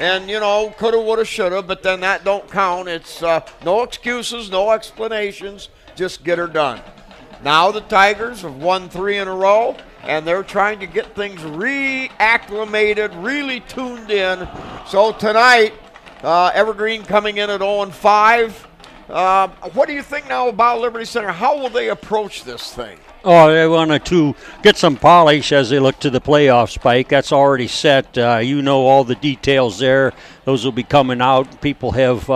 And, coulda, woulda, shoulda, but then that don't count. It's no excuses, no explanations, just get her done. Now the Tigers have won 3 in a row, and they're trying to get things reacclimated, really tuned in. So tonight, Evergreen coming in at 0-5. What do you think now about Liberty Center? How will they approach this thing? Oh, they want to get some polish as they look to the playoff, Spike. That's already set. All the details there. Those will be coming out. People have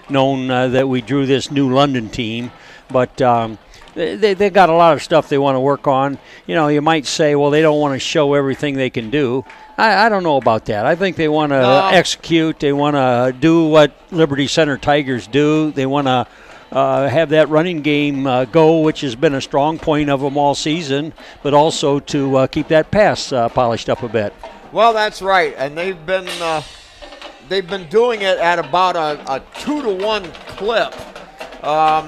known that we drew this new London team. But they got a lot of stuff they want to work on. You might say, well, they don't want to show everything they can do. I don't know about that. I think they want to execute. They want to do what Liberty Center Tigers do. They want to have that running game go, which has been a strong point of them all season, but also to keep that pass polished up a bit. Well, that's right, and they've been doing it at about a 2-to-1 clip. Let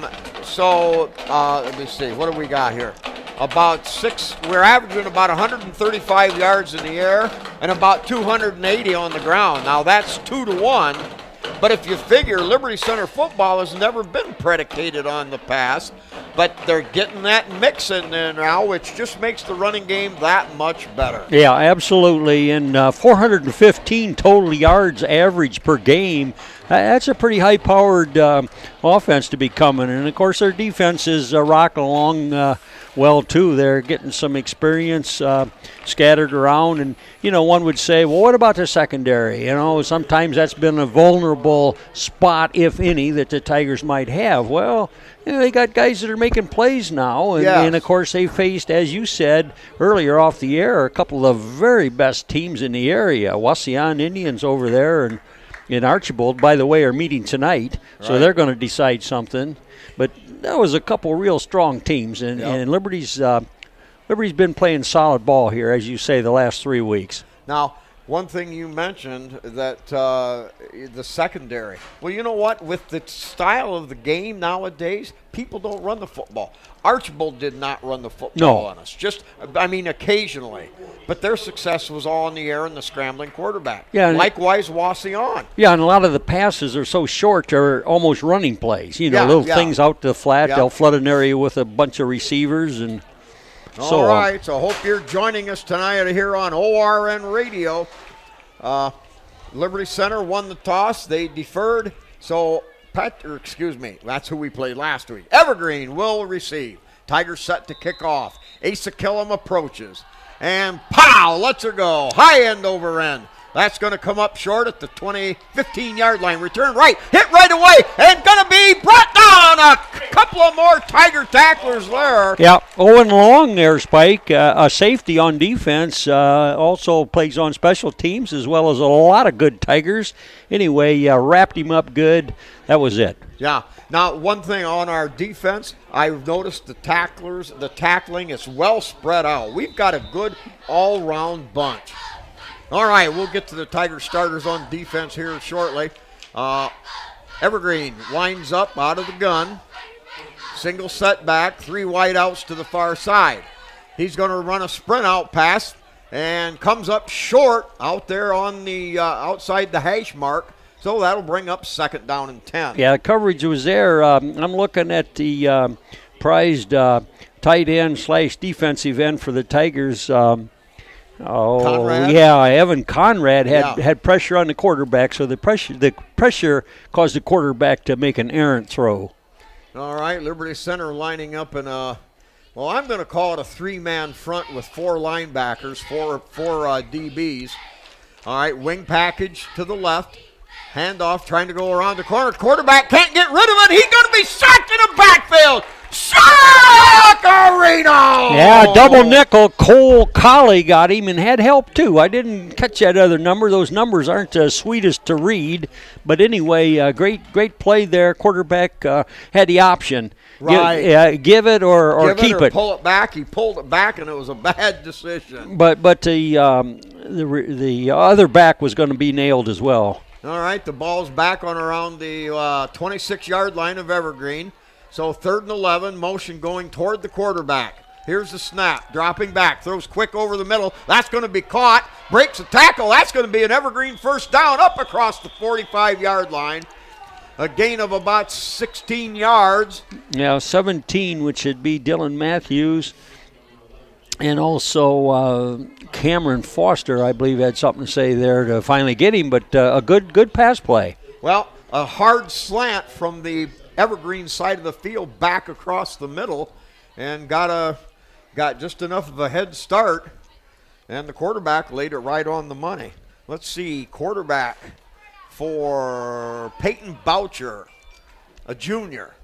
me see, what do we got here? We're averaging about 135 yards in the air and about 280 on the ground. Now that's 2-to-1. But if you figure Liberty Center football has never been predicated on the pass, but they're getting that mix in there now, which just makes the running game that much better. Yeah, absolutely. And 415 total yards average per game. That's a pretty high-powered offense to be coming. And, of course, their defense is rocking along well, too. They're getting some experience scattered around. And, one would say, well, what about the secondary? Sometimes that's been a vulnerable spot, if any, that the Tigers might have. Well, they got guys that are making plays now. And of course, they faced, as you said earlier off the air, a couple of the very best teams in the area. Wauseon Indians over there and in Archibald, by the way, are meeting tonight. Right. So they're going to decide something. But that was a couple real strong teams. And Liberty's been playing solid ball here, as you say, the last 3 weeks. Now, one thing you mentioned, that the secondary. Well, you know what? With the style of the game nowadays, people don't run the football. Archibald did not run the football on us. Occasionally. But their success was all in the air and the scrambling quarterback. Yeah, likewise, Wauseon. Yeah, and a lot of the passes are so short, they're almost running plays. Things out to flat. They'll flood an area with a bunch of receivers and all right, so hope you're joining us tonight here on ORN Radio. Liberty Center won the toss. They deferred. So, that's who we played last week. Evergreen will receive. Tigers set to kick off. Asa Killam approaches. And pow, lets her go. High end over end. That's going to come up short at the 15-yard line. Return right, hit right away, and going to be brought down. A couple of more Tiger tacklers there. Yeah, Owen Long there, Spike. A safety on defense. Also plays on special teams as well as a lot of good Tigers. Anyway, wrapped him up good. That was it. Yeah. Now, one thing on our defense, I've noticed the tackling is well spread out. We've got a good all-round bunch. All right, we'll get to the Tiger starters on defense here shortly. Evergreen lines up out of the gun. Single setback, 3 wideouts to the far side. He's going to run a sprint out pass and comes up short out there on the outside the hash mark. So that'll bring up 2nd down and 10. Yeah, the coverage was there. I'm looking at the prized tight end / defensive end for the Tigers. Conrad? Yeah, Evan Conrad had pressure on the quarterback, so the pressure caused the quarterback to make an errant throw. All right, Liberty Center lining up in I'm going to call it a 3-man front with 4 linebackers, four DBs. All right, wing package to the left. Handoff trying to go around the corner. Quarterback can't get rid of it. He's going to be sacked in the backfield. Sacarino! Yeah, double nickel. Cole Colley got him and had help too. I didn't catch that other number. Those numbers aren't the sweetest to read. But anyway, great play there. Quarterback had the option. Right. Give it or keep it. Pull it back. He pulled it back, and it was a bad decision. But the other back was going to be nailed as well. All right, the ball's back on around the 26-yard line of Evergreen. So 3rd and 11, motion going toward the quarterback. Here's the snap. Dropping back. Throws quick over the middle. That's going to be caught. Breaks a tackle. That's going to be an Evergreen first down up across the 45-yard line. A gain of about 16 yards. Yeah, 17, which would be Dylan Matthews. And also Cameron Foster, I believe, had something to say there to finally get him. But a good pass play. Well, a hard slant from the Evergreen side of the field back across the middle, and got just enough of a head start, and the quarterback laid it right on the money. Let's see, quarterback for Peyton Boucher, a junior.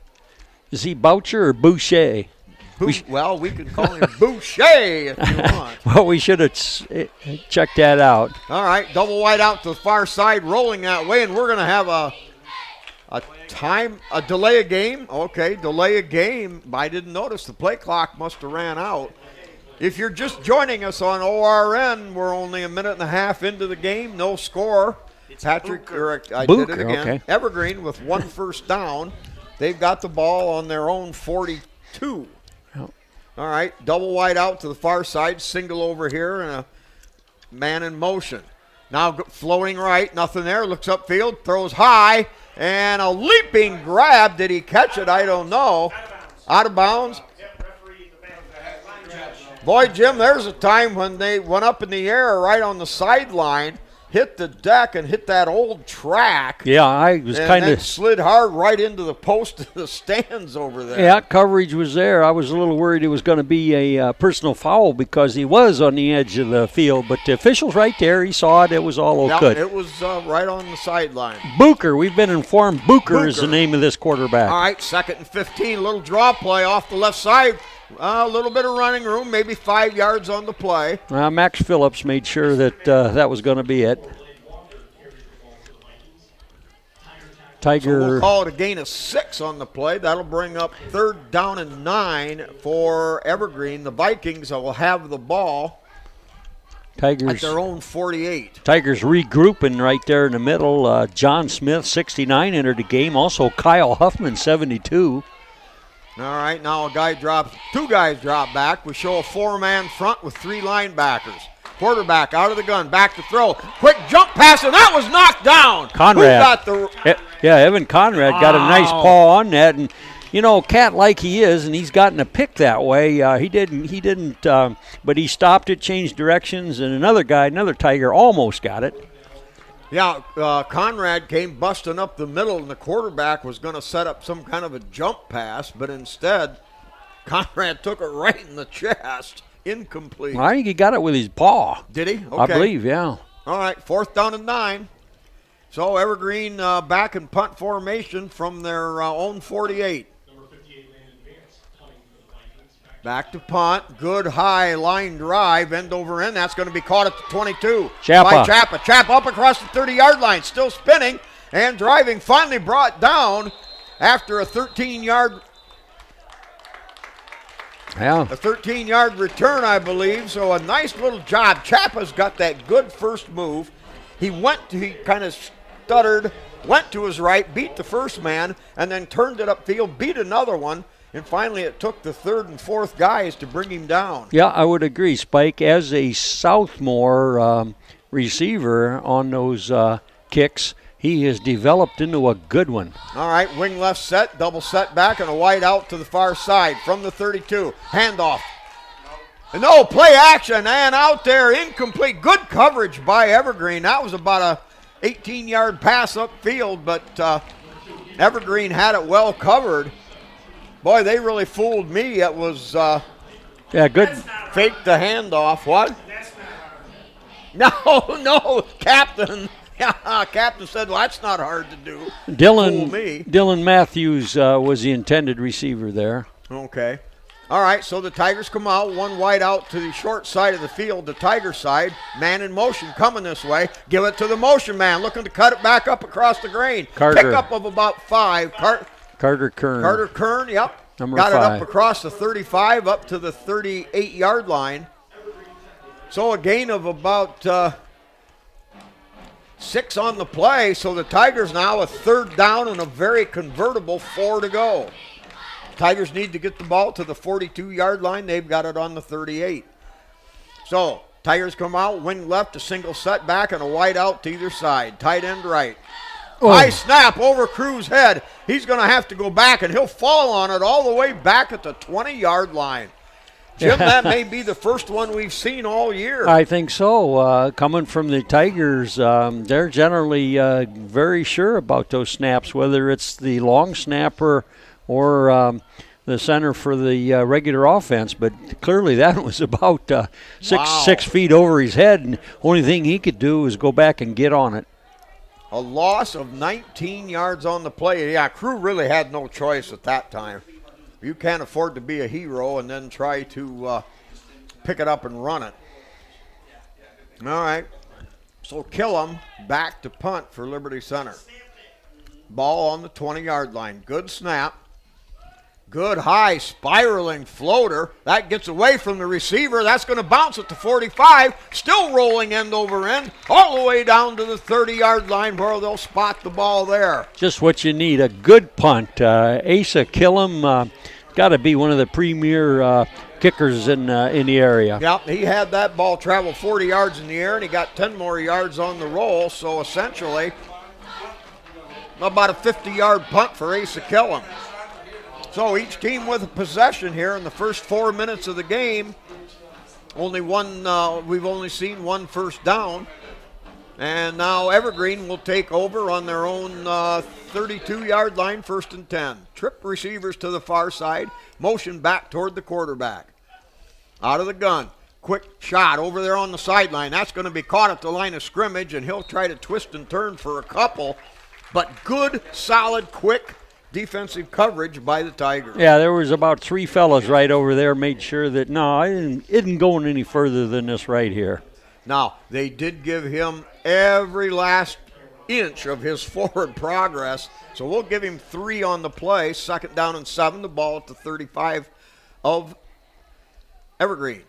Is he Boucher or Boucher? Well, we can call him Boucher if you want. Well, we should have checked that out. All right, double wide out to the far side, rolling that way, and we're going to have a delay a game. Okay, delay a game. I didn't notice the play clock must have ran out. If you're just joining us on ORN, we're only a minute and a half into the game. No score. It's Patrick, Booker. I Booker, did it again. okay. Evergreen with one first down. They've got the ball on their own 42. Yep. All right, double wide out to the far side, single over here, and a man in motion. Now floating right, nothing there, looks upfield, throws high, and a leaping grab. Did he catch it? I don't know. Out of bounds. Boy, Jim, there's a time when they went up in the air right on the sideline, hit the deck and hit that old track. Yeah, I was and kind then of slid hard right into the post of the stands over there. Yeah, coverage was there. I was a little worried it was going to be a personal foul because he was on the edge of the field, but the official's right there. He saw it. It was all Yep, good. it was right on the sideline. Booker, we've been informed Booker is the Booker. name of this quarterback. All right, 2nd and 15, little draw play off the left side. A little bit of running room, maybe 5 yards on the play. Max Phillips made sure that that was going to be it. Tiger. So we'll call it a gain of 6 on the play. That'll bring up 3rd down and 9 for Evergreen. The Vikings will have the ball at their own 48. Tigers regrouping right there in the middle. John Smith, 69, entered the game. Also Kyle Huffman, 72. All right, now two guys drop back. We show a 4-man front with 3 linebackers. Quarterback out of the gun, back to throw. Quick jump pass, and that was knocked down. Conrad. Who got Evan Conrad got a nice paw on that. And, you know, cat like he is, and he's gotten a pick that way. He didn't, but he stopped it, changed directions, and another Tiger almost got it. Yeah, Conrad came busting up the middle, and the quarterback was going to set up some kind of a jump pass, but instead, Conrad took it right in the chest. Incomplete. I think he got it with his paw. Did he? Okay. I believe, yeah. All right, 4th down and 9. So Evergreen back in punt formation from their own 48. Back to punt. Good high line drive, end over end. That's going to be caught at the 22. By Chappa. Chappa up across the 30-yard line, still spinning and driving. Finally brought down after a 13-yard. Yeah. A 13-yard return, I believe. So a nice little job. Chappa's got that good first move. He kind of stuttered, went to his right, beat the first man, and then turned it upfield, beat another one. And finally, it took the 3rd and 4th guys to bring him down. Yeah, I would agree, Spike. As a sophomore receiver on those kicks, he has developed into a good one. All right, wing left set, double set back, and a wide out to the far side from the 32. Handoff. No, play action, and out there, incomplete. Good coverage by Evergreen. That was about a 18-yard pass upfield, but Evergreen had it well covered. Boy, they really fooled me. It was good. Fake the handoff. What? No, Captain. Captain said, well, that's not hard to do. Fool me. Dylan Matthews was the intended receiver there. Okay. All right, so the Tigers come out, one wide out to the short side of the field, the Tiger side. Man in motion coming this way. Give it to the motion man, looking to cut it back up across the grain. Carter. Pickup of about 5. Carter Kern. Carter Kern, yep. Number Got 5. it up across the 35, up to the 38-yard line. So a gain of about 6 on the play. So the Tigers now a 3rd down and a very convertible 4 to go. Tigers need to get the ball to the 42-yard line. They've got it on the 38. So Tigers come out, wing left, a single setback, and a wide out to either side. Tight end right. Oh. High snap over Crew's head. He's going to have to go back, and he'll fall on it all the way back at the 20-yard line. Jim, that may be the first one we've seen all year. I think so. Coming from the Tigers, they're generally very sure about those snaps, whether it's the long snapper or the center for the regular offense. But clearly that was about 6 feet over his head, and the only thing he could do was go back and get on it. A loss of 19 yards on the play. Yeah, Crew really had no choice at that time. You can't afford to be a hero and then try to pick it up and run it. All right. So Killam back to punt for Liberty Center. Ball on the 20-yard line. Good snap. Good high spiraling floater. That gets away from the receiver. That's going to bounce at the 45. Still rolling end over end all the way down to the 30-yard line where they'll spot the ball there. Just what you need, a good punt. Asa Killam got to be one of the premier kickers in the area. Yep, he had that ball travel 40 yards in the air, and he got 10 more yards on the roll. So essentially, about a 50-yard punt for Asa Killam. So each team with a possession here in the first 4 minutes of the game. Only one, we've only seen one first down. And now Evergreen will take over on their own 32-yard line, 1st and 10. Trip receivers to the far side, motion back toward the quarterback. Out of the gun, quick shot over there on the sideline. That's going to be caught at the line of scrimmage, and he'll try to twist and turn for a couple. But good, solid, quick defensive coverage by the Tigers. Yeah, there was about 3 fellas right over there, made sure that, no, it isn't going any further than this right here. Now, they did give him every last inch of his forward progress, so we'll give him 3 on the play. 2nd down and 7, the ball at the 35 of Evergreen.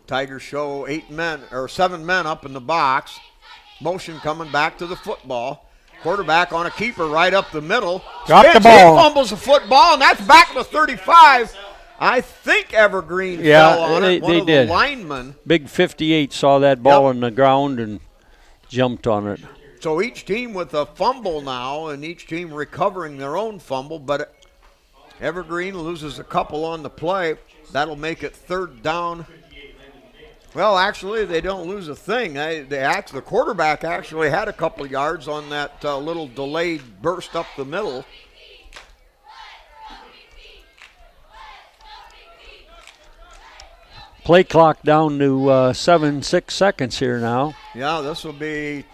Tigers show 7 men up in the box. Motion coming back to the football. Quarterback on a keeper right up the middle. Got the ball. He fumbles the football, and that's back to the 35. I think Evergreen fell on it. One of the linemen. Big 58 saw that ball on the ground and jumped on it. So each team with a fumble now, and each team recovering their own fumble, but Evergreen loses a couple on the play. That'll make it 3rd down. Well, actually, they don't lose a thing. The quarterback actually had a couple yards on that little delayed burst up the middle. Play clock down to 7-6 seconds here now. Yeah, this will be.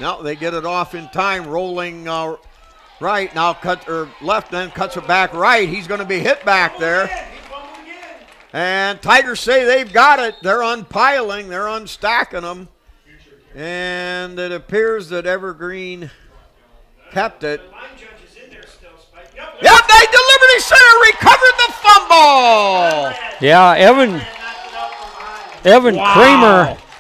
Now they get it off in time, rolling right now, left, then cuts it back right. He's going to be hit back there. And Tigers say they've got it. They're unpiling. They're unstacking them. And it appears that Evergreen kept it. Yep, they Liberty Center recovered the fumble. Yeah,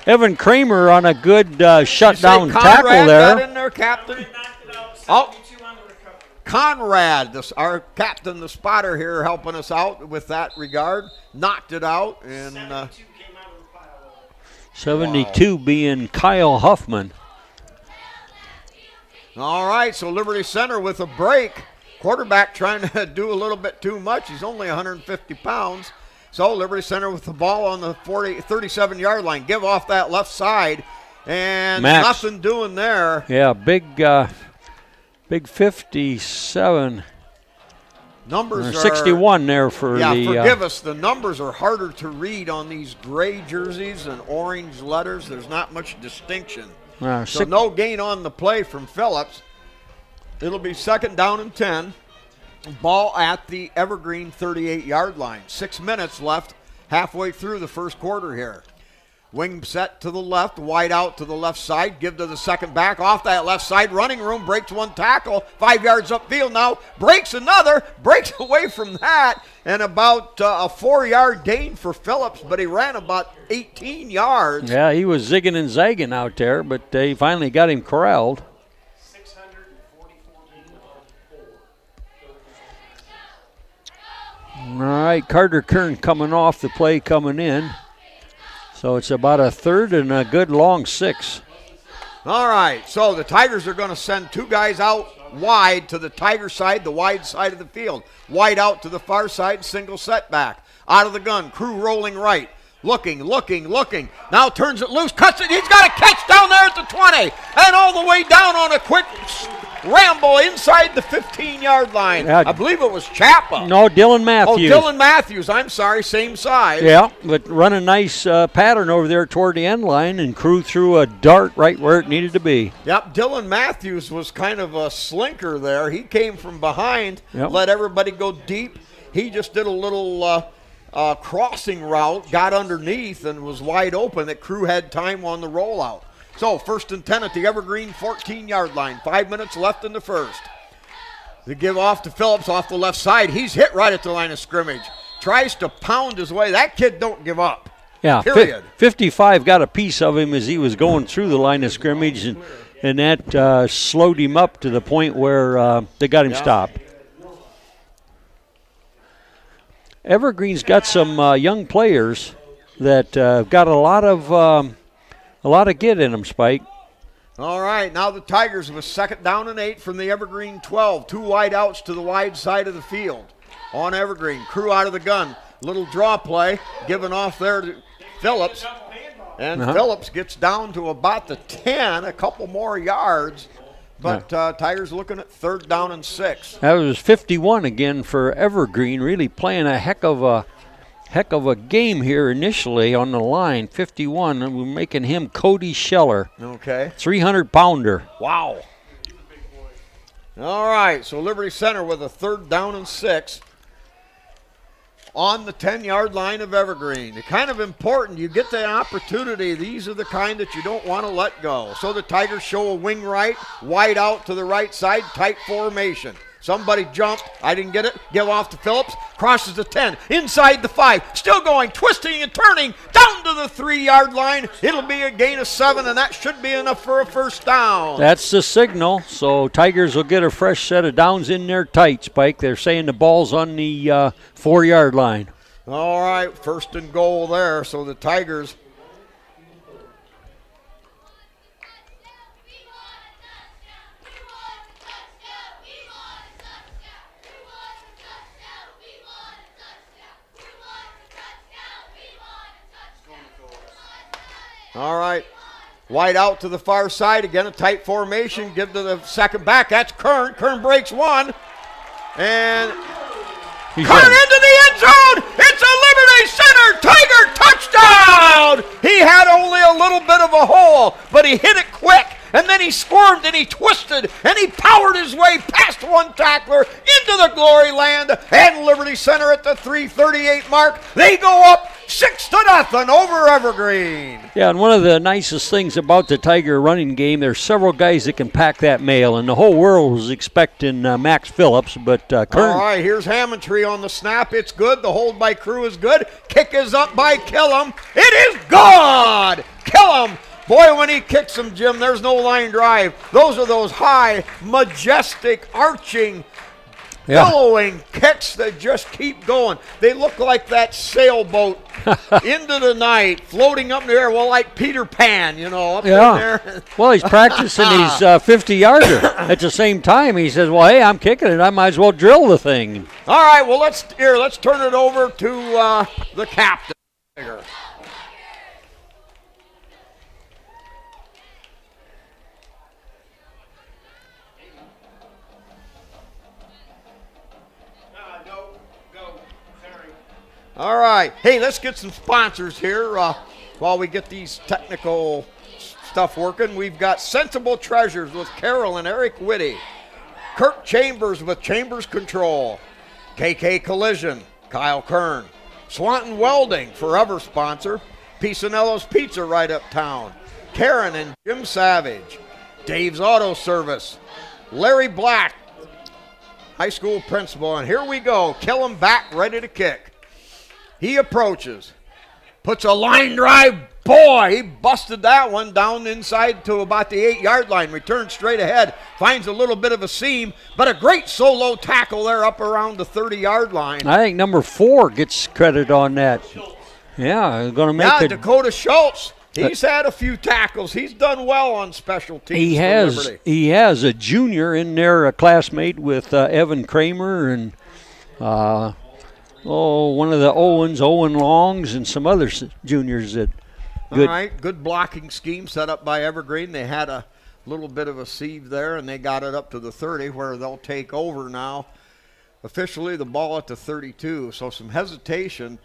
Evan Kramer on a good shutdown tackle there. Got in there, Captain. Oh, Conrad, our captain, the spotter here, helping us out with that regard. Knocked it out. And 72 being Kyle Huffman. All right, so Liberty Center with a break. Quarterback trying to do a little bit too much. He's only 150 pounds. So Liberty Center with the ball on the 37-yard line. Give off that left side. And Max. Nothing doing there. Yeah, big 57. Numbers are 61 there for yeah, the. Forgive us. The numbers are harder to read on these gray jerseys and orange letters. There's not much distinction. So no gain on the play from Phillips. It'll be 2nd down and 10. Ball at the Evergreen 38-yard line. 6 minutes left, halfway through the first quarter here. Wing set to the left, wide out to the left side, give to the second back, off that left side, running room, breaks one tackle, 5 yards upfield now, breaks another, breaks away from that, and about a 4-yard gain for Phillips, but he ran about 18 yards. Yeah, he was zigging and zagging out there, but they finally got him corralled. All right, Carter Kern coming off the play, coming in. So it's about a third and a good long 6. All right, so the Tigers are going to send 2 guys out wide to the Tiger side, the wide side of the field. Wide out to the far side, single setback. Out of the gun, Crew rolling right. Looking. Now turns it loose, cuts it. He's got a catch down there at the 20. And all the way down on a quick ramble inside the 15-yard line. I believe it was Chappa. No, Dylan Matthews. Oh, Dylan Matthews. I'm sorry, same size. Yeah, but run a nice pattern over there toward the end line, and Crew threw a dart right where it needed to be. Yep, Dylan Matthews was kind of a slinker there. He came from behind, let everybody go deep. He just did a little crossing route, got underneath, and was wide open that Crew had time on the rollout. So 1st and 10 at the Evergreen 14-yard line. 5 minutes left in the first. They give off to Phillips off the left side. He's hit right at the line of scrimmage. Tries to pound his way. That kid don't give up. Yeah, period. 55 got a piece of him as he was going through the line of scrimmage, and that slowed him up to the point where they got him stopped. Evergreen's got some young players that got a lot of get in them, Spike. All right, now the Tigers with 2nd down and 8 from the Evergreen 12. 2 wide outs to the wide side of the field on Evergreen. Crew out of the gun. Little draw play given off there to Phillips. And Phillips gets down to about the 10, a couple more yards. But Tigers looking at 3rd down and 6. That was 51 again for Evergreen, really playing a heck of a game here initially on the line. 51, and we're making him Cody Scheller. Okay. 300-pounder. Wow. All right, so Liberty Center with a 3rd down and 6 on the 10-yard line of Evergreen. It's kind of important. You get the opportunity. These are the kind that you don't want to let go. So the Tigers show a wing right, wide out to the right side, tight formation. Somebody jumped. I didn't get it. Give off to Phillips. Crosses the 10. Inside the 5. Still going. Twisting and turning. Down to the 3-yard line. It'll be a gain of 7, and that should be enough for a 1st down. That's the signal. So Tigers will get a fresh set of downs in there tight, Spike. They're saying the ball's on the 4-yard line. All right. 1st and goal there. So the Tigers all right. Wide out to the far side. Again, a tight formation. Give to the second back. That's Kern. Kern breaks one. And Kern into the end zone. It's a Liberty Center Tiger touchdown. He had only a little bit of a hole, but he hit it quick. And then he squirmed and he twisted and he powered his way past one tackler into the glory land. And Liberty Center at the 3:38 mark. They go up 6-0 over Evergreen. Yeah, and one of the nicest things about the Tiger running game, there's several guys that can pack that mail, and the whole world was expecting Max Phillips, but Kern. All right, here's Hammondtree on the snap. It's good. The hold by Crew is good. Kick is up by Killam. It is good. Killam. Boy, when he kicks them, Jim, there's no line drive. Those are those high, majestic, arching, billowing kicks that just keep going. They look like that sailboat into the night, floating up in the air, well, like Peter Pan, up in there. Well, he's practicing his 50-yarder. At the same time, he says, well, hey, I'm kicking it. I might as well drill the thing. All right, well, let's turn it over to the captain. All right. Hey, let's get some sponsors here while we get these technical stuff working. We've got Sensible Treasures with Carol and Eric Whitty. Kirk Chambers with Chambers Control. KK Collision, Kyle Kern. Swanton Welding, forever sponsor. Pisanello's Pizza right uptown. Karen and Jim Savage. Dave's Auto Service. Larry Black, high school principal. And here we go. Killen back, ready to kick. He approaches. Puts a line drive. Boy, he busted that one down inside to about the 8-yard line. Returns straight ahead. Finds a little bit of a seam, but a great solo tackle there up around the 30-yard line. I think number 4 gets credit on that. Yeah, going to make it. Dakota Schultz. He's had a few tackles. He's done well on special teams. He has a junior in there, a classmate with Evan Kramer and one of the Owen Longs, and some other juniors that. Good. All right, good blocking scheme set up by Evergreen. They had a little bit of a sieve there, and they got it up to the 30 where they'll take over now. Officially, the ball at the 32, so some hesitation.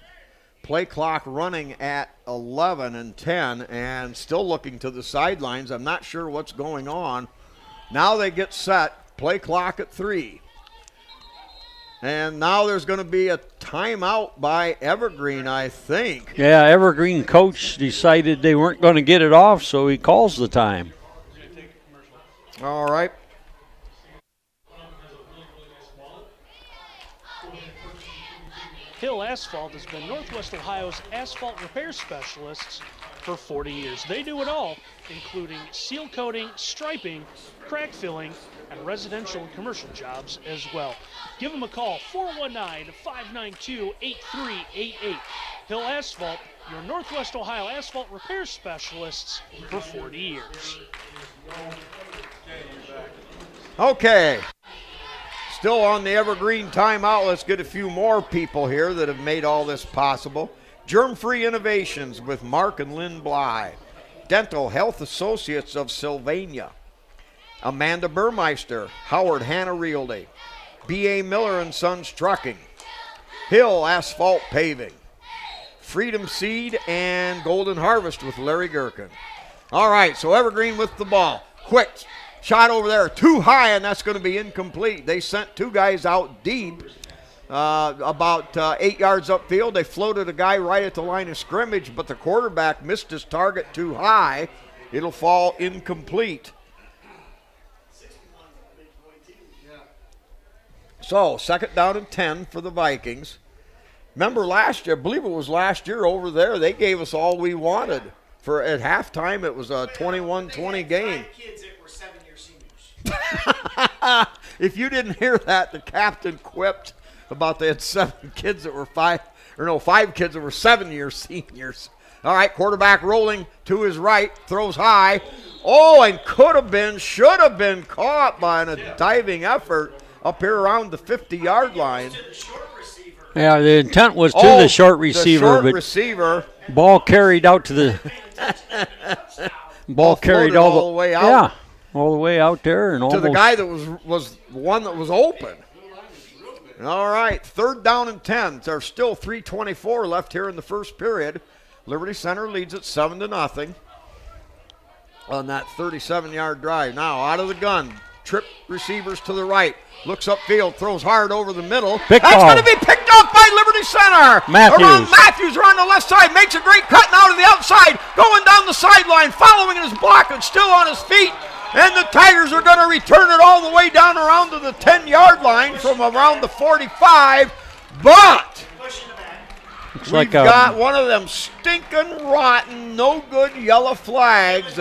Play clock running at 11 and 10 and still looking to the sidelines. I'm not sure what's going on. Now they get set. Play clock at 3. And now there's going to be a timeout by Evergreen, I think. Yeah, Evergreen coach decided they weren't going to get it off, so he calls the time. All right. Hill Asphalt has been Northwest Ohio's asphalt repair specialists for 40 years. They do it all, including seal coating, striping, crack filling, and residential and commercial jobs as well. Give them a call, 419-592-8388. Hill Asphalt, your Northwest Ohio asphalt repair specialists for 40 years. Okay. Still on the Evergreen timeout. Let's get a few more people here that have made all this possible. Germ-Free Innovations with Mark and Lynn Bly. Dental Health Associates of Sylvania. Amanda Burmeister, Howard Hanna Realty. B.A. Miller and Sons Trucking. Hill Asphalt Paving. Freedom Seed and Golden Harvest with Larry Gherkin. All right, so Evergreen with the ball. Quick shot over there, too high, and that's going to be incomplete. They sent 2 guys out deep, about 8 yards upfield. They floated a guy right at the line of scrimmage, but the quarterback missed his target too high. It'll fall incomplete. So, 2nd down and 10 for the Vikings. Remember last year, I believe it was last year over there, they gave us all we wanted. For at halftime, it was a 21-20 game. Kids that were 7-year seniors. If you didn't hear that, the captain quipped about they had 5 kids that were 7-year seniors. All right, quarterback rolling to his right, throws high. Oh, and should have been caught by a diving effort up here around the 50-yard line. Yeah, the intent was to the short receiver, ball carried out to the ball carried all the way out. Yeah, all the way out there and to the guy that was the one that was open. All right, 3rd down and 10. There's still 3:24 left here in the first period. Liberty Center leads it 7-0 on that 37-yard drive. Now out of the gun, trip receivers to the right. Looks upfield, throws hard over the middle. That's going to be picked up by Liberty Center. Matthews are on the left side, makes a great cut now to the outside, going down the sideline, following his block and still on his feet. And the Tigers are going to return it all the way down around to the 10-yard line from around the 45. But we've got one of them stinking rotten, no good yellow flags.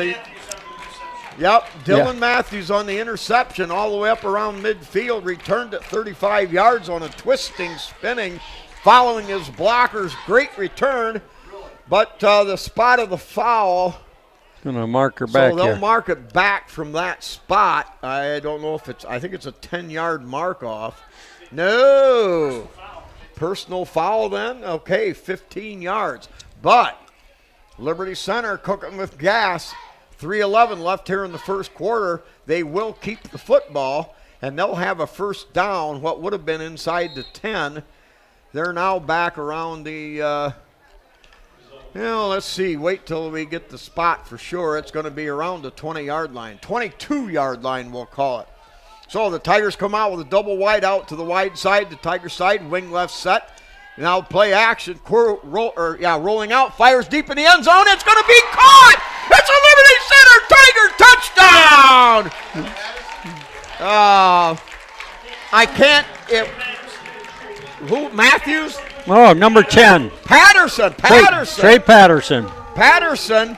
Dylan Matthews on the interception all the way up around midfield, returned at 35 yards on a twisting, spinning, following his blockers. Great return, but the spot of the foul. Going to mark her back here. So they'll mark it back from that spot. I don't know if I think it's a 10-yard mark off. No. Personal foul then? Okay, 15 yards. But Liberty Center cooking with gas. 3:11 left here in the first quarter. They will keep the football, and they'll have a first down, what would have been inside the 10. They're now back around the, let's see. Wait till we get the spot for sure. It's going to be around the 20-yard line. 22-yard line, we'll call it. So the Tigers come out with a double wide out to the wide side, the Tiger side, wing left set. Now play action. Rolling out, fires deep in the end zone. It's going to be caught. It's a Liberty Center Tiger touchdown. I can't. Who? Matthews? Oh, number 10. Patterson. Trey Patterson. Patterson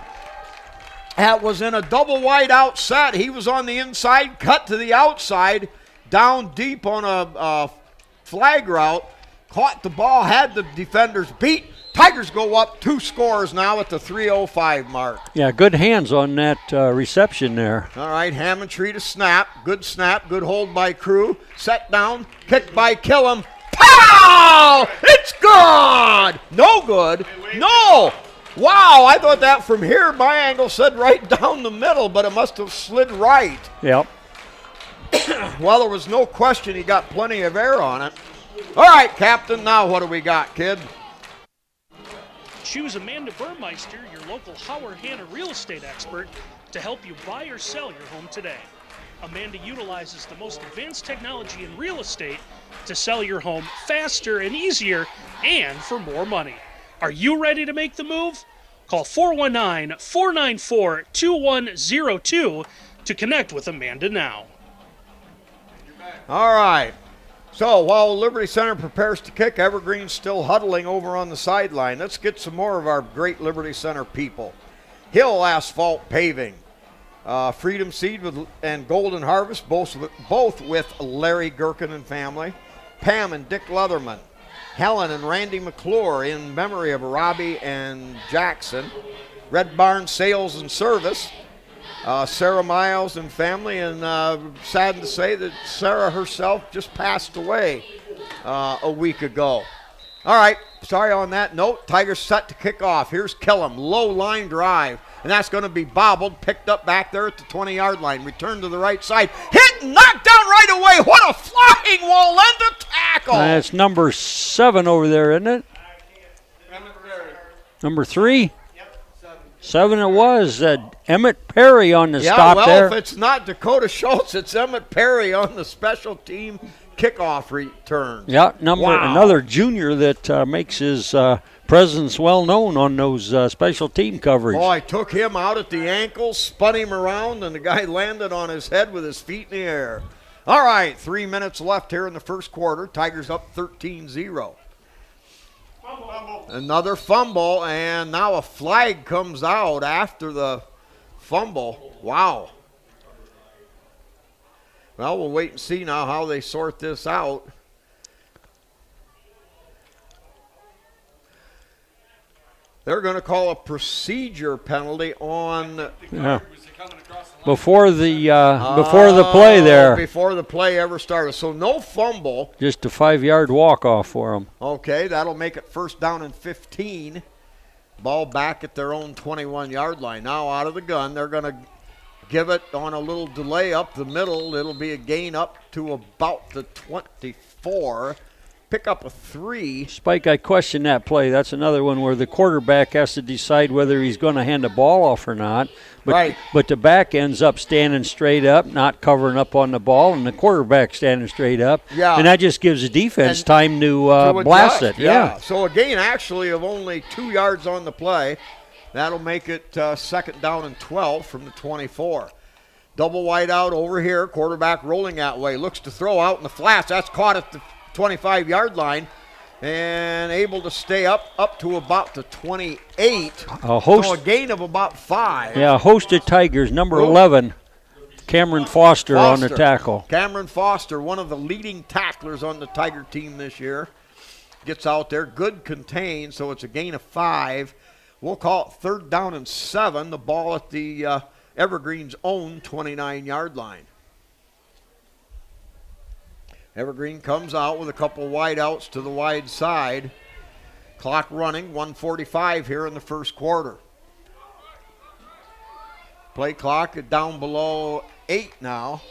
was in a double wide out set. He was on the inside, cut to the outside, down deep on a flag route. Caught the ball, had the defenders beat. Tigers go up 2 scores now at the 3:05 mark. Yeah, good hands on that reception there. All right, Hammondtree to snap. Good hold by Crew. Set down, kicked by Killam. Pow! It's good! No good. No! Wow, I thought that from here, my angle said right down the middle, but it must have slid right. Yep. Well, there was no question he got plenty of air on it. All right, Captain, now what do we got, kid? Choose Amanda Burmeister, your local Howard Hanna real estate expert, to help you buy or sell your home today. Amanda utilizes the most advanced technology in real estate to sell your home faster and easier and for more money. Are you ready to make the move? Call 419-494-2102 to connect with Amanda now. All right. So while Liberty Center prepares to kick, Evergreen's still huddling over on the sideline. Let's get some more of our great Liberty Center people. Hill Asphalt Paving, Freedom Seed and Golden Harvest, both with Larry Gherkin and family. Pam and Dick Leatherman. Helen and Randy McClure in memory of Robbie and Jackson. Red Barn Sales and Service. Sarah Miles and family, and saddened to say that Sarah herself just passed away a week ago. All right, sorry on that note. Tigers set to kick off. Here's Killam, low line drive, and that's going to be bobbled, picked up back there at the 20-yard line. Return to the right side, hit, knocked down right away. What a flying Walenda tackle! That's number 7 over there, isn't it? Number 3? 7 it was. Emmett Perry on the stop there. If it's not Dakota Schultz, it's Emmett Perry on the special team kickoff return. Yeah, another junior that makes his presence well known on those special team coverage. Boy, took him out at the ankle, spun him around, and the guy landed on his head with his feet in the air. All right, 3 minutes left here in the first quarter. Tigers up 13-0. Another fumble, and now a flag comes out after the fumble. Wow. Well, we'll wait and see now how they sort this out. They're going to call a procedure penalty on before the play there. Before the play ever started. So no fumble. Just a 5-yard walk-off for them. Okay, that'll make it first down and 15. Ball back at their own 21-yard line. Now out of the gun, they're going to give it on a little delay up the middle. It'll be a gain up to about the 24. Pick up a 3. Spike, I question that play. That's another one where the quarterback has to decide whether he's going to hand the ball off or not. But, right. But the back ends up standing straight up, not covering up on the ball, and the quarterback standing straight up. Yeah. And that just gives the defense time to blast it. Yeah. So a gain actually of only 2 yards on the play. That'll make it second down and 12 from the 24. Double wide out over here. Quarterback rolling that way. Looks to throw out in the flats. That's caught at the 25-yard line and able to stay up to about the 28. So a gain of about 5. Yeah, hosted Tigers, number 11, Cameron Foster on the tackle. Cameron Foster, one of the leading tacklers on the Tiger team this year, gets out there. Good contain, so it's a gain of 5. We'll call it third down and 7. The ball at the Evergreen's own 29-yard line. Evergreen comes out with a couple wide outs to the wide side. Clock running, 1:45 here in the first quarter. Play clock down below 8 now.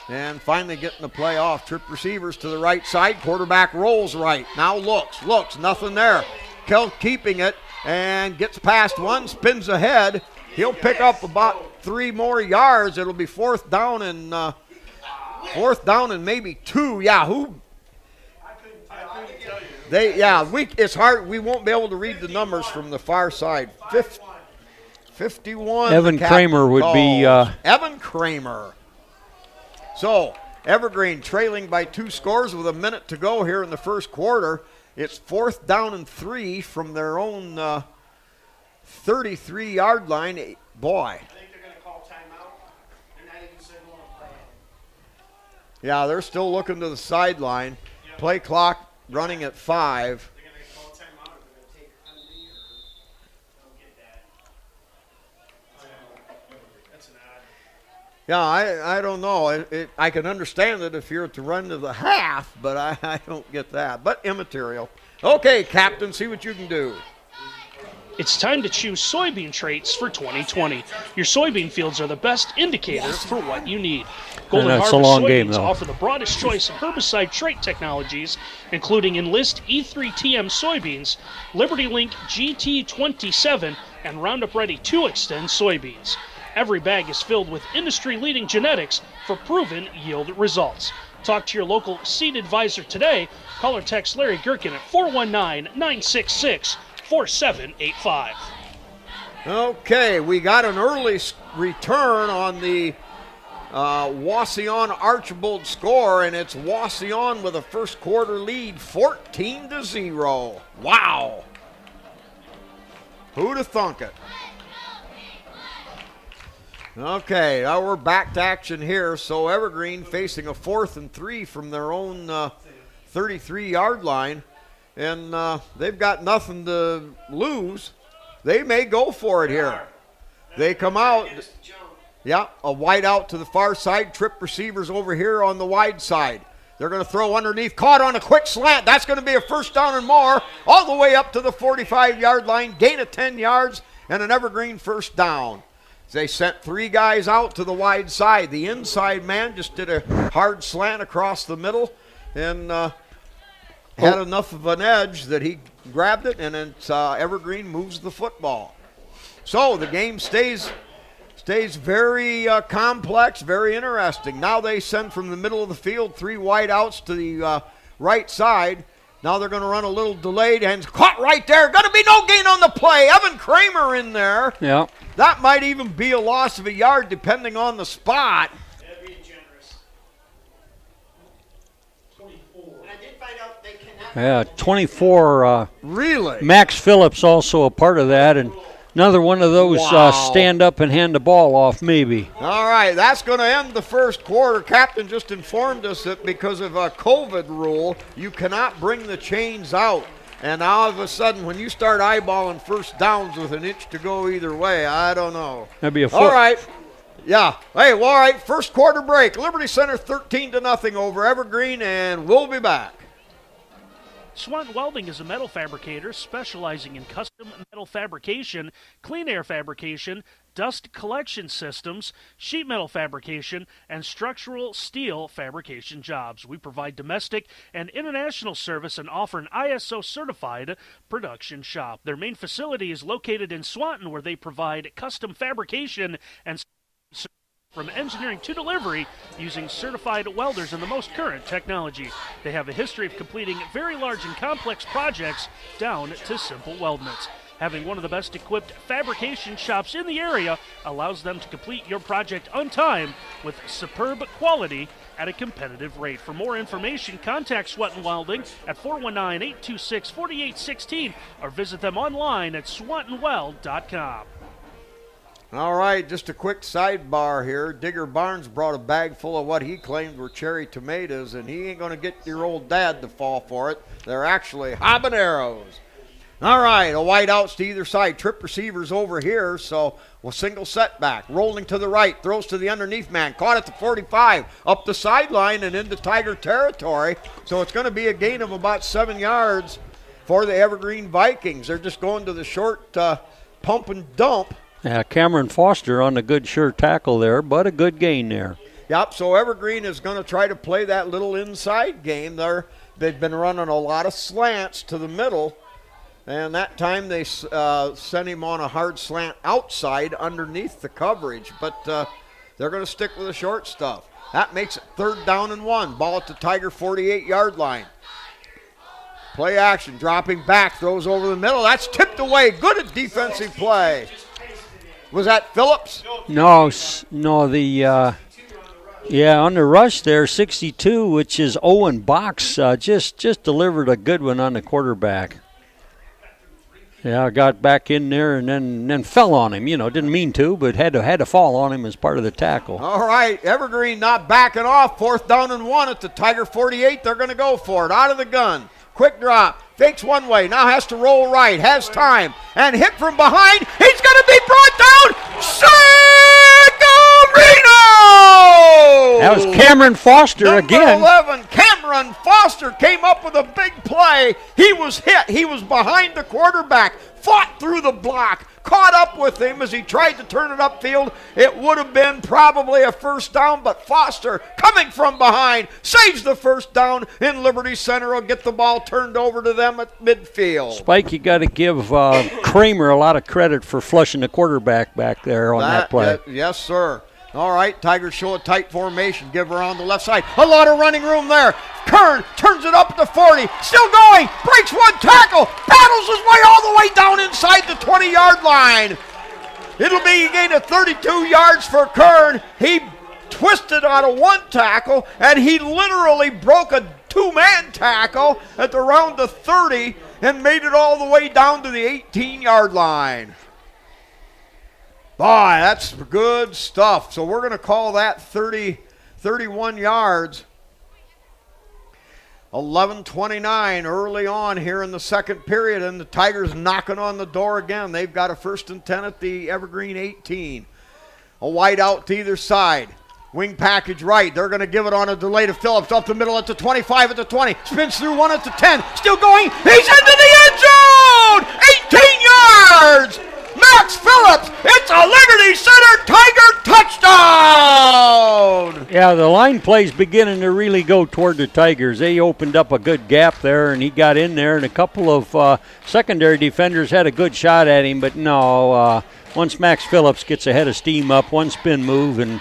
And finally getting the play off. Trip receivers to the right side. Quarterback rolls right. Now looks, nothing there. Keeping it and gets past one, spins ahead. He'll pick up about 3 more yards. It'll be fourth down and maybe 2. Yeah, who? It's hard. We won't be able to read the numbers from the far side. 51. Evan Kramer would be. Evan Kramer. So, Evergreen trailing by 2 scores with a minute to go here in the first quarter. It's 4th down and 3 from their own 33-yard line. Boy. I think they're going to call timeout. They're not even signaling a play. Yeah, they're still looking to the sideline. Yeah. Play clock running at 5. They're going to call timeout or they're going to take penalty or don't get that. That's an odd. Yeah, I don't know. I can understand it if you're to run to the half, but I don't get that. But immaterial. Okay, Captain, see what you can do. It's time to choose soybean traits for 2020. Your soybean fields are the best indicator for what you need. Golden that's Harvest a long soybeans game, though. offer the broadest choice of herbicide trait technologies, including Enlist E3TM soybeans, Liberty Link GT27, and Roundup Ready 2 Extend soybeans. Every bag is filled with industry-leading genetics for proven yield results. Talk to your local seed advisor today. Call or text Larry Gherkin at 419-966-4785. Okay, we got an early return on the Wauseon Archibald score, and it's Wauseon with a first quarter lead, 14-0. Wow. Who'd have thunk it? Okay, now we're back to action here. So Evergreen facing a 4th and 3 from their own 33-yard line, and they've got nothing to lose. They may go for it here. They come out. Yeah, a wide out to the far side. Trip receivers over here on the wide side. They're going to throw underneath. Caught on a quick slant. That's going to be a first down and more. All the way up to the 45-yard line. Gain of 10 yards and an Evergreen first down. They sent 3 guys out to the wide side. The inside man just did a hard slant across the middle and had enough of an edge that he grabbed it, and it's Evergreen moves the football. So the game stays very complex, very interesting. Now they send from the middle of the field 3 wide outs to the right side. Now they're going to run a little delayed and caught right there. Going to be no gain on the play. Evan Kramer in there. Yeah. That might even be a loss of a yard depending on the spot. They're being generous. 24. And I did find out they cannot. Yeah, 24. Really? Max Phillips also a part of that, and another one of those stand up and hand the ball off maybe. All right, that's going to end the first quarter. Captain just informed us that because of a COVID rule, you cannot bring the chains out. And all of a sudden, when you start eyeballing first downs with an inch to go either way, I don't know. That'd be a foot. All right. Yeah. Hey, well, all right, first quarter break. Liberty Center 13-0 over Evergreen, and we'll be back. Swanton Welding is a metal fabricator specializing in custom metal fabrication, clean air fabrication, dust collection systems, sheet metal fabrication, and structural steel fabrication jobs. We provide domestic and international service and offer an ISO-certified production shop. Their main facility is located in Swanton, where they provide custom fabrication and from engineering to delivery using certified welders and the most current technology. They have a history of completing very large and complex projects down to simple weldments. Having one of the best equipped fabrication shops in the area allows them to complete your project on time with superb quality at a competitive rate. For more information, contact Swanton Welding at 419-826-4816 or visit them online at swantonweld.com. All right, just a quick sidebar here. Digger Barnes brought a bag full of what he claimed were cherry tomatoes, and he ain't going to get your old dad to fall for it. They're actually habaneros. All right, a wide outs to either side. Trip receivers over here, so a single setback. Rolling to the right, throws to the underneath man. Caught at the 45, up the sideline and into Tiger territory. So it's going to be a gain of about 7 yards for the Evergreen Vikings. They're just going to the short pump and dump. Yeah, Cameron Foster on a good sure tackle there, but a good gain there. Yep, so Evergreen is going to try to play that little inside game. They've been running a lot of slants to the middle, and that time they sent him on a hard slant outside underneath the coverage, but they're going to stick with the short stuff. That makes it 3rd down and 1. Ball at the Tiger 48-yard line. Play action, dropping back, throws over the middle. That's tipped away. Good defensive play. Was that Phillips? No, on the rush there, 62, which is Owen Box, just delivered a good one on the quarterback. Yeah, got back in there and then fell on him. Didn't mean to, but had to fall on him as part of the tackle. All right, Evergreen not backing off. 4th down and 1 at the Tiger 48. They're going to go for it. Out of the gun. Quick drop. Fakes one way. Now has to roll right. Has time. And hit from behind. He's going to be brought down. Signorino! That was Cameron Foster Number again. 11, Cameron Foster came up with a big play. He was hit. He was behind the quarterback. Fought through the block. Caught up with him as he tried to turn it upfield. It would have been probably a 1st down, but Foster, coming from behind, saves the 1st down in Liberty Center. Will get the ball turned over to them at midfield. Spike, you got to give Kramer a lot of credit for flushing the quarterback back there on that play. Yes, sir. All right, Tigers show a tight formation. Give her on the left side. A lot of running room there. Kern turns it up at the 40. Still going. Breaks one tackle. Battles his way all the way down inside the 20-yard line. It'll be a gain of 32 yards for Kern. He twisted out of one tackle, and he literally broke a 2-man tackle at around the 30 and made it all the way down to the 18-yard line. Boy, that's good stuff. So we're going to call that 31 yards. 11:29 early on here in the second period, and the Tigers knocking on the door again. They've got a 1st and 10 at the Evergreen 18. A wide out to either side. Wing package right. They're going to give it on a delay to Phillips. Up the middle at the 25, at the 20. Spins through one at the 10. Still going. He's into the end zone! 18 yards! Max Phillips, it's a Liberty Center Tiger touchdown! Yeah, the line play's beginning to really go toward the Tigers. They opened up a good gap there, and he got in there, and a couple of secondary defenders had a good shot at him, but no, once Max Phillips gets ahead of steam up, one spin move. And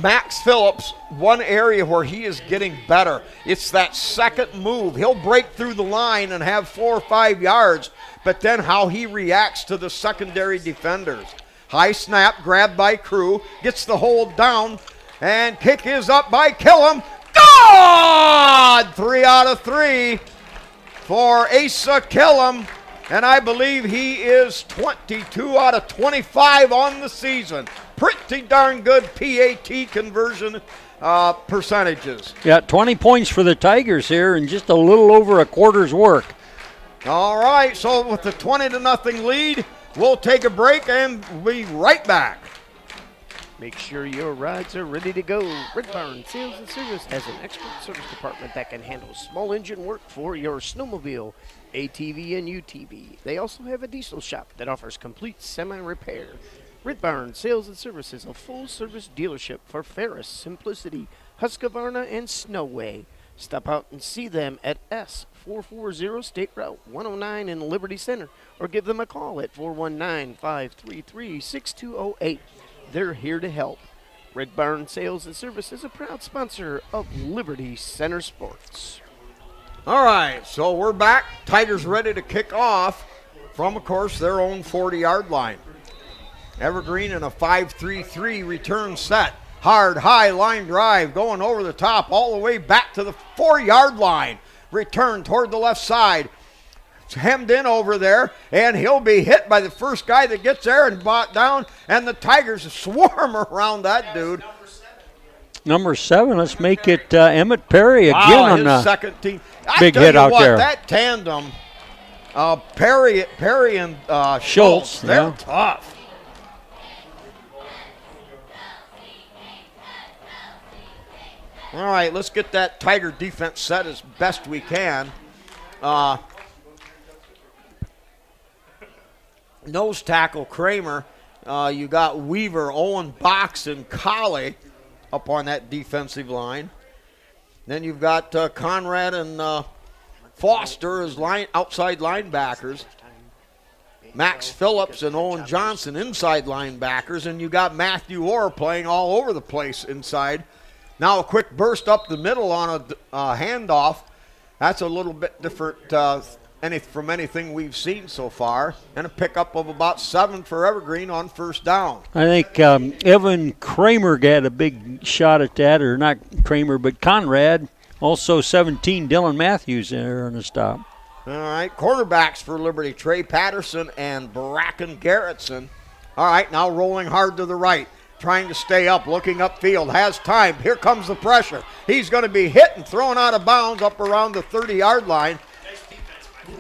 Max Phillips, one area where he is getting better, it's that second move. He'll break through the line and have 4 or 5 yards, but then how he reacts to the secondary defenders. High snap, grabbed by Crew, gets the hold down, and kick is up by Killam. Good! 3 out of 3 for Asa Killam, and I believe he is 22 out of 25 on the season. Pretty darn good PAT conversion percentages. Yeah, 20 points for the Tigers here and just a little over a quarter's work. All right, so with the 20-0 lead, we'll take a break and we'll be right back. Make sure your rides are ready to go. Red Barn Sales and Service has an expert service department that can handle small engine work for your snowmobile, ATV, and UTV. They also have a diesel shop that offers complete semi-repair. Red Barn Sales and Service is a full-service dealership for Ferris, Simplicity, Husqvarna, and Snowway. Stop out and see them at S440 State Route 109 in Liberty Center, or give them a call at 419-533-6208. They're here to help. Red Barn Sales and Service is a proud sponsor of Liberty Center Sports. All right, so we're back. Tigers ready to kick off from, of course, their own 40-yard line. Evergreen in a 5-3-3 return set. Hard, high line drive going over the top all the way back to the 4-yard line. Return toward the left side. It's hemmed in over there, and he'll be hit by the first guy that gets there and brought down, and the Tigers swarm around that dude. Number 7, let's make it Emmett Perry again on the second team. big hit out there. That tandem, Perry and Schultz, they're tough. All right, let's get that Tiger defense set as best we can. Nose tackle Kramer. You got Weaver, Owen, Box, and Colley up on that defensive line. Then you've got Conrad and Foster as outside linebackers. Max Phillips and Owen Johnson inside linebackers. And you got Matthew Orr playing all over the place inside. Now a quick burst up the middle on a handoff. That's a little bit different from anything we've seen so far. And a pickup of about 7 for Evergreen on first down. I think Evan Kramer got a big shot at that, or not Kramer, but Conrad. Also 17, Dylan Matthews there on the stop. All right, quarterbacks for Liberty, Trey Patterson and Bracken Garrettson. All right, now rolling hard to the right, trying to stay up, looking upfield, has time. Here comes the pressure. He's going to be hit and thrown out of bounds up around the 30-yard line.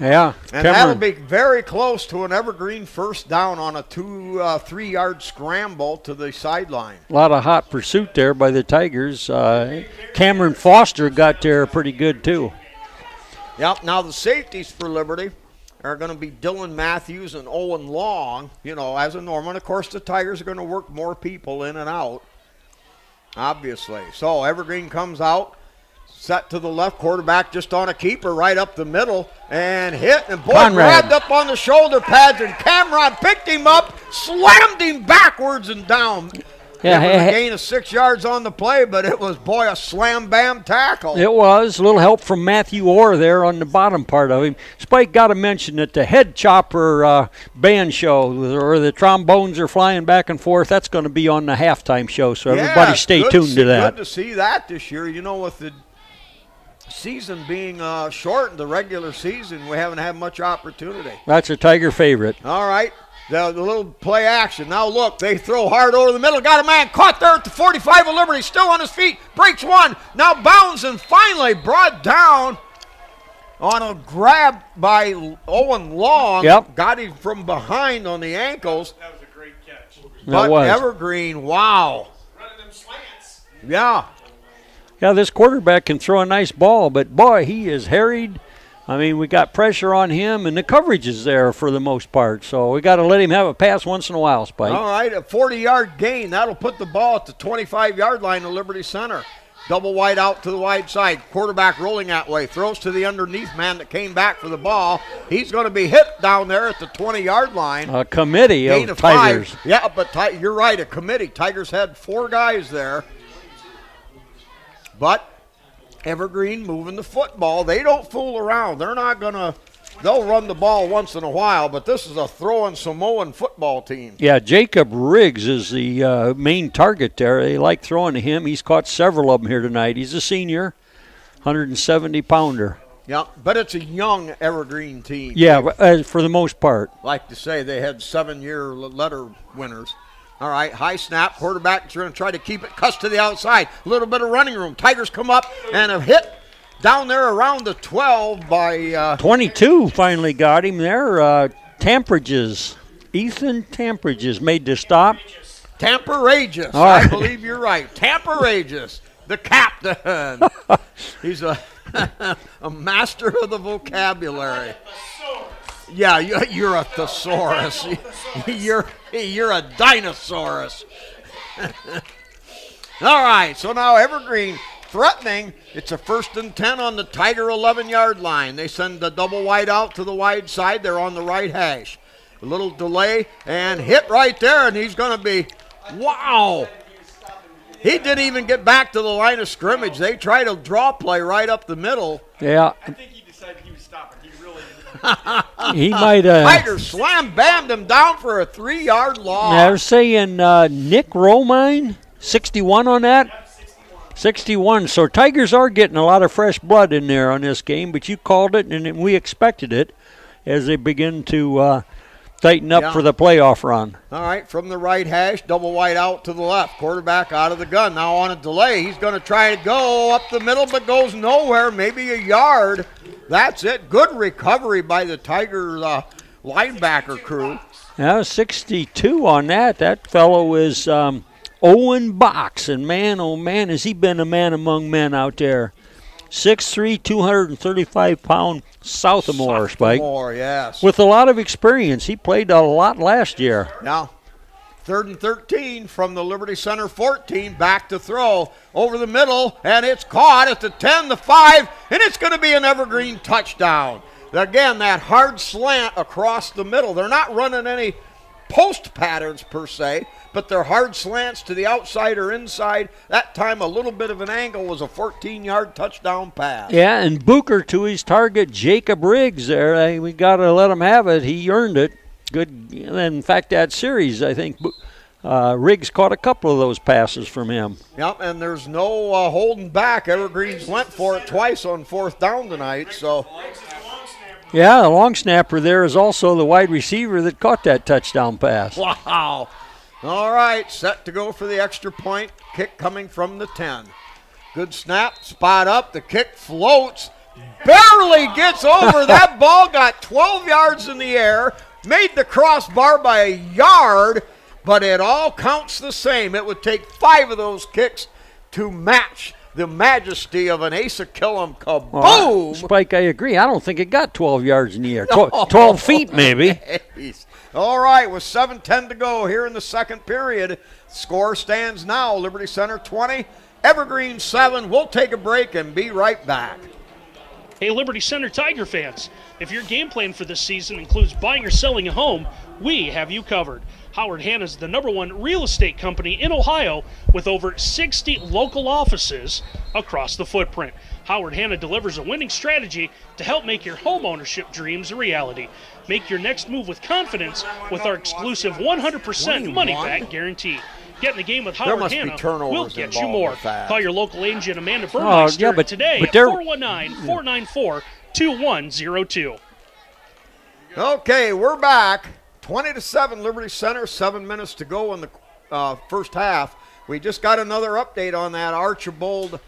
Yeah, and that'll be very close to an Evergreen first down on a 3-yard scramble to the sideline. A lot of hot pursuit there by the Tigers. Cameron Foster got there pretty good, too. Yep, now the safeties for Liberty are going to be Dylan Matthews and Owen Long, as a normal. And, of course, the Tigers are going to work more people in and out, obviously. So Evergreen comes out, set to the left, quarterback just on a keeper right up the middle, and hit. And, boy, grabbed up on the shoulder pads, and Cameron picked him up, slammed him backwards and down. Yeah, a gain of 6 yards on the play, but it was, a slam-bam tackle. It was. A little help from Matthew Orr there on the bottom part of him. Spike got to mention that the head chopper band show, or the trombones are flying back and forth, that's going to be on the halftime show, so everybody stay tuned to that. Good to see that this year. With the season being short, the regular season, we haven't had much opportunity. That's a Tiger favorite. All right. The little play action. Now look, they throw hard over the middle. Got a man caught there at the 45 of Liberty. Still on his feet. Breaks one. Now bounds and finally brought down on a grab by Owen Long. Yep. Got him from behind on the ankles. That was a great catch. But Evergreen, wow. Running them slants. Yeah. Yeah, this quarterback can throw a nice ball, but, boy, he is harried. I mean, we got pressure on him, and the coverage is there for the most part. So we got to let him have a pass once in a while, Spike. All right, a 40-yard gain. That'll put the ball at the 25-yard line of Liberty Center. Double wide out to the wide side. Quarterback rolling that way. Throws to the underneath man that came back for the ball. He's going to be hit down there at the 20-yard line. A committee of Tigers. 5. Yeah, but you're right, a committee. Tigers had 4 guys there. But Evergreen moving the football. They don't fool around. They're not going to – they'll run the ball once in a while, but this is a throwing Samoan football team. Yeah, Jacob Riggs is the main target there. They like throwing to him. He's caught several of them here tonight. He's a senior, 170-pounder. Yeah, but it's a young Evergreen team. Yeah, for the most part. Like to say they had 7-year letter winners. All right, high snap. Quarterback going to try to keep it. Cuts to the outside. A little bit of running room. Tigers come up and a hit down there around the 12 by 22 finally got him there. Tamperages. Ethan Tamperages made the stop. Tamperages. Right. I believe you're right. Tamperages, the captain. He's a master of the vocabulary. Yeah, you're a thesaurus. You're a dinosaurus. All right, so now Evergreen threatening. It's a 1st and 10 on the Tiger 11-yard line. They send the double wide out to the wide side. They're on the right hash. A little delay and hit right there, and he's going to be, wow. He didn't even get back to the line of scrimmage. They tried a draw play right up the middle. Yeah. I think he decided he was stopping. He really he might have. Tiger slam-bammed him down for a 3-yard loss. They're saying Nick Romine, 61 on that? 61. So Tigers are getting a lot of fresh blood in there on this game, but you called it, and we expected it as they begin to tighten up for the playoff run. All right, from the right hash, double wide out to the left. Quarterback out of the gun. Now on a delay, he's going to try to go up the middle, but goes nowhere, maybe a yard. That's it. Good recovery by the Tiger linebacker crew. Yeah, 62 on that. That fellow is Owen Box, and man, oh man, has he been a man among men out there. 6'3", 235-pound sophomore, Spike. Sophomore, yes. With a lot of experience. He played a lot last year. Now, 3rd and 13 from the Liberty Center 14. Back to throw over the middle, and it's caught at the 10, the 5, and it's going to be an Evergreen touchdown. Again, that hard slant across the middle. They're not running any post patterns per se, but they're hard slants to the outside or inside. That time a little bit of an angle was a 14-yard touchdown pass. Yeah, and Booker to his target, Jacob Riggs there. We got to let him have it. He earned it. Good. In fact, that series, I think Riggs caught a couple of those passes from him. Yep, and there's no holding back. Evergreens went for it twice on 4th down tonight, so. Yeah, the long snapper there is also the wide receiver that caught that touchdown pass. Wow. All right, set to go for the extra point. Kick coming from the 10. Good snap, spot up, the kick floats. Barely gets over. That ball got 12 yards in the air, made the crossbar by a yard, but it all counts the same. It would take 5 of those kicks to match the majesty of an Asa Killam kaboom. Well, Spike, I agree. I don't think it got 12 yards in the air. 12 feet, maybe. All right, with 7:10 to go here in the second period. Score stands now, Liberty Center 20, Evergreen 7. We'll take a break and be right back. Hey, Liberty Center Tiger fans, if your game plan for this season includes buying or selling a home, we have you covered. Howard Hanna is the #1 real estate company in Ohio with over 60 local offices across the footprint. Howard Hanna delivers a winning strategy to help make your home ownership dreams a reality. Make your next move with confidence with our exclusive 100% money-back guarantee. Get in the game with Howard Hanna. We'll get you more. Call your local agent Amanda Burmeister today at 419-494-2102. Okay, we're back. 20-7 Liberty Center, 7 minutes to go in the first half. We just got another update on that Archibald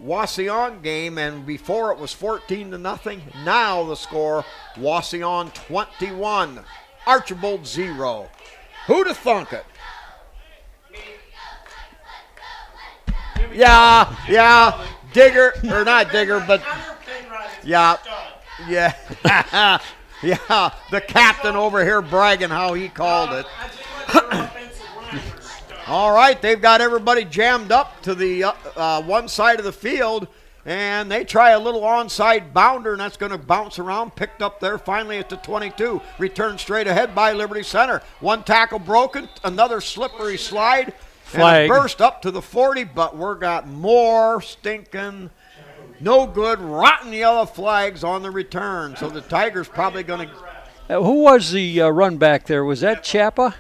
Wauseon game, and before it was 14-0. Now the score, Wauseon 21, Archibald 0. Who'd have thunk it? Yeah, Digger, or not Digger, but yeah. Yeah, the captain over here bragging how he called it. All right, they've got everybody jammed up to the one side of the field, and they try a little onside bounder, and that's going to bounce around, picked up there finally at the 22. Returned straight ahead by Liberty Center. One tackle broken, another slippery slide, Flag. and a burst up to the 40, but we're got more stinking no good, rotten yellow flags on the return. So the Tigers probably going to. Who was the run back there? Was that Chappa?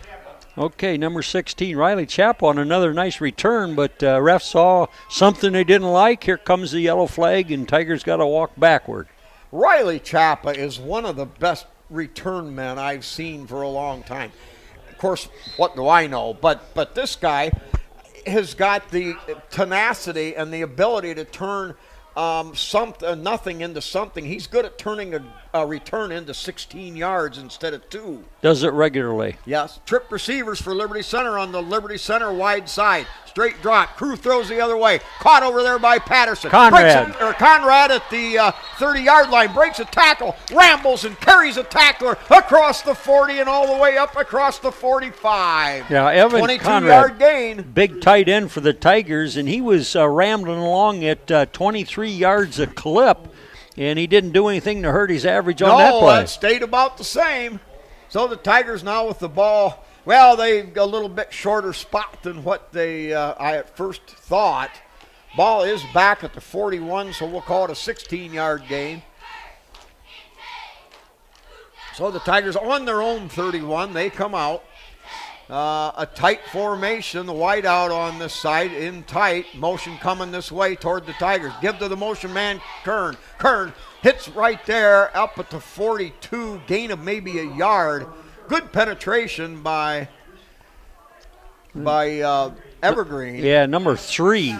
Okay, number 16, Riley Chappa on another nice return, but ref saw something they didn't like. Here comes the yellow flag, and Tigers got to walk backward. Riley Chappa is one of the best return men I've seen for a long time. Of course, what do I know? But this guy has got the tenacity and the ability to turn nothing into something. He's good at turning a return into 16 yards instead of 2. Does it regularly. Yes. Trip receivers for Liberty Center on the Liberty Center wide side. Straight drop. Crew throws the other way. Caught over there by Patterson. Conrad at the 30-yard line. Breaks a tackle. Rambles and carries a tackler across the 40 and all the way up across the 45. Yeah, Evan 22-yard gain. Big tight end for the Tigers, and he was rambling along at 23 yards a clip, and he didn't do anything to hurt his average on that play. No, it stayed about the same. So the Tigers now with the ball, well, they've a little bit shorter spot than what I at first thought. Ball is back at the 41, so we'll call it a 16-yard gain. So the Tigers on their own 31, they come out. A tight formation, the wide out on this side, in tight. Motion coming this way toward the Tigers. Give to the motion man, Kern. Kern hits right there up at the 42, gain of maybe a yard. Good penetration by Evergreen. Yeah, number 3,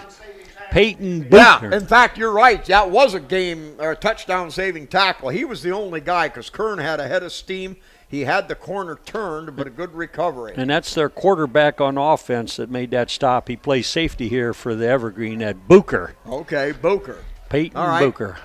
Peyton Booker. Yeah, in fact, you're right. That was a game or a touchdown-saving tackle. He was the only guy because Kern had a head of steam. He had the corner turned, but a good recovery. And that's their quarterback on offense that made that stop. He plays safety here for the Evergreen at Booker. Okay, Booker. Peyton All right. Booker.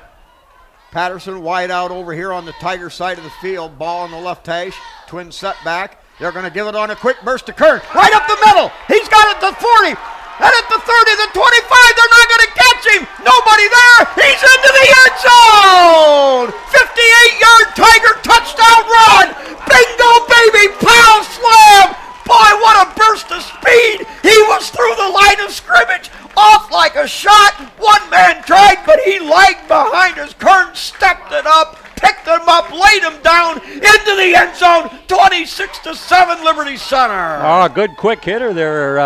Patterson wide out over here on the Tiger side of the field. Ball on the left hash. Twin setback. They're going to give it on a quick burst to Kern. Right up the middle. He's got it to 40. And at the 30, the 25. They're not going to catch hits him. Nobody there. He's into the end zone. 58-yard Tiger touchdown run. Bingo, baby. Pow, slam. Boy, what a burst of speed. He was through the line of scrimmage, off like a shot. One man tried, but he lagged behind as Kern stepped it up, picked him up, laid him down into the end zone. 26-7 Liberty Center. Oh, good quick hitter there.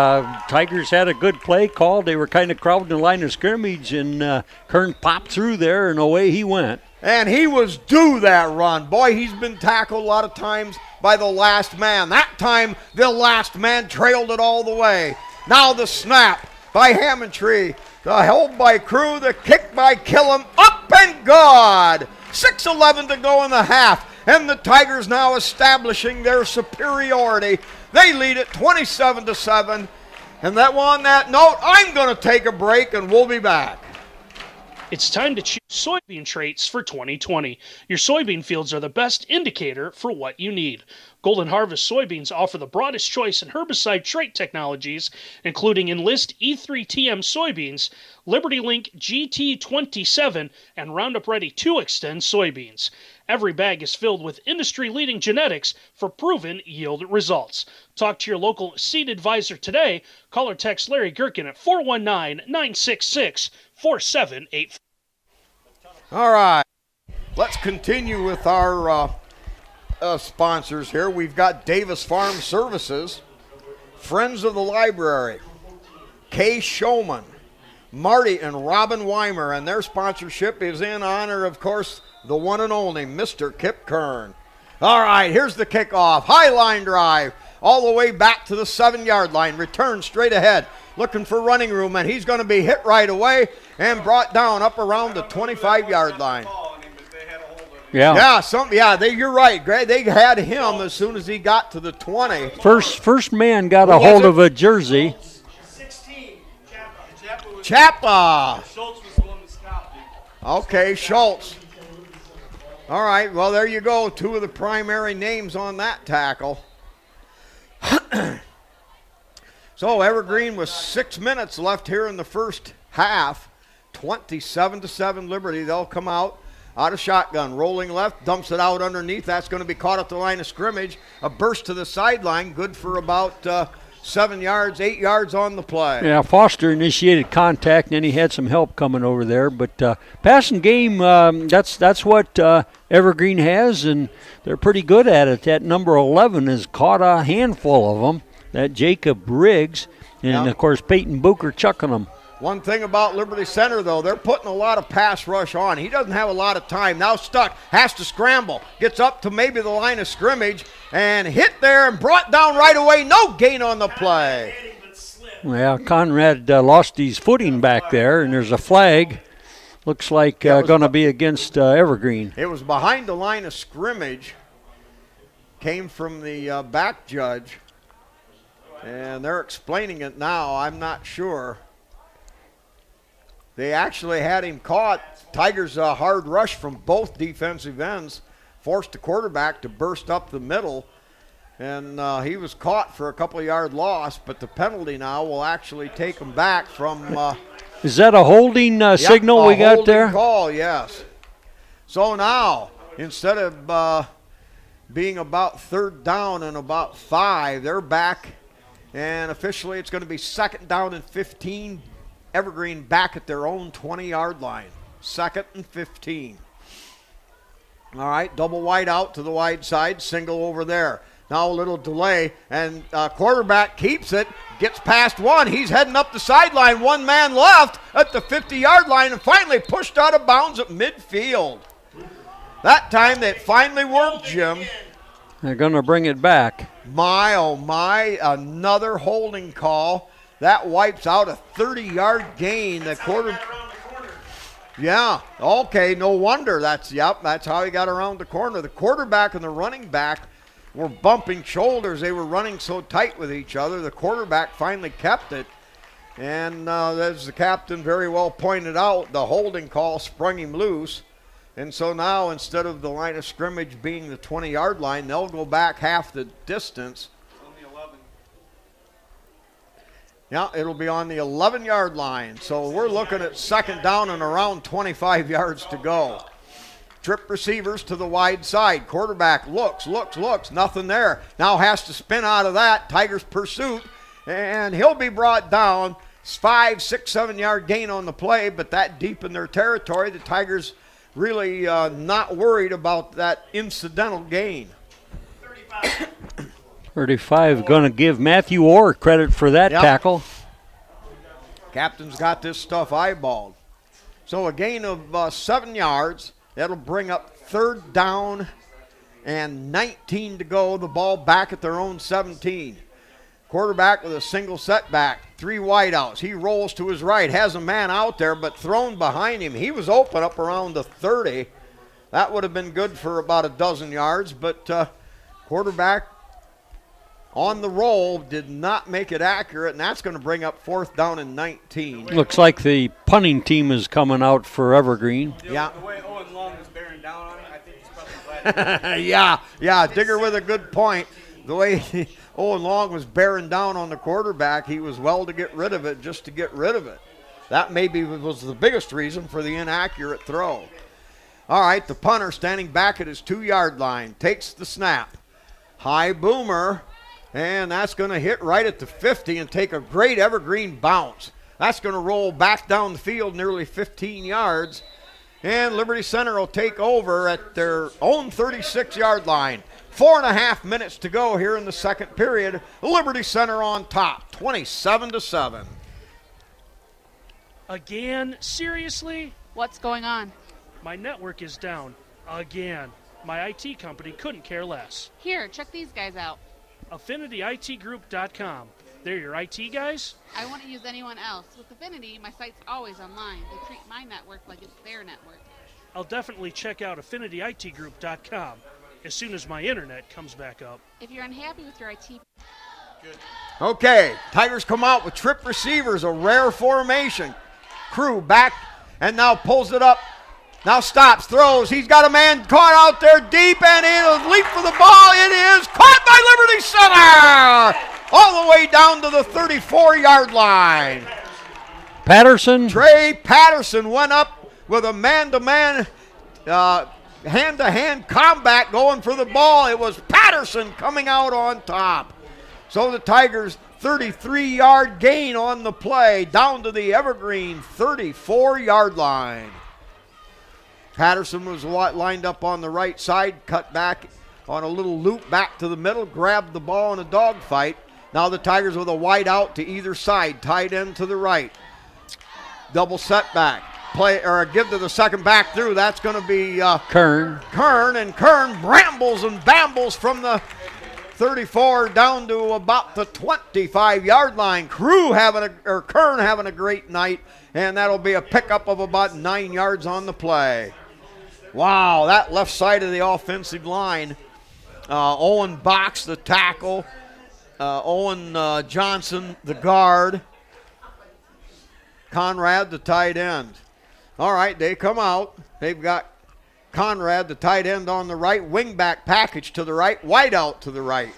Tigers had a good play called. They were kind of crowding the line of scrimmage, and Kern popped through there, and away he went. And he was due that run. Boy, he's been tackled a lot of times by the last man. That time, the last man trailed it all the way. Now the snap by Hammondtree. The hold by Crew. The kick by Killam. Up and good. 6:11 to go in the half. And the Tigers now establishing their superiority. They lead it 27-7. And on that note, I'm going to take a break, and we'll be back. It's time to choose soybean traits for 2020. Your soybean fields are the best indicator for what you need. Golden Harvest soybeans offer the broadest choice in herbicide trait technologies, including Enlist E3TM soybeans, Liberty Link GT27, and Roundup Ready 2 Xtend soybeans. Every bag is filled with industry-leading genetics for proven yield results. Talk to your local seed advisor today. Call or text Larry Gherkin at 419-966-4784. All right, let's continue with our sponsors here. We've got Davis Farm Services, Friends of the Library, Kay Showman, Marty and Robin Weimer, and their sponsorship is in honor, of course, the one and only Mr. Kip Kern. All right, here's the kickoff. High line drive all the way back to the 7-yard line. Return straight ahead, looking for running room, and he's going to be hit right away and brought down up around the 25-yard line. Yeah. You're right, Greg. They had him as soon as he got to the 20. First man got a hold of a jersey. 16, Chapa. Schultz was the one that stopped him. Okay, Schultz. All right, well, there you go. Two of the primary names on that tackle. So Evergreen with 6 minutes left here in the first half. 27-7 Liberty. They'll come out of shotgun. Rolling left, dumps it out underneath. That's going to be caught at the line of scrimmage. A burst to the sideline, good for about 7 yards, 8 yards on the play. Yeah, Foster initiated contact, and then he had some help coming over there. But passing game, that's what Evergreen has, and they're pretty good at it. That number 11 has caught a handful of them, that Jacob Briggs, and, of course, Peyton Booker chucking them. One thing about Liberty Center, though, they're putting a lot of pass rush on. He doesn't have a lot of time. Now stuck, has to scramble. Gets up to maybe the line of scrimmage and hit there and brought down right away. No gain on the play. Well, Conrad lost his footing back there, and there's a flag. Looks like going to be against Evergreen. It was behind the line of scrimmage. Came from the back judge. And they're explaining it now. I'm not sure. They actually had him caught. Tigers a hard rush from both defensive ends. Forced the quarterback to burst up the middle. And he was caught for a couple of yard loss. But the penalty now will actually take him back from... Is that a holding signal we got there? A holding call, yes. So now, instead of being about third down and about 5, they're back. And officially it's going to be 2nd down and 15. Evergreen back at their own 20-yard line. 2nd and 15. All right, double wide out to the wide side, single over there. Now a little delay, and quarterback keeps it, gets past one. He's heading up the sideline. One man left at the 50-yard line and finally pushed out of bounds at midfield. That time they finally worked, Jim. They're going to bring it back. My, oh my, another holding call. That wipes out a 30-yard gain. The quarter. Yeah, okay, no wonder. That's how he got around the corner. The quarterback and the running back were bumping shoulders. They were running so tight with each other. The quarterback finally kept it. And as the captain very well pointed out, the holding call sprung him loose. And so now, instead of the line of scrimmage being the 20-yard line, they'll go back half the distance. Yeah, it'll be on the 11-yard line. So we're looking at second down and around 25 yards to go. Trip receivers to the wide side. Quarterback looks, nothing there. Now has to spin out of that. Tigers pursuit, and he'll be brought down. 5, 6, 7-yard gain on the play, but that deep in their territory, the Tigers really not worried about that incidental gain. 35 going to give Matthew Orr credit for that tackle. Captain's got this stuff eyeballed. So a gain of 7 yards. That'll bring up third down and 19 to go. The ball back at their own 17. Quarterback with a single setback. 3 wideouts. He rolls to his right. Has a man out there, but thrown behind him. He was open up around the 30. That would have been good for about a dozen yards, but quarterback on the roll did not make it accurate, and that's going to bring up fourth down and 19. Looks like the punting team is coming out for Evergreen. Yeah. The way Owen Long was bearing down on it, I think he's probably glad. Yeah, Digger with a good point. The way Owen Long was bearing down on the quarterback, he was well to get rid of it, just to get rid of it. That maybe was the biggest reason for the inaccurate throw. All right, the punter standing back at his 2-yard line, takes the snap. High boomer, and that's going to hit right at the 50 and take a great Evergreen bounce. That's going to roll back down the field nearly 15 yards. And Liberty Center will take over at their own 36-yard line. 4.5 minutes to go here in the second period. Liberty Center on top, 27-7. Again? Seriously? What's going on? My network is down. Again. My IT company couldn't care less. Here, check these guys out. AffinityITGroup.com. They're your IT guys? I wouldn't use anyone else. With Affinity, my site's always online. They treat my network like it's their network. I'll definitely check out AffinityITGroup.com as soon as my internet comes back up. If you're unhappy with your IT... Good. Okay, Tigers come out with trip receivers, a rare formation. Crew back and now pulls it up. Now stops, throws. He's got a man caught out there deep, and he'll leap for the ball. It is caught by Liberty Center all the way down to the 34-yard line. Patterson. Trey Patterson went up with a man-to-man, hand-to-hand combat going for the ball. It was Patterson coming out on top. So the Tigers 33-yard gain on the play down to the Evergreen 34-yard line. Patterson was lined up on the right side, cut back on a little loop back to the middle, grabbed the ball in a dogfight. Now the Tigers with a wide out to either side, tight end to the right. Double setback. Play or give to the second back through. That's going to be Kern. And Kern brambles and bambles from the 34 down to about the 25-yard line. Kern having a great night, and that'll be a pickup of about 9 yards on the play. Wow, that left side of the offensive line. Owen Box, the tackle. Owen Johnson, the guard. Conrad, the tight end. All right, they come out. They've got Conrad, the tight end on the right, wingback package to the right, wide out to the right.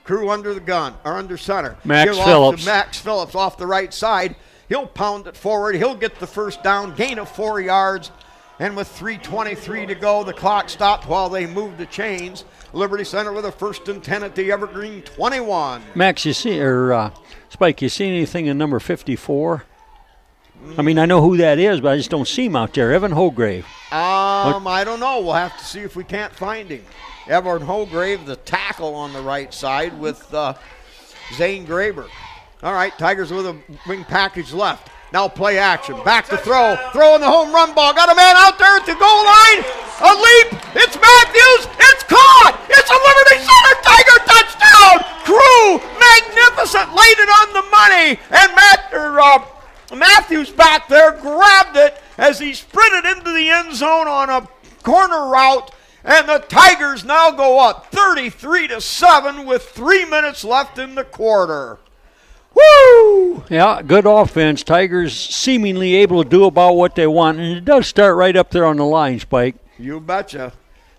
Crew under the gun, or under center. Max Give Phillips. Off to Max Phillips off the right side. He'll pound it forward. He'll get the first down, gain of 4 yards. And with 3:23 to go, the clock stopped while they moved the chains. Liberty Center with a 1st and 10 at the Evergreen 21. Max, you see, or Spike, you see anything in number 54? I mean, I know who that is, but I just don't see him out there. Evan Holgrave. I don't know. We'll have to see if we can't find him. Evan Holgrave, the tackle on the right side with Zane Graber. All right, Tigers with a wing package left. Now play action. Back to throw. Throwing the home run ball. Got a man out there at the goal line. A leap. It's Matthews. It's caught. It's a Liberty Center Tiger touchdown. Crew, magnificent. Laid it on the money. And Matthews back there grabbed it as he sprinted into the end zone on a corner route. And the Tigers now go up 33-7 with 3 minutes left in the quarter. Woo! Yeah, good offense. Tigers seemingly able to do about what they want, and it does start right up there on the line, Spike. You betcha.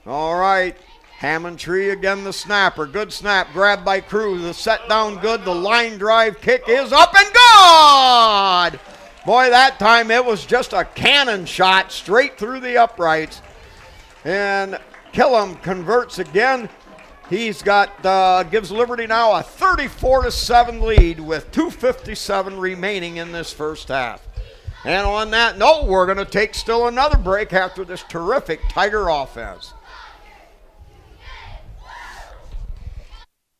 All right. Hammondtree again, the snapper. Good snap, grabbed by Crew. The set down good. The line drive kick is up and good! Boy, that time it was just a cannon shot straight through the uprights. And Killam converts again. He's got gives Liberty now a 34-7 lead with 2:57 remaining in this first half. And on that note, we're going to take still another break after this terrific Tiger offense.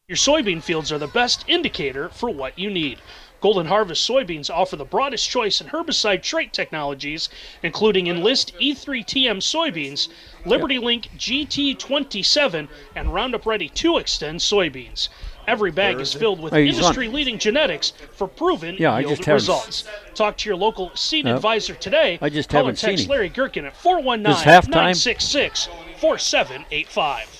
Your soybean fields are the best indicator for what you need. Golden Harvest soybeans offer the broadest choice in herbicide trait technologies, including Enlist E3TM soybeans, Liberty Link GT27, and Roundup Ready 2 Xtend soybeans. Every bag is filled with industry-leading genetics for proven yield results. Talk to your local seed advisor today. I just Call haven't and text seen him. Larry Gherkin at 419-966-4785.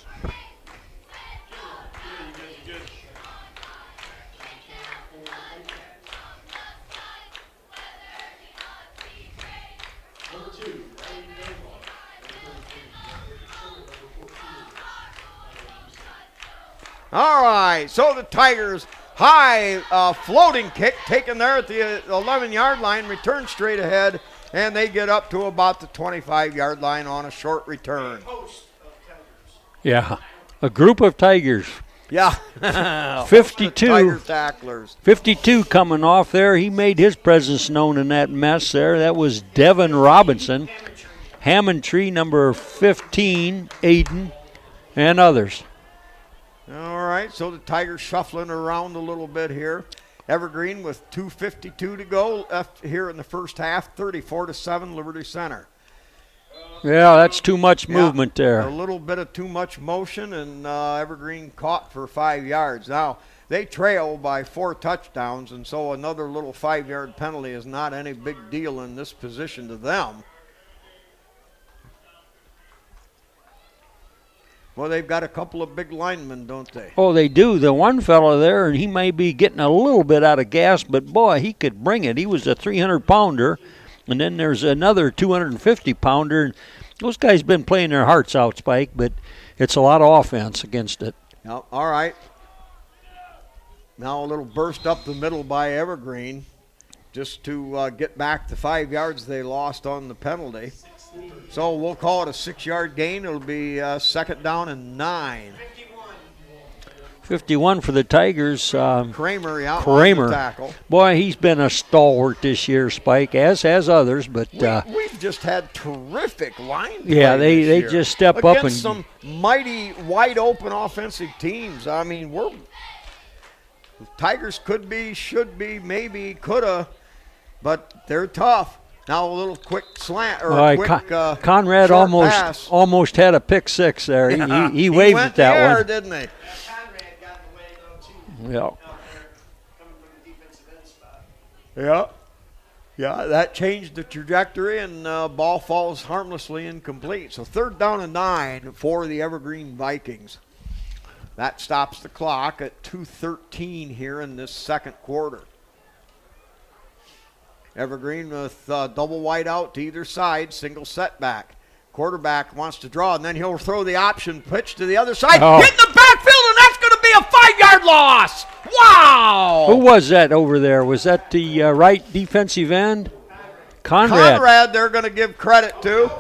All right, so the Tigers high floating kick taken there at the 11-yard line, return straight ahead, and they get up to about the 25-yard line on a short return. Yeah, a group of Tigers. Yeah. 52. Tiger tacklers. 52 coming off there. He made his presence known in that mess there. That was Devin Robinson. Hammondtree, number 15, Aiden, and others. All right, so the Tigers shuffling around a little bit here. Evergreen with 2:52 to go left here in the first half, 34-7 Liberty Center. Yeah, that's too much movement there. A little bit of too much motion, and Evergreen caught for 5 yards. Now, they trail by 4 touchdowns, and so another little 5-yard penalty is not any big deal in this position to them. Well, they've got a couple of big linemen, don't they? Oh, they do. The one fellow there, and he may be getting a little bit out of gas, but boy, he could bring it. He was a 300-pounder, and then there's another 250-pounder. Those guys been playing their hearts out, Spike, but it's a lot of offense against it. Now, all right. Now a little burst up the middle by Evergreen just to get back the 5 yards they lost on the penalty. So we'll call it a 6-yard gain. It'll be second down and 9. 51 for the Tigers. Kramer out on the tackle. Boy, he's been a stalwart this year, Spike, as has others. But we've just had terrific line play. Yeah, they just step up and some mighty wide open offensive teams. I mean, Tigers could be, should be, maybe, coulda, but they're tough. Now a little quick slant or Conrad almost had a pick six there. Yeah. He waved at that one. one, didn't he? Conrad got in the way though too. Yeah. Coming from the defensive end spot. Yeah, that changed the trajectory, and ball falls harmlessly incomplete. So third down and 9 for the Evergreen Vikings. That stops the clock at 2:13 here in this second quarter. Evergreen with double wide out to either side, single setback. Quarterback wants to draw, and then he'll throw the option pitch to the other side. Hit the backfield, and that's going to be a 5-yard loss. Wow! Who was that over there? Was that the right defensive end? Conrad, they're going to give credit to.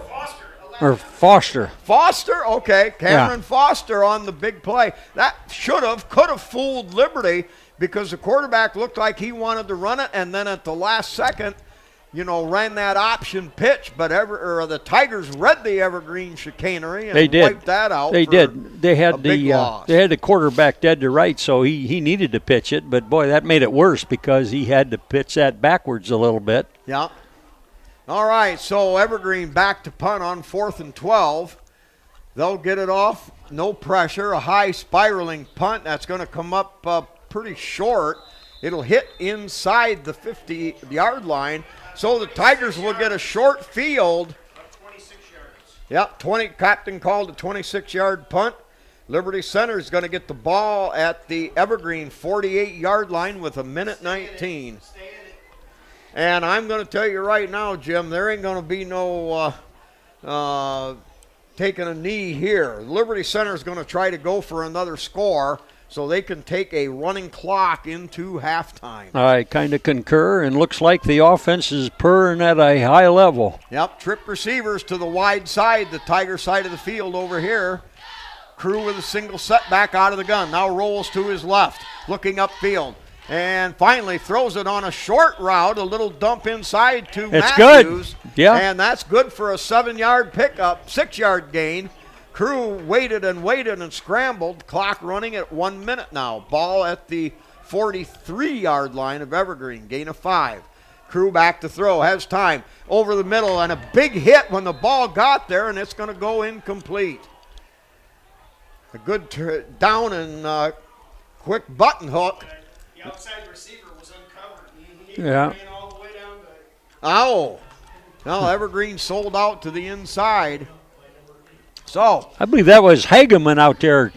Or Foster. Foster, okay. Cameron Foster on the big play. That could have fooled Liberty because the quarterback looked like he wanted to run it, and then at the last second, ran that option pitch. But the Tigers read the Evergreen chicanery and wiped that out. They did. They had the quarterback dead to right, so he needed to pitch it. But boy, that made it worse because he had to pitch that backwards a little bit. Yeah. All right, so Evergreen back to punt on 4th and 12. They'll get it off, no pressure, a high spiraling punt. That's going to come up pretty short. It'll hit inside the 50-yard line, so the Tigers will get a short field. 26 yards. Yep, captain called a 26-yard punt. Liberty Center is going to get the ball at the Evergreen 48-yard line with 1:19. And I'm going to tell you right now, Jim, there ain't going to be no taking a knee here. Liberty Center is going to try to go for another score so they can take a running clock into halftime. I kind of concur, and looks like the offense is purring at a high level. Yep, trip receivers to the wide side, the Tiger side of the field over here. Crew with a single setback out of the gun. Now rolls to his left, looking upfield. And finally throws it on a short route, a little dump inside to It's Matthews. good. Yeah. And that's good for a 7-yard pickup, 6-yard gain. Crew waited and scrambled. Clock running at 1 minute now. Ball at the 43-yard line of Evergreen. Gain of 5. Crew back to throw. Has time. Over the middle and a big hit when the ball got there, and it's going to go incomplete. A good down and quick button hook. The outside receiver was uncovered. He Yeah. ran all the way down to Oh. No, Evergreen sold out to the inside. So, I believe that was Hageman out there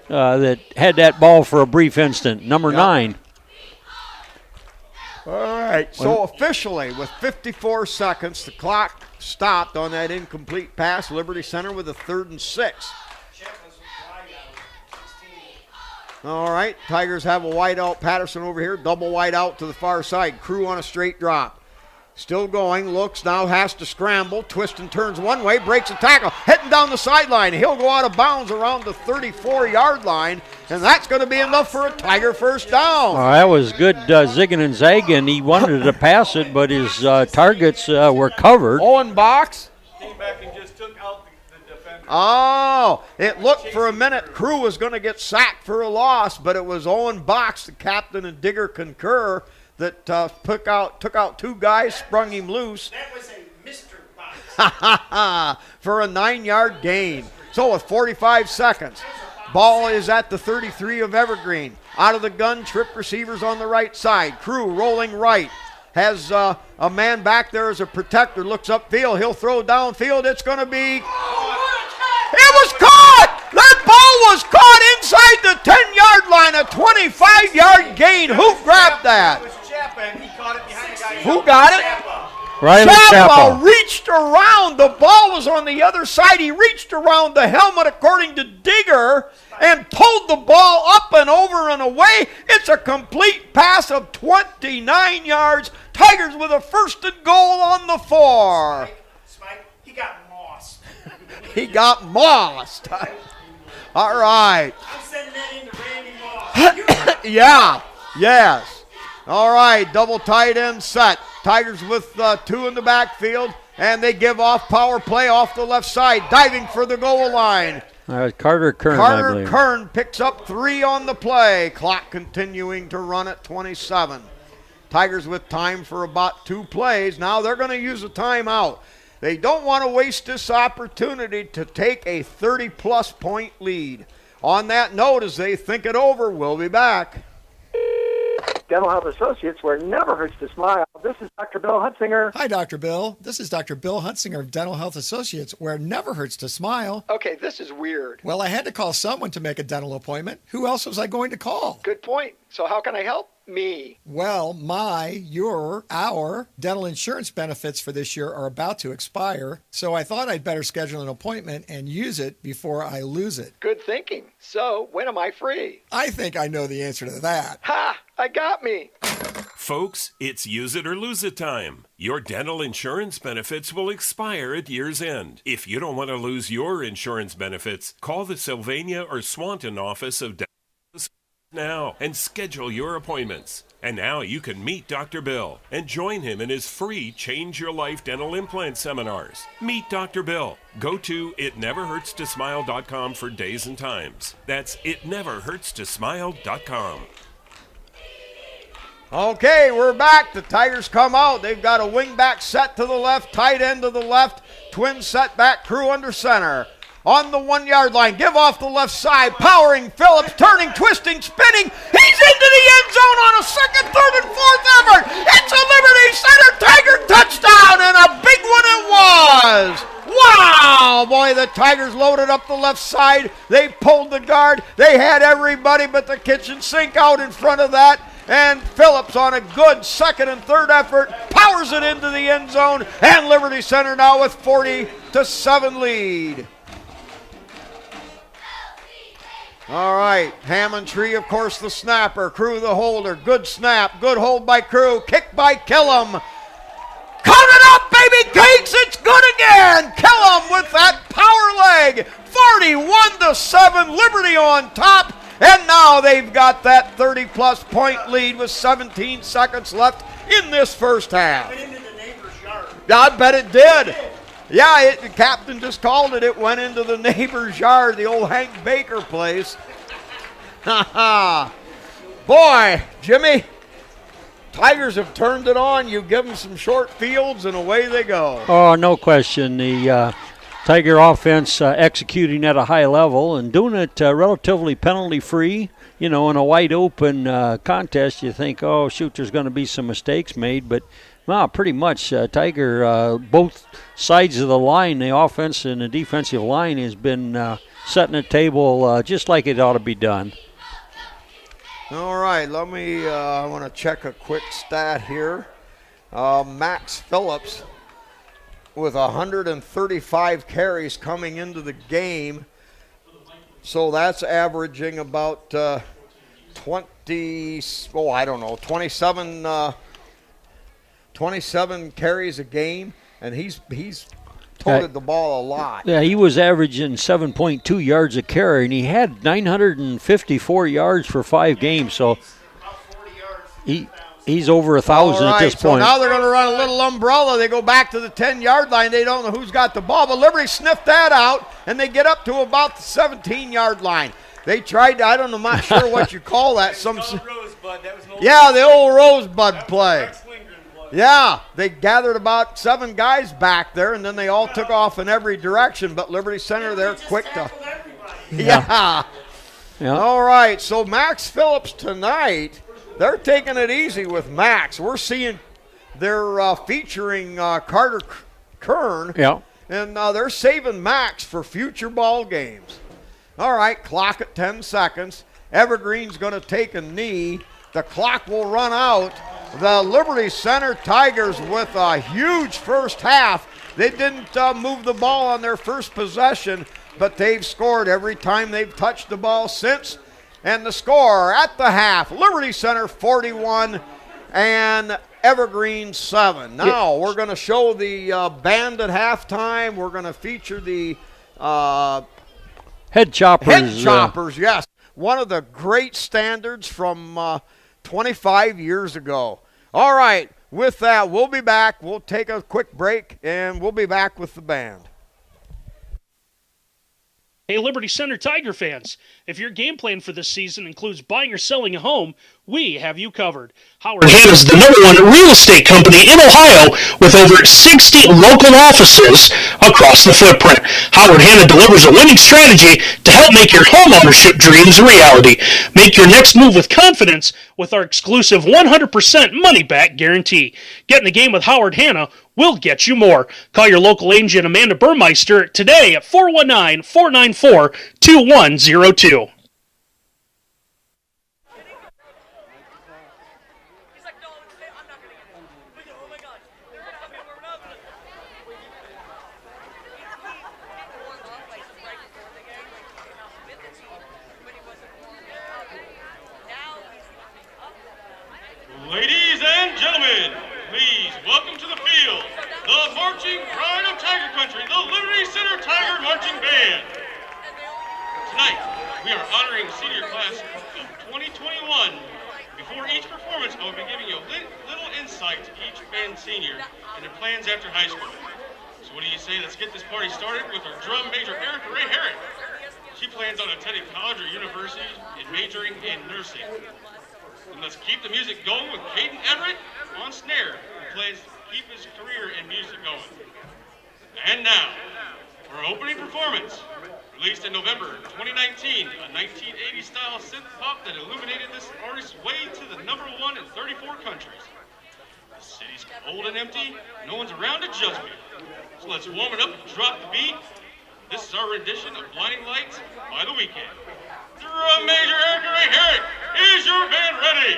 that had that ball for a brief instant, number 9. all right. So officially, with 54 seconds, the clock stopped on that incomplete pass. Liberty Center with a 3rd and 6. Chapman's wide out. 16. All right, Tigers have a wide out. Patterson over here, double wide out to the far side. Crew on a straight drop. Still going, looks, now has to scramble, twist and turns one way, breaks a tackle, heading down the sideline. He'll go out of bounds around the 34-yard line, and that's going to be enough for a Tiger first down. That was good zigging and zagging. He wanted to pass it, but his targets were covered. Owen Box. Came back and just took out the defender. Oh, it looked for a minute Crew was going to get sacked for a loss, but it was Owen Box, the captain, and Digger concur, that took out 2 guys, sprung him loose. That was a Mr. Box. For a 9-yard gain. So with 45 seconds, ball is at the 33 of Evergreen. Out of the gun, trip receivers on the right side. Crew rolling right. Has a man back there as a protector. Looks upfield. He'll throw downfield. It's going to be... It was caught! That ball was caught inside the 10-yard line. A 25-yard gain. Who grabbed that? It was Chapman. He caught it behind the guy. Who got it? Riley Chapel Chappell. reached around. The ball was on the other side. He reached around the helmet, according to Digger, and pulled the ball up and over and away. It's a complete pass of 29 yards. Tigers with a 1st and goal on the 4. Spike, he got mossed. He got mossed. All right. I'm sending that in to Randy Moss. Yeah. Yes. All right. Double tight end set. Tigers with 2 in the backfield, and they give off power play off the left side, diving for the goal line. Carter Kern, I Carter believe. Kern picks up 3 on the play. Clock continuing to run at 27. Tigers with time for about 2 plays. Now they're going to use a timeout. They don't want to waste this opportunity to take a 30-plus point lead. On that note, as they think it over, we'll be back. Dental Health Associates, where it never hurts to smile. This is Dr. Bill Huntsinger. Hi, Dr. Bill. This is Dr. Bill Huntsinger of Dental Health Associates, where it never hurts to smile. Okay, this is weird. Well, I had to call someone to make a dental appointment. Who else was I going to call? Good point. So how can I help? Me. Well, our dental insurance benefits for this year are about to expire, so I thought I'd better schedule an appointment and use it before I lose it. Good thinking. So when am I free? I think I know the answer to that. Ha! I got me. Folks, it's use it or lose it time. Your dental insurance benefits will expire at year's end. If you don't want to lose your insurance benefits, call the Sylvania or Swanton office of Dental now and schedule your appointments. And now you can meet Dr. Bill and join him in his free Change Your Life dental implant seminars. Meet Dr. Bill. Go to itneverhurtstosmile.com for days and times. That's itneverhurtstosmile.com. Okay, we're back. The Tigers come out. They've got a wing back set to the left, tight end to the left, twin set back, Crew under center. On the 1 yard line, give off the left side, powering Phillips, turning, twisting, spinning. He's into the end zone on a 2nd, 3rd, and 4th effort. It's a Liberty Center Tiger touchdown, and a big one it was. Wow, boy, the Tigers loaded up the left side. They pulled the guard. They had everybody but the kitchen sink out in front of that. And Phillips on a good 2nd and 3rd effort powers it into the end zone. And Liberty Center now with 40-7 lead. All right, Hammond Tree, of course, the snapper. Crew the holder. Good snap. Good hold by Crew. Kick by Killam. Coming up, baby cakes. It's good again. Killam with that power leg. 41-7. Liberty on top. And now they've got that 30-plus point lead with 17 seconds left in this first half. Went into the neighbor's yard. I bet it did. Yeah, the captain just called it. It went into the neighbor's yard, the old Hank Baker place. Ha ha. Boy, Jimmy, Tigers have turned it on. You give them some short fields, and away they go. Oh, no question. The Tiger offense executing at a high level and doing it relatively penalty-free. You know, in a wide-open contest, you think, oh, shoot, there's going to be some mistakes made. But, well, pretty much Tiger, both sides of the line, the offense and the defensive line, has been setting the table just like it ought to be done. All right, I want to check a quick stat here. Max Phillips with 135 carries coming into the game. So that's averaging about 27 carries a game, and he's toted the ball a lot. Yeah, he was averaging 7.2 yards a carry, and he had 954 yards for 5 games. So he's over 1,000 at this point. So now they're going to run a little umbrella. They go back to the 10-yard line. They don't know who's got the ball, but Liberty sniffed that out, and they get up to about the 17-yard line. They tried, I'm not sure what you call that. The old Rosebud play. Yeah, they gathered about 7 guys back there, and then they all took off in every direction, but Liberty Center, they're quick to. Yeah. All right, so Max Phillips tonight, they're taking it easy with Max. We're seeing they're featuring Carter Kern, and they're saving Max for future ball games. All right, clock at 10 seconds. Evergreen's going to take a knee. The clock will run out. The Liberty Center Tigers with a huge first half. They didn't move the ball on their first possession, but they've scored every time they've touched the ball since. And the score at the half, Liberty Center 41 and Evergreen 7. Now we're going to show the band at halftime. We're going to feature the Head Choppers. Head Choppers, yes. One of the great standards from 25 years ago. All right, with that, we'll be back. We'll take a quick break, and we'll be back with the band. Hey, Liberty Center Tiger fans, if your game plan for this season includes buying or selling a home, we have you covered. Howard Hanna is the #1 real estate company in Ohio with over 60 local offices across the footprint. Howard Hanna delivers a winning strategy to help make your home ownership dreams a reality. Make your next move with confidence with our exclusive 100% money-back guarantee. Get in the game with Howard Hanna. We'll get you more. Call your local agent Amanda Burmeister today at 419-494-2102. Ladies and gentlemen, please welcome to the field the marching pride of Tiger Country, the Liberty Center Tiger Marching Band. Tonight, we are honoring senior class of 2021. Before each performance, I will be giving you a little insight to each band senior and their plans after high school. So what do you say? Let's get this party started with our drum major, Erica Ray Herrick. She plans on attending college or university and majoring in nursing. And let's keep the music going with Caden Everett on snare, who plays to keep his career in music going. And now, for our opening performance, released in November 2019, a 1980-style synth pop that illuminated this artist's way to the #1 in 34 countries. The city's cold and empty, no one's around to judge me. So let's warm it up and drop the beat. This is our rendition of Blinding Lights by The Weeknd. Drum major Erica Ray Herrick, is your band ready?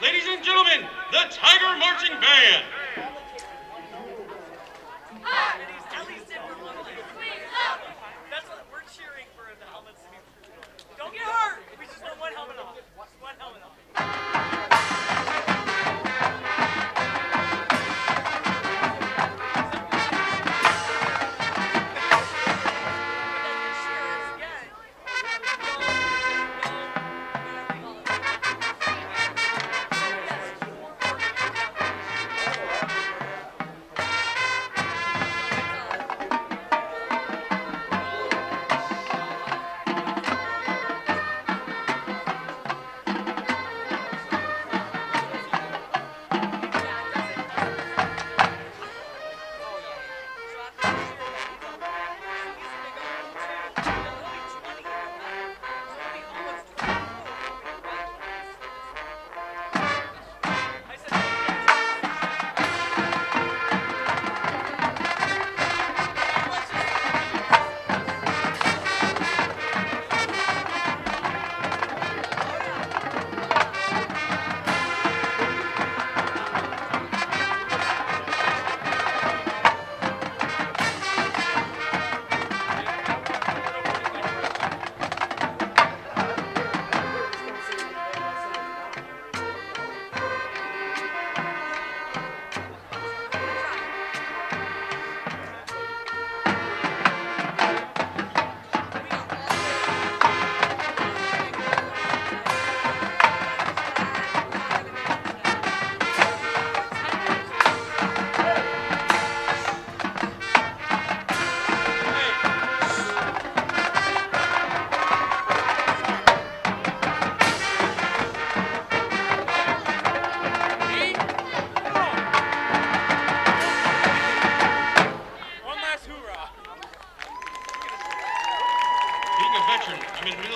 Ladies and gentlemen, the Tiger Marching Band.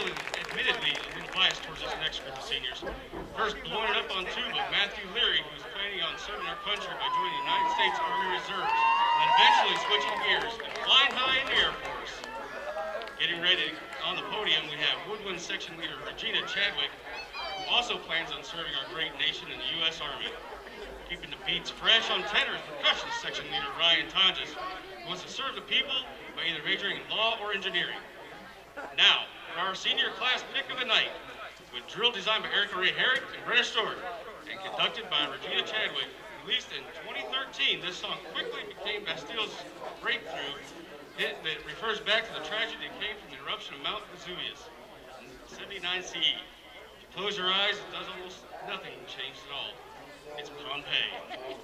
admittedly a little biased towards this next group of seniors. First, blowing it up on tuba, Matthew Leary, who's planning on serving our country by joining the United States Army Reserves, and eventually switching gears and flying high in the Air Force. Getting ready on the podium, we have Woodland Section Leader Regina Chadwick, who also plans on serving our great nation in the U.S. Army. Keeping the beats fresh on tenors, Percussion Section Leader Ryan Tonjes, who wants to serve the people by either majoring in law or engineering. Now, for our senior class pick of the night, with drill designed by Erica Ray Herrick and Brenna Stewart, and conducted by Regina Chadwick. Released in 2013, this song quickly became Bastille's breakthrough hit that refers back to the tragedy that came from the eruption of Mount Vesuvius in 79 CE. If you close your eyes, it does almost nothing change at all. It's Pompeii.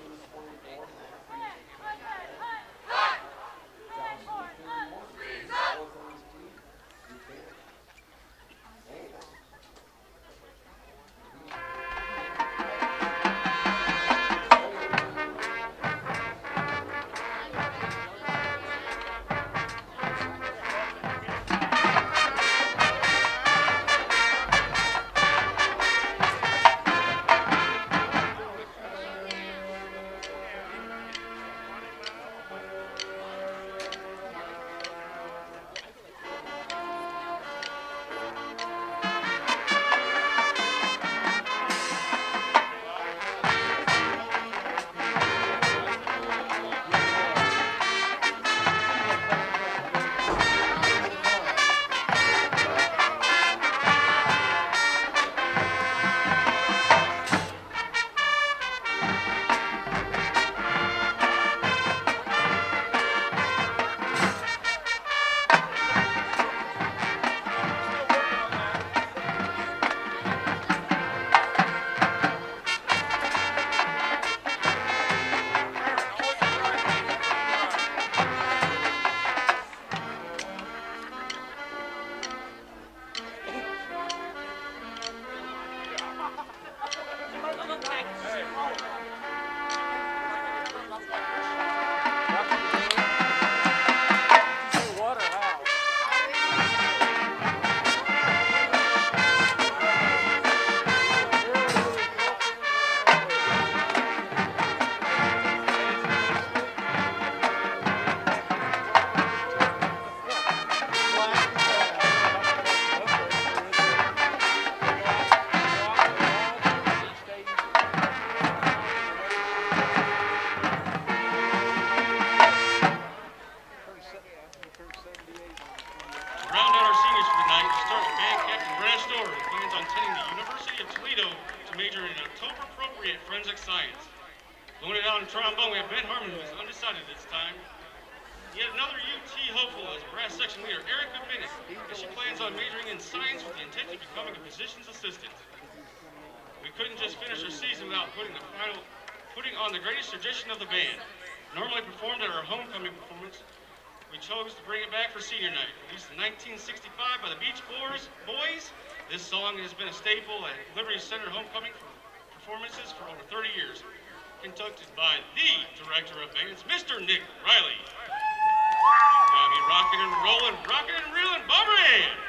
Tradition of the band, normally performed at our homecoming performance, we chose to bring it back for senior night. Released in 1965 by the Beach Boys, this song has been a staple at Liberty Center homecoming performances for over 30 years. Conducted by the director of bands, Mr. Nick Riley. Got me rocking and rolling, rocking and reeling, Barbary!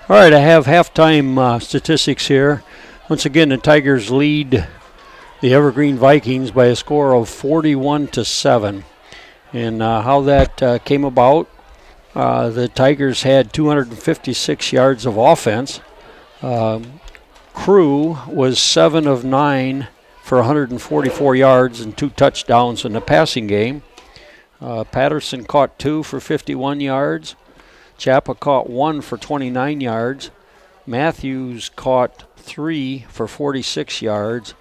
All right, I have halftime statistics here. Once again, the Tigers lead the Evergreen Vikings by a score of 41-7. And how that came about, the Tigers had 256 yards of offense. Crew was 7 of 9 for 144 yards and 2 touchdowns in the passing game. Patterson caught 2 for 51 yards. Chappa caught 1 for 29 yards. Matthews caught 3 for 46 yards.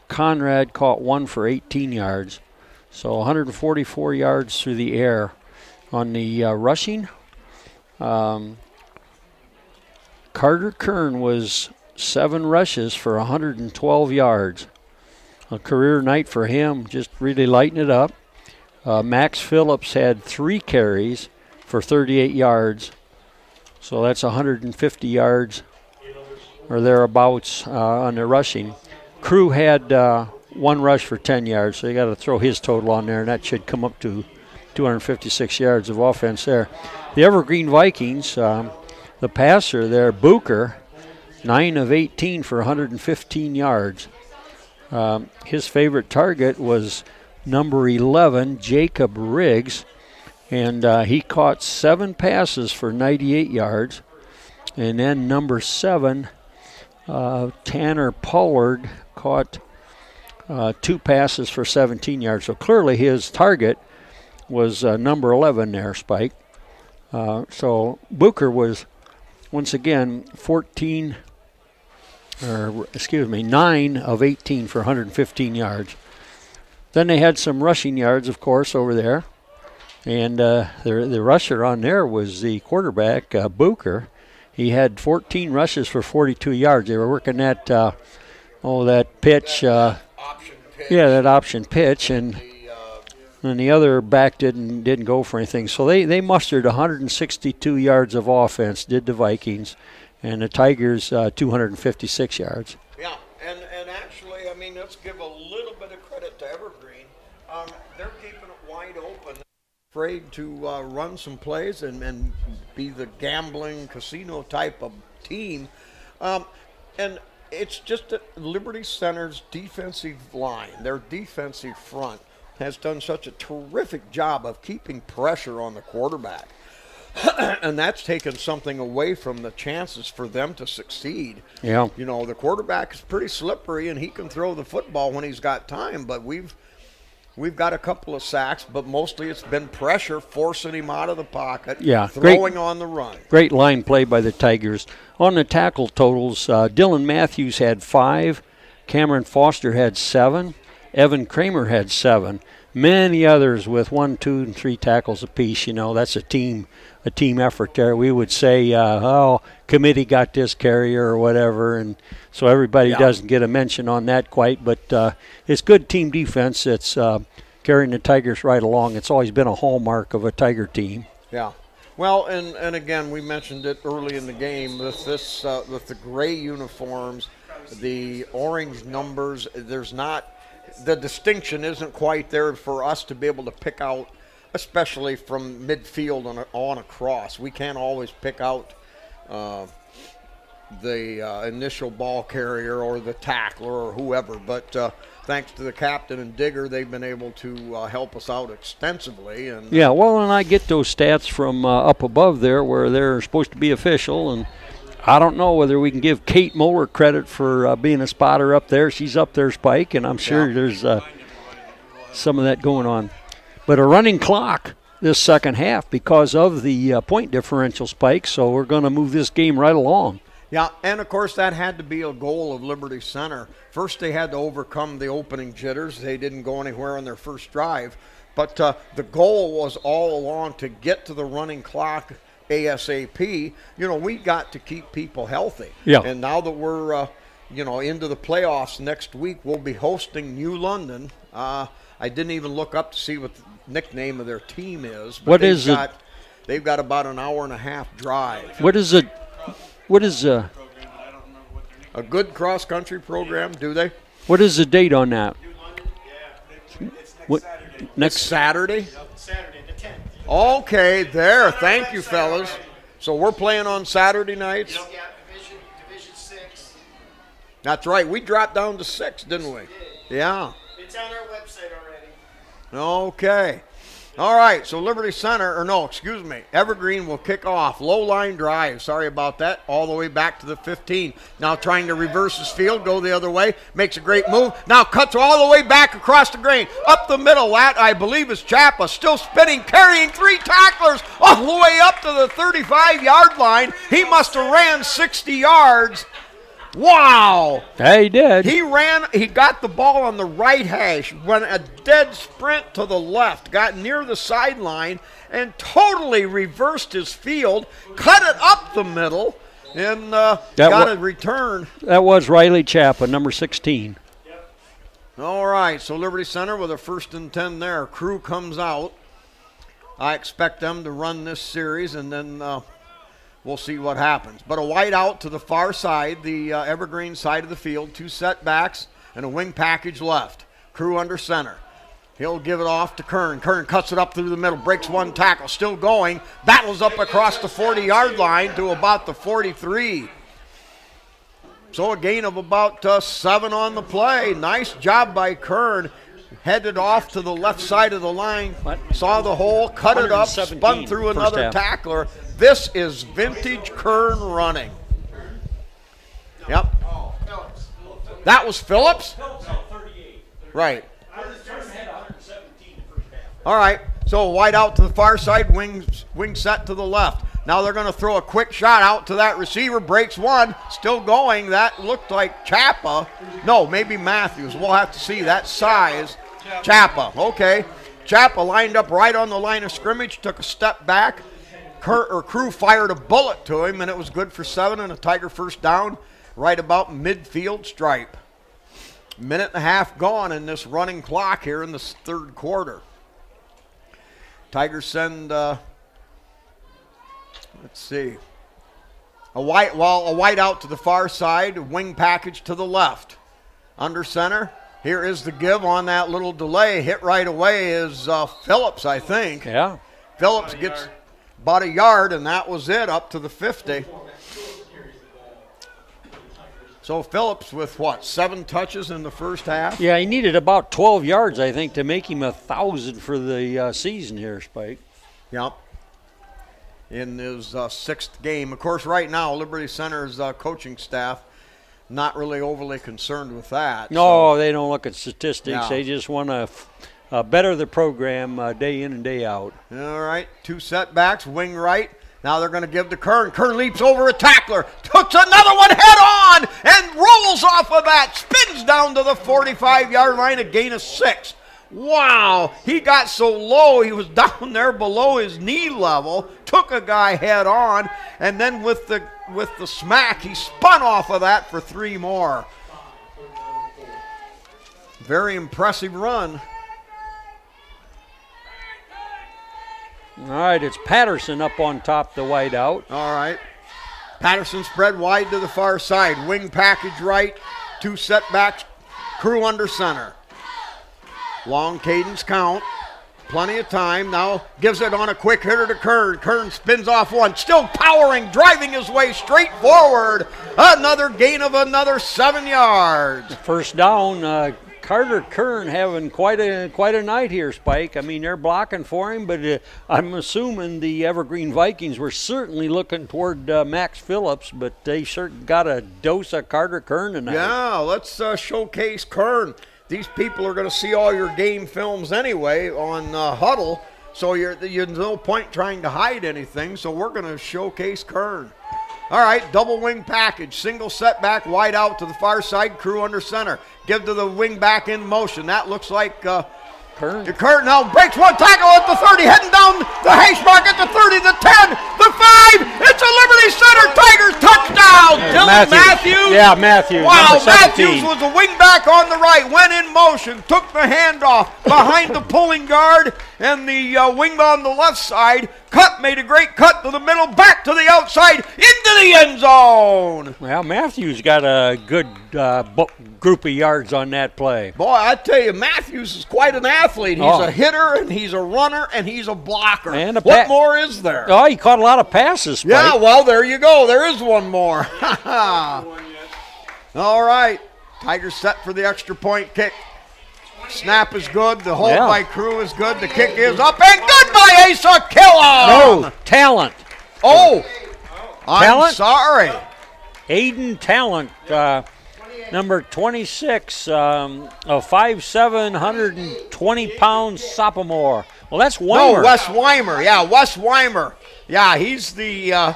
Conrad caught 1 for 18 yards. So 144 yards through the air. On the rushing, Carter Kern was 7 rushes for 112 yards. A career night for him, just really lighting it up. Max Phillips had 3 carries for 38 yards. So that's 150 yards or thereabouts on the rushing. Crew had 1 rush for 10 yards, so you got to throw his total on there, and that should come up to 256 yards of offense there. The Evergreen Vikings, the passer there, Booker, 9 of 18 for 115 yards. His favorite target was number 11, Jacob Riggs, and he caught 7 passes for 98 yards. And then number 7, Tanner Pollard, caught 2 passes for 17 yards. So clearly his target was number 11 there, Spike. So Booker was, once again, 9 of 18 for 115 yards. Then they had some rushing yards, of course, over there. And the rusher on there was the quarterback, Booker. He had 14 rushes for 42 yards. They were working that pitch. Option pitch. Yeah, that option pitch. And the other back didn't go for anything. So they mustered 162 yards of offense, did the Vikings. And the Tigers, 256 yards. Yeah, and actually, I mean, let's give a little bit of credit to Evergreen. They're keeping it wide open. Afraid to run some plays and be the gambling casino type of team. And it's just that Liberty Center's defensive line, their defensive front, has done such a terrific job of keeping pressure on the quarterback. And that's taken something away from the chances for them to succeed. Yeah. You know, the quarterback is pretty slippery, and he can throw the football when he's got time, but we've got a couple of sacks, but mostly it's been pressure forcing him out of the pocket, throwing on the run. Great line play by the Tigers. On the tackle totals, Dylan Matthews had 5, Cameron Foster had 7, Evan Kramer had 7. Many others with 1, 2, and 3 tackles apiece. You know, that's a team effort there. We would say, committee got this carrier or whatever, and so everybody doesn't get a mention on that quite. But it's good team defense that's carrying the Tigers right along. It's always been a hallmark of a Tiger team. Yeah. Well, and again, we mentioned it early in the game with this with the gray uniforms, the orange numbers. The distinction isn't quite there for us to be able to pick out, especially from midfield on across. We can't always pick out the initial ball carrier or the tackler or whoever, but thanks to the captain and Digger, they've been able to help us out extensively. And and I get those stats from up above there where they're supposed to be official, and I don't know whether we can give Kate Moeller credit for being a spotter up there. She's up there, Spike, and I'm sure there's some of that going on. But a running clock this second half because of the point differential, Spike, so we're going to move this game right along. Yeah, and of course that had to be a goal of Liberty Center. First they had to overcome the opening jitters. They didn't go anywhere on their first drive. But the goal was all along to get to the running clock ASAP. You know, we got to keep people healthy. Yeah. And now that we're, into the playoffs next week, we'll be hosting New London. I didn't even look up to see what the nickname of their team is. But they've got about an hour and a half drive. What is a good cross-country program, do they? What is the date on that? Next Saturday? Saturday the 10th. Okay, there. Thank you, fellas. So we're playing on Saturday nights? Yeah, Division 6. That's right. We dropped down to 6, didn't we? Yeah. It's on our website already. Okay. All right, so Liberty Center, Evergreen will kick off. Low line drive, sorry about that, all the way back to the 15. Now trying to reverse his field, go the other way, makes a great move. Now cuts all the way back across the green. Up the middle, that I believe is Chapa, still spinning, carrying 3 tacklers all the way up to the 35-yard line. He must have ran 60 yards. Wow. Yeah, he did. He got the ball on the right hash, went a dead sprint to the left, got near the sideline, and totally reversed his field, cut it up the middle, and got a return. That was Riley Chapa, number 16. All right, so Liberty Center with a 1st and 10 there. Crew comes out. I expect them to run this series, and then we'll see what happens. But a wide out to the far side, the Evergreen side of the field, 2 setbacks and a wing package left. Crew under center. He'll give it off to Kern. Kern cuts it up through the middle, breaks 1 tackle, still going, battles up across the 40-yard line to about the 43. So a gain of about 7 on the play. Nice job by Kern. Headed off to the left side of the line, saw the hole, cut it up, spun through another tackler. This is vintage Kern running. Yep. That was Phillips? Right. All right, so wide out to the far side, wing set to the left. Now they're going to throw a quick shot out to that receiver, breaks 1, still going. That looked like Chapa. No, maybe Matthews. We'll have to see that size. Chapa, okay. Chapa lined up right on the line of scrimmage, took a step back. Crew fired a bullet to him, and it was good for 7 and a Tiger 1st down right about midfield stripe. 1.5 minutes gone in this running clock here in the 3rd quarter. Tigers send, let's see, a wide out to the far side, wing package to the left. Under center, here is the give on that little delay. Hit right away is Phillips, I think. Yeah. Phillips gets about a yard, and that was it, up to the 50. So Phillips with, 7 touches in the first half? Yeah, he needed about 12 yards, I think, to make him 1,000 for the season here, Spike. Yep. In his 6th game. Of course, right now, Liberty Center's coaching staff not really overly concerned with that. No, they don't look at statistics. Yeah. They just want to better the program day in and day out. All right, 2 setbacks, wing right. Now they're going to give to Kern. Kern leaps over a tackler, hooks another one head on, and rolls off of that, spins down to the 45-yard line, a gain of 6. Wow, he got so low, he was down there below his knee level, took a guy head on, and then with the smack, he spun off of that for 3 more. Very impressive run. All right, it's Patterson up on top, the wide out. All right. Patterson spread wide to the far side. Wing package right. 2 setbacks. Crew under center. Long cadence count. Plenty of time. Now gives it on a quick hitter to Kern. Kern spins off 1. Still powering, driving his way straight forward. Another gain of another 7 yards. 1st down. Carter Kern having quite a night here, Spike. I mean, they're blocking for him, but I'm assuming the Evergreen Vikings were certainly looking toward Max Phillips, but they sure got a dose of Carter Kern tonight. Yeah, let's showcase Kern. These people are going to see all your game films anyway on Huddle, so there's no point trying to hide anything, so we're going to showcase Kern. All right, double wing package, single setback, wide out to the far side, Crew under center. Give to the wing back in motion. That looks like Kern. Kern now breaks 1 tackle at the 30, heading down the hash mark at the 30, the 10, the 5. It's a Liberty Center Tigers touchdown. Dylan Matthews. Yeah, Matthews. Wow, Matthews was a wing back on the right, went in motion, took the handoff behind the pulling guard and the wing on the left side. Made a great cut to the middle, back to the outside, into the end zone. Well, Matthews got a good group of yards on that play. Boy, I tell you, Matthews is quite an athlete. He's a hitter, and he's a runner, and he's a blocker. And what more is there? Oh, he caught a lot of passes, Spike. Yeah, well, there you go. There is one more. All right. Tigers set for the extra point kick. Snap is good. The hold by Crew is good. The kick is up and good by Asa Killam. No, Talent. Oh, I'm Talent? sorry. Aiden Talent, number 26, a 5'7", 120-pound sophomore. Well, that's Weimer. No, Wes Weimer. Yeah, Wes Weimer. Yeah, he's the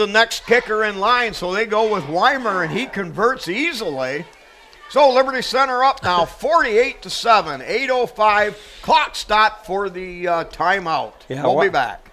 next kicker in line, so they go with Weimer, and he converts easily. So Liberty Center up now, 48-7, 8:05. Clock stop for the timeout. Yeah, we'll be back.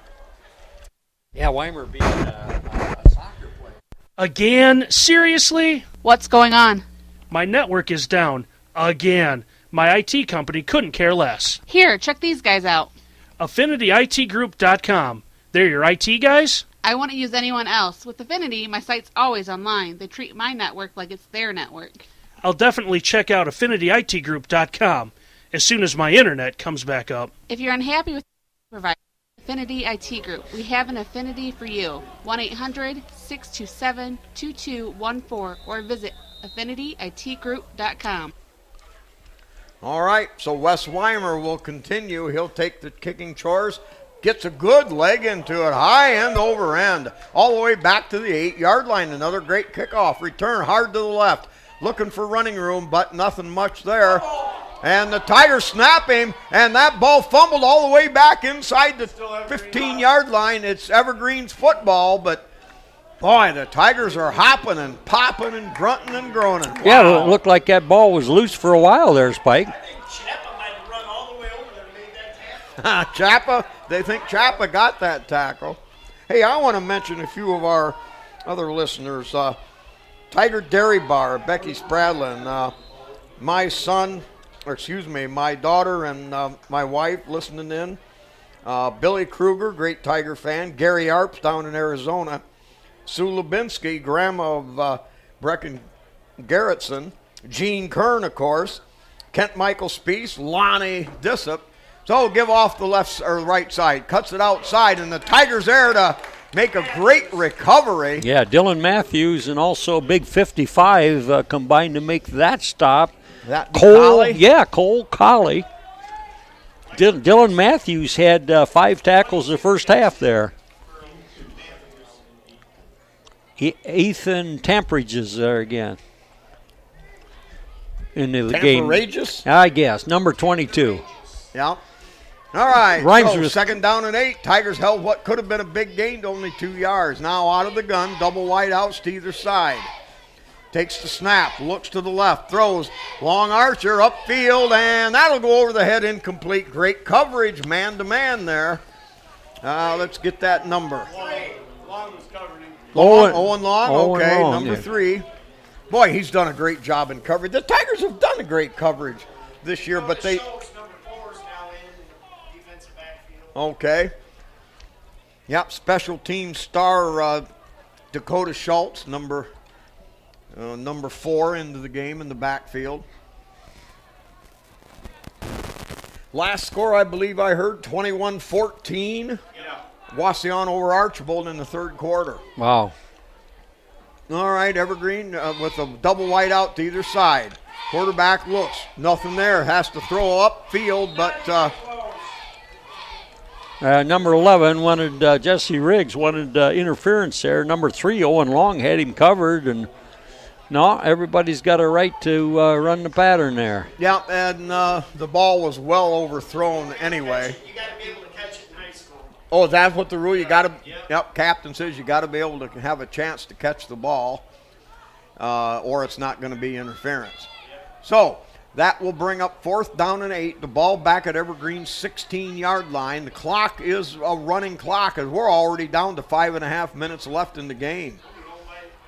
Yeah, Weimer being a soccer player. Again? Seriously? What's going on? My network is down. Again. My IT company couldn't care less. Here, check these guys out. AffinityITGroup.com. They're your IT guys? I wouldn't use anyone else. With Affinity, my site's always online. They treat my network like it's their network. I'll definitely check out AffinityITGroup.com as soon as my internet comes back up. If you're unhappy with provider, Affinity IT Group, we have an affinity for you. 1-800-627-2214 or visit AffinityITGroup.com. All right, so Wes Weimer will continue. He'll take the kicking chores. Gets a good leg into it, high end over end, all the way back to the 8-yard line. Another great kickoff. Return hard to the left. Looking for running room, but nothing much there. And the Tigers snap him, and that ball fumbled all the way back inside the 15-yard line. It's Evergreen's football, but boy, the Tigers are hopping and popping and grunting and groaning. Wow. Yeah, it looked like that ball was loose for a while there, Spike. Chappa, they think Chappa got that tackle. Hey, I want to mention a few of our other listeners. Tiger Dairy Bar, Becky Spradlin, my daughter and my wife listening in. Billy Kruger, great Tiger fan. Gary Arps down in Arizona. Sue Lubinsky, grandma of Brecken Garrettson. Gene Kern, of course. Kent Michael Speece, Lonnie Dissop. So give off the left or right side. Cuts it outside, and the Tigers there to make a great recovery. Yeah, Dylan Matthews and also Big 55 combined to make that stop. That Cole, Cole Colley. Dylan Matthews had 5 tackles the first half there. Ethan Tampridge is there again. In the game. Tamperageous? I guess, number 22. Yeah. All right, Rhymes so with 2nd down and 8. Tigers held what could have been a big gain to only 2 yards. Now out of the gun, double wide outs to either side. Takes the snap, looks to the left, throws. Long Archer upfield, and that'll go over the head, incomplete. Great coverage, man-to-man there. Let's get that number. Long was covering him. Owen Long, Owen okay, Long, number yeah. 3. Boy, he's done a great job in coverage. The Tigers have done a great coverage this year, but they... Okay. Yep, special team star Dakota Schultz, number 4 into the game in the backfield. Last score, I believe I heard, 21-14. Yeah. Wasion over Archibald in the 3rd quarter. Wow. All right, Evergreen with a double wide out to either side. Quarterback looks. Nothing there. Has to throw upfield, but... Number 11 wanted Jesse Riggs wanted interference there. Number 3, Owen Long, had him covered, and no, everybody's got a right to run the pattern there. Yeah, and the ball was well overthrown anyway. You got to be able to catch it in high school. Oh, that's what the rule. You got to. Yep, captain says you got to be able to have a chance to catch the ball, or it's not going to be interference. So. That will bring up 4th down and 8. The ball back at Evergreen's 16-yard line. The clock is a running clock as we're already down to 5.5 minutes left in the game.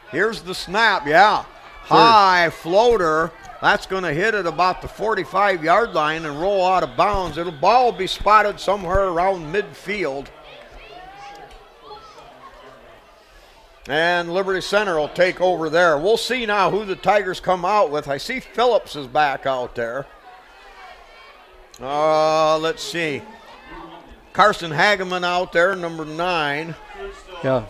Here's the snap. Yeah. High floater. That's going to hit at about the 45-yard line and roll out of bounds. The ball will be spotted somewhere around midfield. And Liberty Center will take over there. We'll see now who the Tigers come out with. I see Phillips is back out there. Let's see. Carson Hageman out there, number 9. Yeah.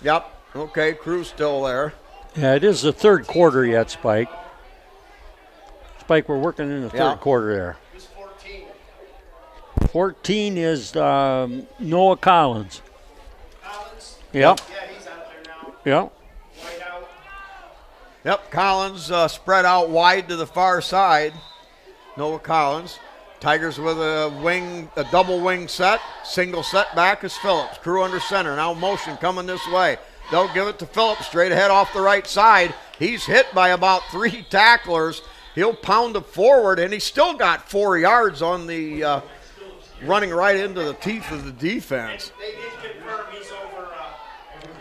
Yep. Okay, Crew's still there. Yeah, it is the third quarter yet, Spike. Spike, we're working in the third quarter there. 14 is Noah Collins. Yep. Yeah, he's out there now. Yep. White out. Yep, Collins spread out wide to the far side. Noah Collins. Tigers with a double wing set. Single set back is Phillips. Crew under center. Now motion coming this way. They'll give it to Phillips straight ahead off the right side. He's hit by about 3 tacklers. He'll pound it forward, and he's still got 4 yards on the running right into the teeth of the defense. They did confirm he's over 1,000.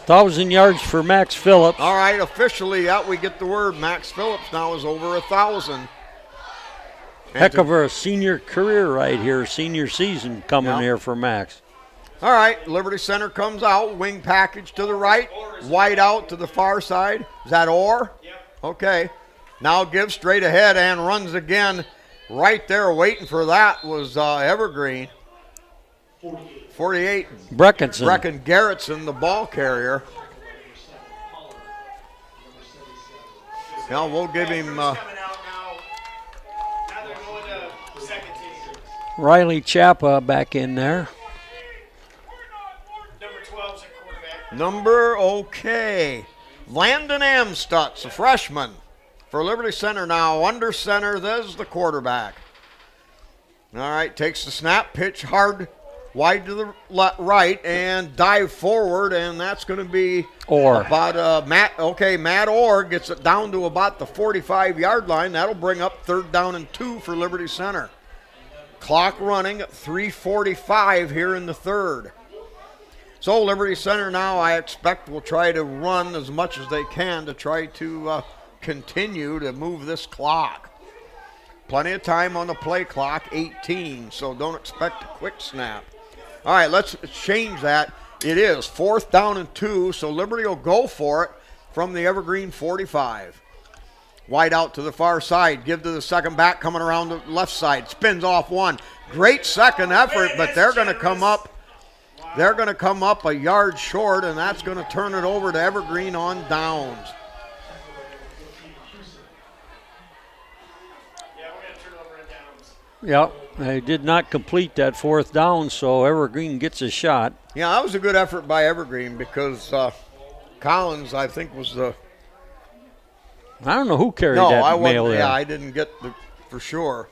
1,000 yards for Max Phillips. All right, officially out we get the word. Max Phillips now is over 1,000. Heck of a senior career right here, senior season coming here for Max. All right, Liberty Center comes out, wing package to the right, wide out to the far side. Is that Orr? Yep. Okay. Now gives straight ahead and runs again. Right there waiting for that was Evergreen. 48. Breckinson. Brecken Garrettson, the ball carrier. Now we'll give him... Riley Chappa back in there. Number 12's at quarterback. Number, okay. Landon Amstutz, a freshman for Liberty Center now. Under center, there's the quarterback. All right, takes the snap, pitch hard, wide to the right, and dive forward, and that's going to be Orr. About Matt Orr gets it down to about the 45-yard line. That'll bring up 3rd down and 2 for Liberty Center. Clock running at 3:45 here in the third. So Liberty Center now, I expect, will try to run as much as they can to try to continue to move this clock. Plenty of time on the play clock, 18, so don't expect a quick snap. All right, let's change that. It is 4th down and 2, so Liberty will go for it from the Evergreen 45. Wide out to the far side. Give to the second back coming around the left side. Spins off one. Great second effort, but they're going to come up. They're going to come up a yard short, and that's going to turn it over to Evergreen on downs. Yeah, we're going to turn over in downs. Yep, they did not complete that 4th down, so Evergreen gets a shot. Yeah, that was a good effort by Evergreen because Collins, I think, was the... I don't know who carried that mail there. Yeah, I didn't get for sure.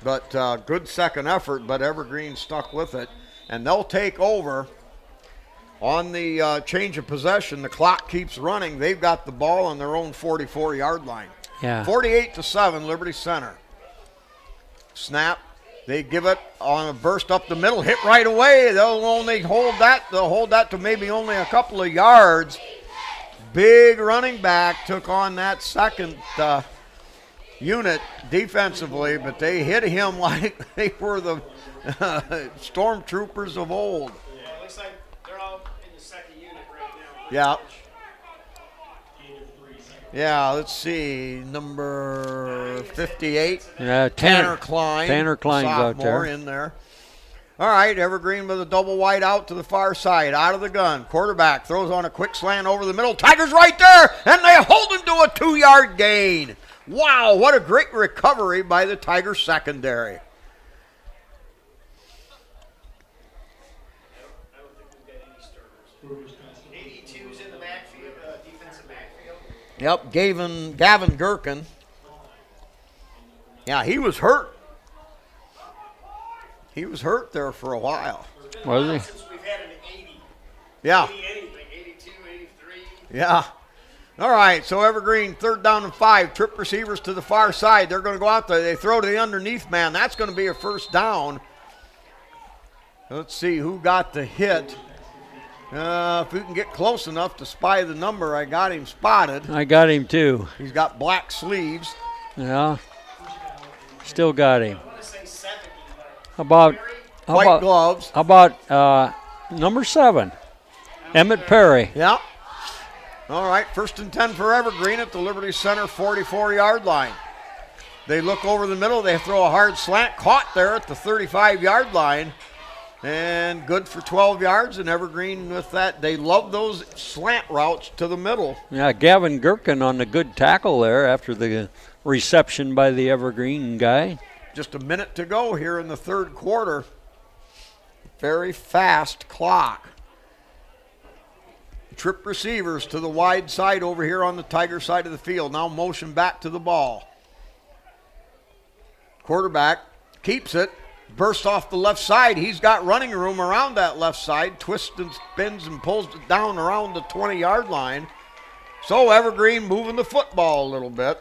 But good second effort, but Evergreen stuck with it. And they'll take over on the change of possession. The clock keeps running. They've got the ball on their own 44-yard line. Yeah. 48-7, Liberty Center. Snap. They give it on a burst up the middle. Hit right away. They'll only hold that. They'll hold that to maybe only a couple of yards. Big running back took on that second unit defensively, but they hit him like they were the stormtroopers of old. Yeah, it looks like they're all in the second unit right now. Yeah. Yeah, let's see. Number 58. Yeah, Tanner Klein. Tanner Klein's out there. In there. All right, Evergreen with a double wide out to the far side, out of the gun. Quarterback throws on a quick slant over the middle. Tigers right there, and they hold him to a 2-yard gain. Wow, what a great recovery by the Tigers secondary. I don't think we've got any starters. 82's in the backfield, defensive backfield. Yep, Gavin Gherkin. Yeah, he was hurt. He was hurt there for a while. Was he? Since we've had an 80. Yeah. 80 anything, 82, 83. Yeah. All right, so Evergreen, 3rd down and 5. Trip receivers to the far side. They're going to go out there. They throw to the underneath man. That's going to be a 1st down. Let's see who got the hit. If we can get close enough to spy the number, I got him spotted. I got him too. He's got black sleeves. Yeah. Still got him. I want to say 70. White gloves. How about number 7? Emmett Perry. Yeah. All right, 1st and 10 for Evergreen at the Liberty Center 44-yard line. They look over the middle. They throw a hard slant, caught there at the 35-yard line, and good for 12 yards. And Evergreen with that, they love those slant routes to the middle. Yeah, Gavin Gherkin on the good tackle there after the reception by the Evergreen guy. Just a minute to go here in the third quarter. Very fast clock. Trip receivers to the wide side over here on the Tiger side of the field. Now motion back to the ball. Quarterback keeps it. Bursts off the left side. He's got running room around that left side. Twists and spins and pulls it down around the 20-yard line. So Evergreen moving the football a little bit.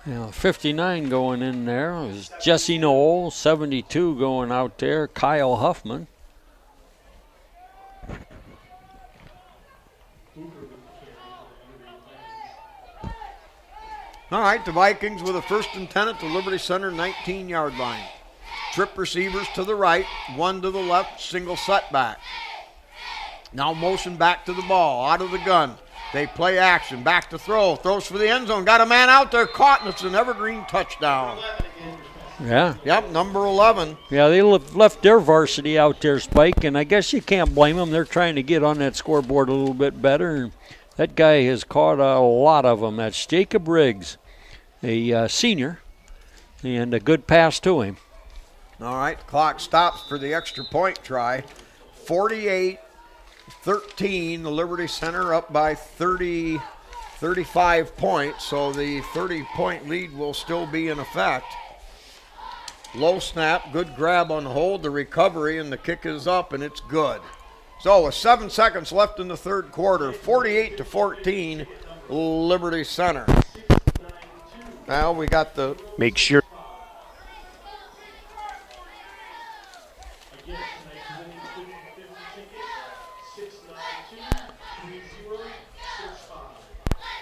Yeah, 59 going in there. It was Jesse Knoll, 72 going out there. Kyle Huffman. All right, the Vikings with a 1st and 10 at the Liberty Center 19-yard line. Trip receivers to the right, one to the left, single setback. Now motion back to the ball, out of the gun. They play action, back to throw, throws for the end zone. Got a man out there, caught, and it's an Evergreen touchdown. Yeah. Yep, number 11. Yeah, they left their varsity out there, Spike, and I guess you can't blame them. They're trying to get on that scoreboard a little bit better. That guy has caught a lot of them. That's Jacob Riggs, a senior, and a good pass to him. All right, clock stops for the extra point try. 48-13, the Liberty Center up by 35 points, so the 30-point lead will still be in effect. Low snap, good grab on hold, the recovery, and the kick is up, and it's good. So with 7 seconds left in the third quarter, 48-14, Liberty Center. Now we got the... Make sure.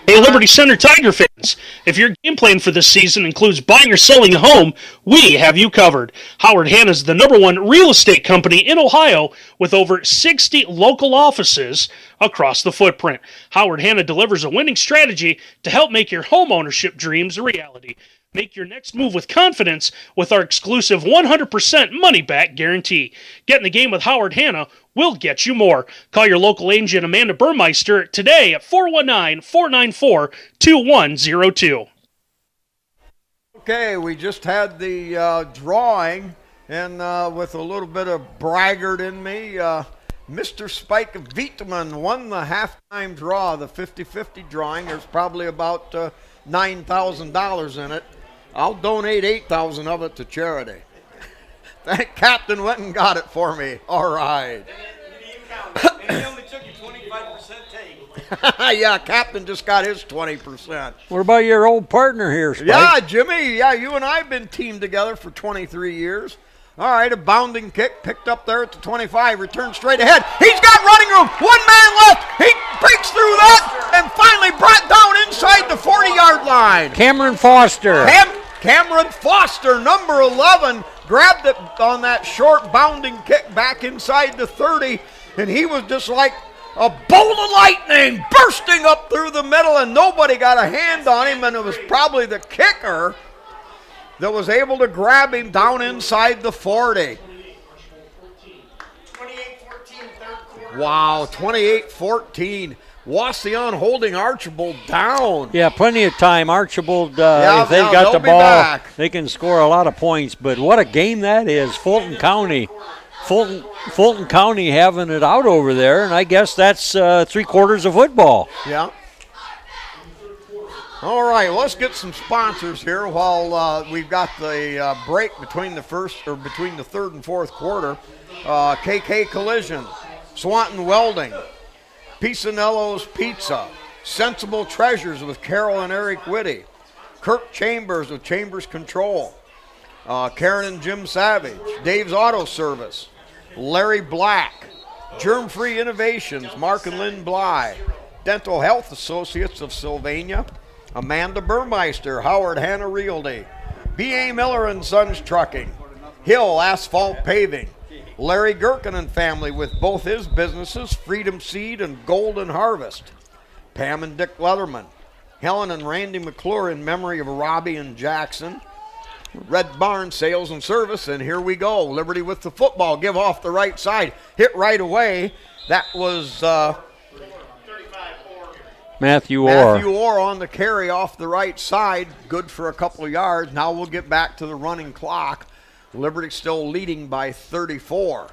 Hey, Liberty Center Tiger fans, if your game plan for this season includes buying or selling a home, we have you covered. Howard Hanna is the #1 real estate company in Ohio with over 60 local offices across the footprint. Howard Hanna delivers a winning strategy to help make your home ownership dreams a reality. Make your next move with confidence with our exclusive 100% money-back guarantee. Get in the game with Howard Hanna. We'll get you more. Call your local agent Amanda Burmeister today at 419-494-2102. Okay, we just had the drawing, and with a little bit of braggart in me, Mr. Spike Vietman won the halftime draw, the 50-50 drawing. There's probably about $9,000 in it. I'll donate $8,000 of it to charity. That captain went and got it for me. All right. And he only took you 25% take. Yeah, captain just got his 20%. What about your old partner here, Spike? Yeah, Jimmy. Yeah, you and I have been teamed together for 23 years. All right, a bounding kick picked up there at the 25, returned straight ahead. He's got running room. One man left. He breaks through that and finally brought down inside the 40-yard line. Cameron Foster. Cameron Foster, number 11, grabbed it on that short bounding kick back inside the 30, and he was just like a bolt of lightning bursting up through the middle, and nobody got a hand on him, and it was probably the kicker that was able to grab him down inside the 40. 28-14, third quarter. Wow, 28-14. Wasion holding Archibald down. Yeah, plenty of time. Archibald, Yeah, if they've yeah, got they'll the be ball, back. they can score a lot of points. But what a game that is. Fulton County having it out over there, and I guess that's 3/4 of football. Yeah. All right, let's get some sponsors here while we've got the break between the third and fourth quarter. KK Collision, Swanton Welding, Pisanello's Pizza, Sensible Treasures with Carol and Eric Whitty, Kirk Chambers with Chambers Control, Karen and Jim Savage, Dave's Auto Service, Larry Black, Germ-Free Innovations, Mark and Lynn Bly, Dental Health Associates of Sylvania, Amanda Burmeister, Howard Hanna Realty, B.A. Miller & Sons Trucking, Hill Asphalt Paving, Larry Gherkin and family with both his businesses, Freedom Seed and Golden Harvest. Pam and Dick Leatherman. Helen and Randy McClure in memory of Robbie and Jackson. Red Barn Sales and Service, and here we go. Liberty with the football. Give off the right side. Hit right away. That was Matthew Orr. Matthew Orr on the carry off the right side. Good for a couple of yards. Now we'll get back to the running clock. Liberty still leading by 34.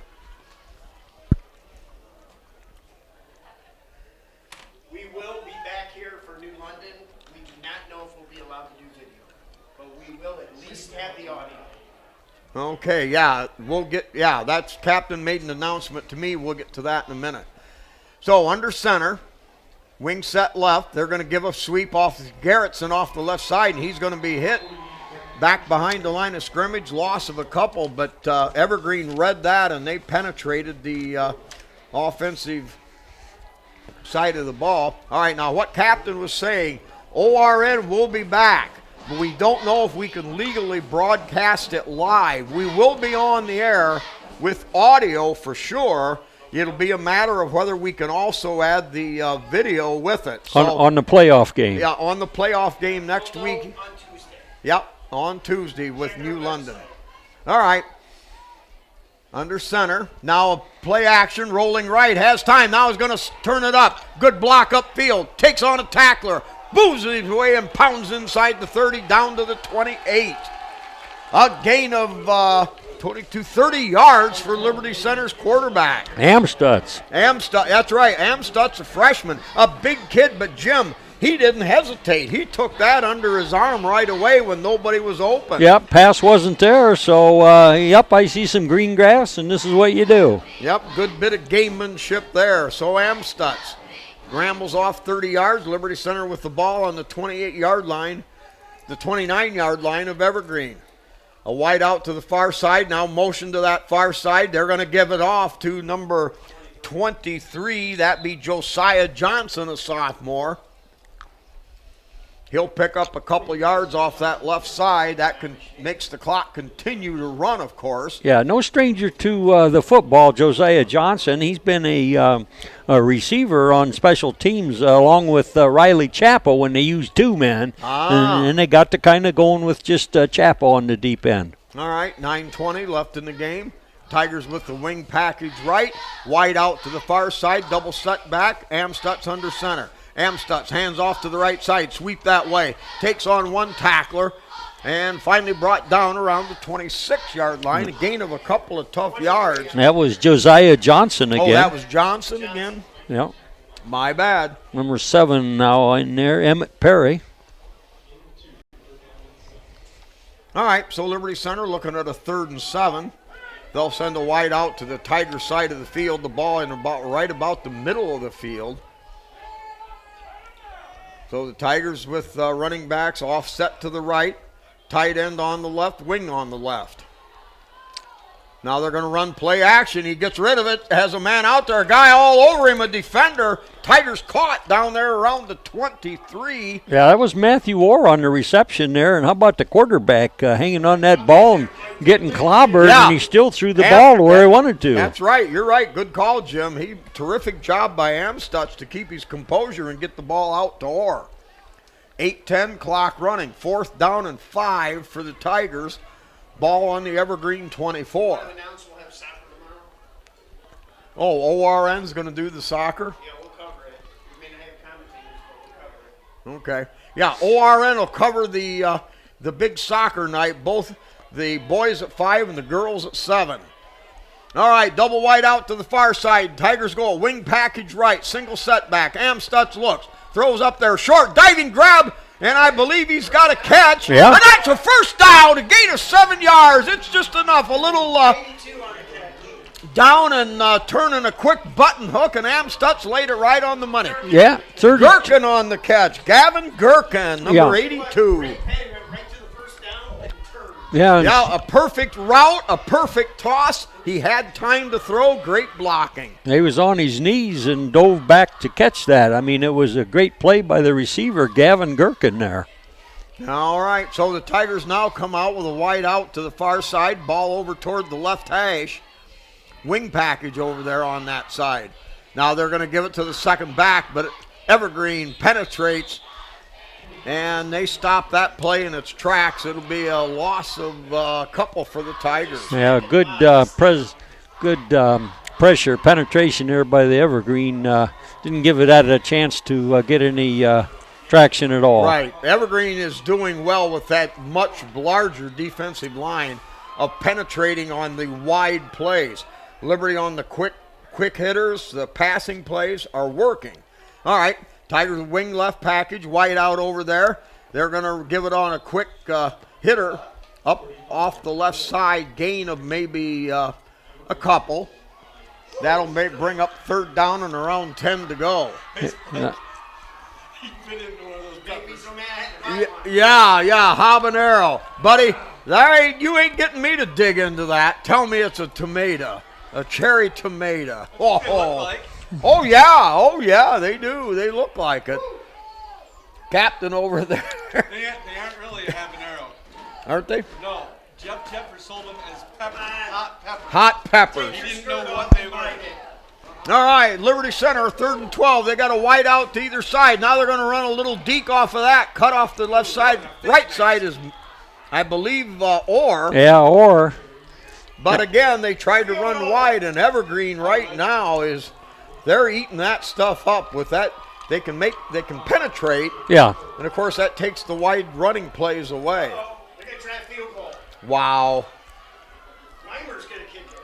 We will be back here for New London. We do not know if we'll be allowed to do video, but we will at least have the audio. Okay, yeah, that's Captain made an announcement to me. We'll get to that in a minute. So under center, wing set left. They're going to give a sweep off Garrettson off the left side, and he's going to be hit back behind the line of scrimmage. Loss of a couple, but Evergreen read that, and they penetrated the offensive side of the ball. All right, now what Captain was saying, ORN will be back, but we don't know if we can legally broadcast it live. We will be on the air with audio for sure. It'll be a matter of whether we can also add the video with it. So, on the playoff game. Yeah, on the playoff game next week. On Tuesday. Yep, on Tuesday with New London. All right. Under center. Now a play action, rolling right, has time. Now he's going to turn it up. Good block upfield. Takes on a tackler. Boos his way and pounds inside the 30 down to the 28. A gain of 30 yards for Liberty Center's quarterback. Amstutz. That's right. Amstutz, a freshman. A big kid, but Jim, he didn't hesitate. He took that under his arm right away when nobody was open. Yep, pass wasn't there, so, I see some green grass, and this is what you do. Yep, good bit of gamemanship there. So Amstutz scrambles off 30 yards. Liberty Center with the ball on the 28-yard line, the 29-yard line of Evergreen. A wide out to the far side. Now motion to that far side. They're going to give it off to number 23. That be Josiah Johnson, a sophomore. He'll pick up a couple yards off that left side. That makes the clock continue to run, of course. Yeah, no stranger to the football, Josiah Johnson. He's been a receiver on special teams along with Riley Chappell when they used two men. And they got to kind of going with just Chappell on the deep end. All right, 9:20 left in the game. Tigers with the wing package right. Wide out to the far side. Double set back. Amstutz under center. Amstutz hands off to the right side, sweep that way, takes on one tackler, and finally brought down around the 26-yard line, a gain of a couple of tough yards. That was Josiah Johnson again. Oh, that was Johnson again? Yep. My bad. Number 7 now in there, Emmett Perry. All right, so Liberty Center looking at a 3rd and 7. They'll send a wide out to the Tiger side of the field, the ball in right about the middle of the field. So the Tigers with running backs offset to the right, tight end on the left, wing on the left. Now they're going to run play action. He gets rid of it, has a man out there, a guy all over him, a defender. Tigers caught down there around the 23. Yeah, that was Matthew Orr on the reception there. And how about the quarterback hanging on that ball and getting clobbered, and he still threw the ball to where he wanted to. That's right. You're right. Good call, Jim. Terrific job by Amstutz to keep his composure and get the ball out to Orr. 8:10 clock running. 4th down and 5 for the Tigers. Ball on the Evergreen 24. Oh, ORN's going to do the soccer? Yeah, we'll cover it. We may not have commentators, but we'll cover it. Okay. Yeah, ORN will cover the big soccer night, both the boys at 5 and the girls at 7. All right, double wide out to the far side. Tigers go a wing package right, single setback. Amstutz looks, throws up there short, diving grab, and I believe he's got a catch. Yeah. And that's a first down, a gain of 7 yards. It's just enough. A little down and turning a quick button hook, and Amstutz laid it right on the money. Yeah. Gherkin on the catch. Gavin Gherkin, number 82. Yeah, a perfect route, a perfect toss. He had time to throw. Great blocking. He was on his knees and dove back to catch that. I mean, it was a great play by the receiver, Gavin Gherkin there. All right, so the Tigers now come out with a wide out to the far side. Ball over toward the left hash. wing package over there on that side. Now they're going to give it to the second back, but Evergreen penetrates, and they stop that play in its tracks. It'll be a loss of a couple for the Tigers. Yeah, good pressure, penetration there by the Evergreen. Didn't give it a chance to get any traction at all. Right. Evergreen is doing well with that much larger defensive line of penetrating on the wide plays. Liberty on the quick hitters, the passing plays are working. All right, Tigers wing left package, wide out over there. They're going to give it on a quick hitter up off the left side, gain of maybe a couple. That'll bring up third down and around 10 to go. Yeah, habanero. Buddy, you ain't getting me to dig into that. Tell me it's a tomato, a cherry tomato. Oh yeah, they do. They look like it. Captain over there. They aren't really a habanero. Aren't they? No. Jeff Tepper sold them as hot peppers. Hot peppers. He didn't know what they were. All right, Liberty Center, 3rd and 12. They got a wide out to either side. Now they're going to run a little deke off of that. Cut off the left side. Right side is, I believe, Orr. Yeah, Orr. But again, they tried to run wide, and Evergreen right now they're eating that stuff up with that. They can penetrate. Yeah. And of course that takes the wide running plays away. They're going to try a field goal. Wow. Weimer's going to kick it.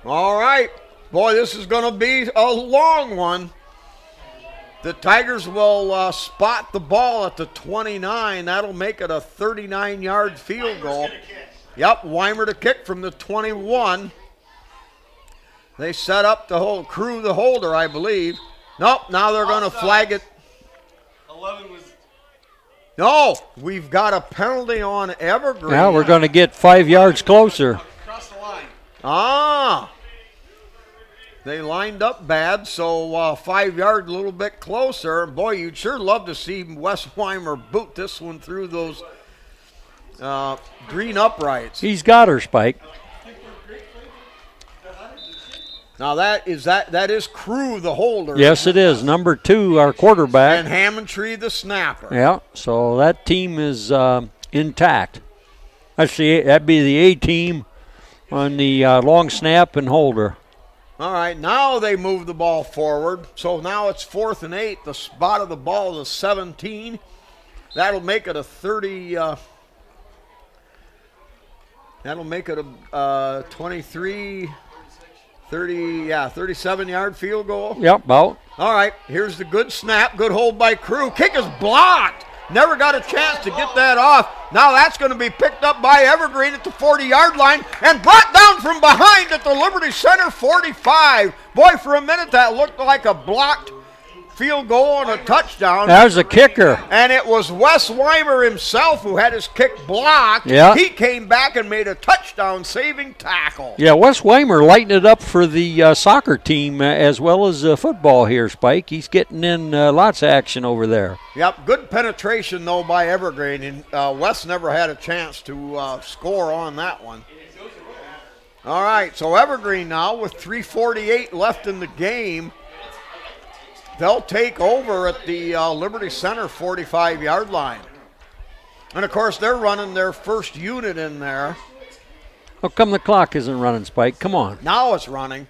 All right. Boy, this is going to be a long one. The Tigers will spot the ball at the 29. That'll make it a 39-yard field goal. Yep, Weimer to kick from the 21. They set up the crew the holder, I believe. Nope, now they're going to flag it. 11 was. No, we've got a penalty on Evergreen. Now we're going to get 5 yards closer. Across the line. They lined up bad, so 5 yards a little bit closer. Boy, you'd sure love to see Wes Weimer boot this one through those green uprights. He's got her, Spike. Now that is Crew the holder. Yes, it is. Number 2, our quarterback. And Hammondtree the snapper. Yeah, so that team is intact. That'd be the A team on the long snap and holder. All right, now they move the ball forward. So now it's 4th and 8. The spot of the ball is 17. That'll make it a 30. That'll make it a 23, 37-yard field goal. Yep, about. All right, here's the good snap. Good hold by Crew. Kick is blocked. Never got a chance to get that off. Now that's going to be picked up by Evergreen at the 40-yard line and brought down from behind at the Liberty Center 45. Boy, for a minute that looked like a blocked field goal and a touchdown. That was a kicker. And it was Wes Weimer himself who had his kick blocked. Yeah. He came back and made a touchdown-saving tackle. Yeah, Wes Weimer lighting it up for the soccer team as well as football here, Spike. He's getting in lots of action over there. Yep, good penetration, though, by Evergreen. And Wes never had a chance to score on that one. All right, so Evergreen now with 3:48 left in the game. They'll take over at the Liberty Center 45-yard line. And, of course, they're running their first unit in there. How come the clock isn't running, Spike? Come on. Now it's running.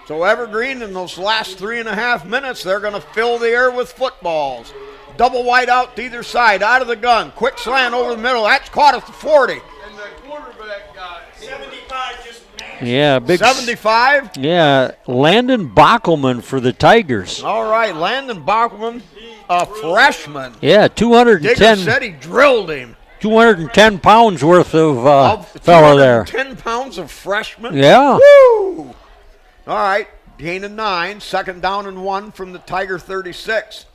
So Evergreen in those last 3.5 minutes, they're going to fill the air with footballs. Double wide out to either side, out of the gun. Quick slant over the middle. That's caught at the 40. And the quarterback got 75 just Yeah, big 75. Yeah, Landon Bockelman for the Tigers. All right, Landon Bockelman, a freshman. Yeah, 210. Digger said he drilled him. 210 pounds worth of fellow there. 10 pounds of freshman. Yeah. Woo! All right, gain of 9. 2nd down and 1 from the Tiger 36.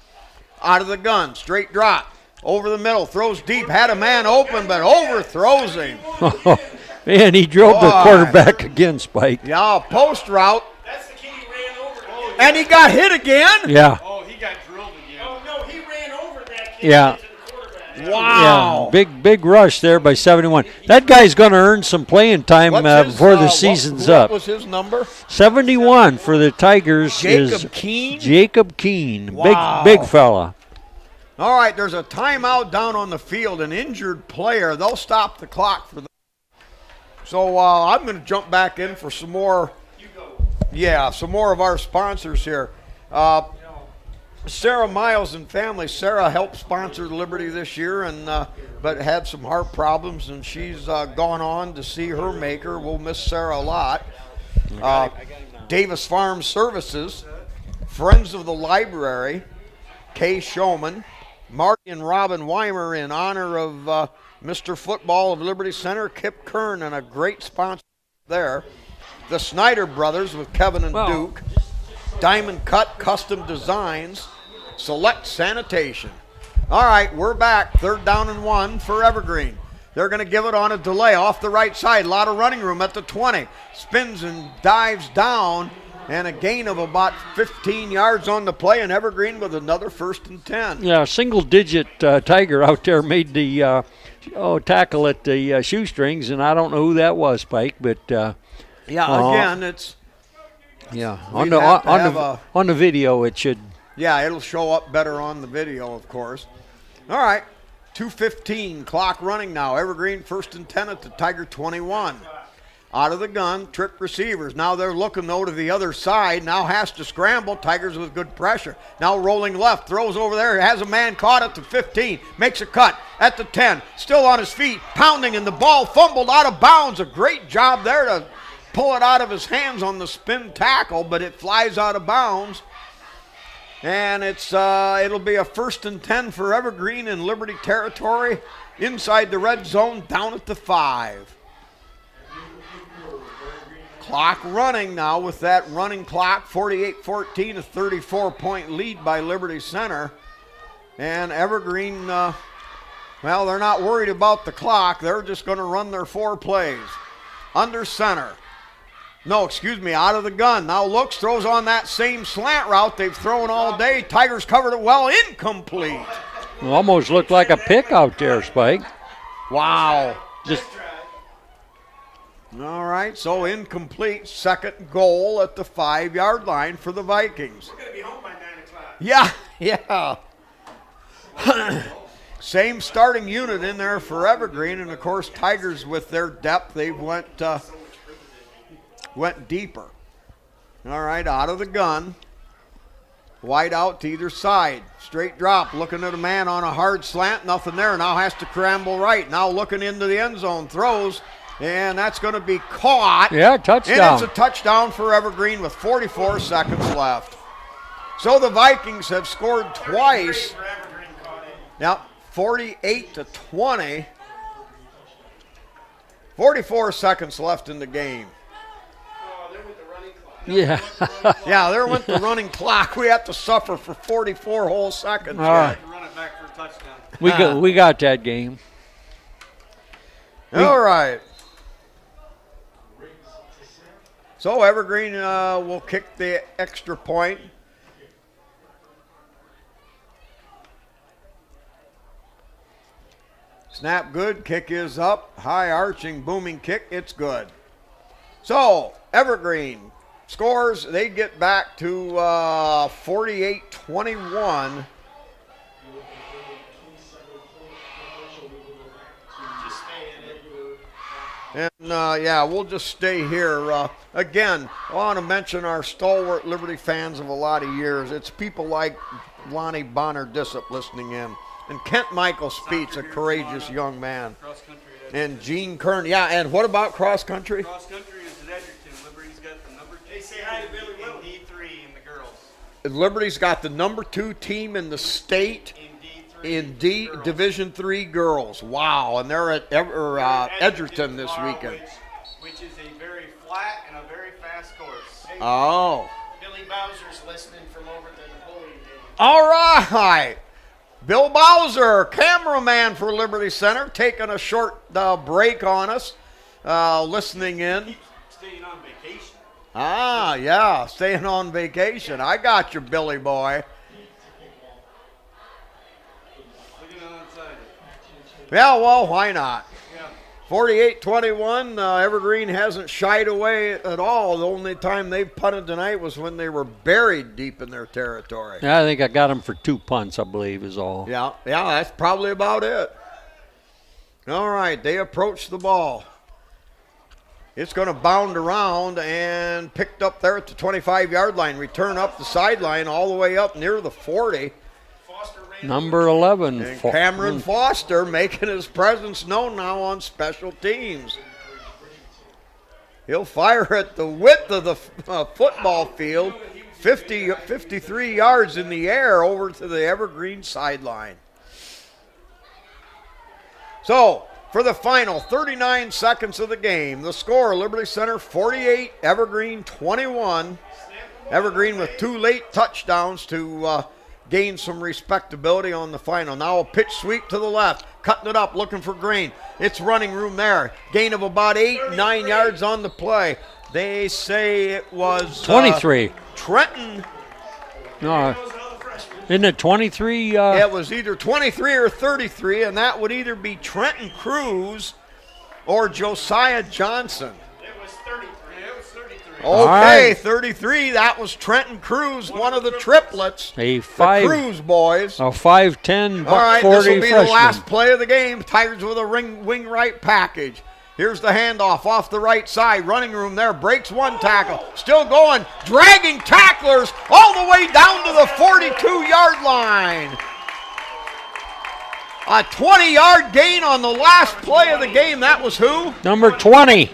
Out of the gun, straight drop. Over the middle, throws deep. Had a man open, but overthrows him. Man, he drove the quarterback again, Spike. Yeah, post route. That's the kid he ran over. And he got hit again? Yeah. Oh, he got drilled again. Oh, no, he ran over that kid. Yeah. Wow. Yeah, big rush there by 71. That guy's going to earn some playing time before the season's up. What was his number? 71 for the Tigers is Keene? Jacob Keene. Wow. Big fella. All right, there's a timeout down on the field, an injured player. They'll stop the clock for the. So I'm going to jump back in for some more. Yeah, some more of our sponsors here. Sarah Miles and family. Sarah helped sponsor Liberty this year, and but had some heart problems, and she's gone on to see her maker. We'll miss Sarah a lot. Davis Farm Services, Friends of the Library, Kay Showman, Marty and Robin Weimer in honor of Mr. Football of Liberty Center, Kip Kern, and a great sponsor there. The Snyder Brothers with Kevin and Duke, Diamond Cut Custom Designs, Select Sanitation. All right, we're back. 3rd down and 1 for Evergreen. They're going to give it on a delay off the right side. A lot of running room at the 20. Spins and dives down, and a gain of about 15 yards on the play, and Evergreen with another 1st and 10. Yeah, single-digit Tiger out there made the tackle at the shoestrings, and I don't know who that was, Spike, but again, it's on the video it should. Yeah, it'll show up better on the video, of course. All right, 2:15 clock running now. Evergreen 1st and 10 at the Tiger 21. Out of the gun, trick receivers. Now they're looking, though, to the other side. Now has to scramble. Tigers with good pressure. Now rolling left, throws over there. Has a man caught at the 15. Makes a cut at the 10. Still on his feet, pounding, and the ball fumbled out of bounds. A great job there to pull it out of his hands on the spin tackle, but it flies out of bounds. And it'll be a 1st and 10 for Evergreen in Liberty territory. Inside the red zone, down at the 5. Clock running now with that running clock, 48-14, a 34-point lead by Liberty Center. And Evergreen, they're not worried about the clock. They're just going to run their 4 plays. Under center. Out of the gun. Now looks, throws on that same slant route they've thrown all day. Tigers covered it well, incomplete. It almost looked like a pick out there, Spike. Wow. Just. All right, so incomplete. 2nd goal at the 5-yard line for the Vikings. We're going to be home by 9 o'clock. Yeah. Same starting unit in there for Evergreen, and of course Tigers with their depth, they went deeper. All right, out of the gun. Wide out to either side. Straight drop, looking at a man on a hard slant, nothing there. Now has to scramble right. Now looking into the end zone, throws. And that's going to be caught. Yeah, touchdown. And it's a touchdown for Evergreen with 44 seconds left. So the Vikings have scored twice. Yep, 48-20. 44 seconds left in the game. Yeah. Yeah, there went the running clock. We have to suffer for 44 whole seconds. All right. Run it back for a touchdown. We got that game. All right. So Evergreen will kick the extra point. Snap good, kick is up. High arching, booming kick, it's good. So Evergreen scores, they get back to 48-21. And, we'll just stay here. Again, I want to mention our stalwart Liberty fans of a lot of years. It's people like Lonnie Bonner Dissip listening in. And Kent Michael Speets, a courageous young man. And Gene Kern. Yeah, and what about cross country? Cross country is at Edgerton. Liberty's got the number 2 in D3 in the girls. Liberty's got the number 2 team in the state in Division III girls. Wow, and they're at Edgerton this weekend. Which is a very flat and a very fast course. Hey, Oh. Billy Bowser's listening from over at the Napoleon game. All right. Bill Bowser, cameraman for Liberty Center, taking a short break on us, listening in. Staying on vacation. Ah, yeah, staying on vacation. I got you, Billy boy. Looking outside. Yeah, well, why not? 48-21, Evergreen hasn't shied away at all. The only time they punted tonight was when they were buried deep in their territory. Yeah, I think I got them for 2 punts, I believe, is all. Yeah, that's probably about it. All right, they approach the ball. It's going to bound around and picked up there at the 25-yard line. Return up the sideline all the way up near the 40. Number 11. And Cameron Foster making his presence known now on special teams. He'll fire at the width of the football field, 53 yards in the air over to the Evergreen sideline. So, for the final 39 seconds of the game, the score, Liberty Center 48, Evergreen 21. Evergreen with 2 late touchdowns to gain some respectability on the final. Now a pitch sweep to the left, cutting it up, looking for Green. It's running room there. Gain of about 8-9 yards on the play. They say it was 23. Trenton. No, isn't it 23? It was either 23 or 33, and that would either be Trenton Cruz or Josiah Johnson. Okay, right. 33. That was Trenton Cruz, one of the triplets. The Cruz boys. A 5'10", All right, 40 this will be freshman. the last play of the game. Tigers with a wing right package. Here's the handoff off the right side. Running room there. Breaks one tackle. Still going. Dragging tacklers all the way down to the 42-yard line. A 20-yard gain on the last play of the game. That was who? Number 20.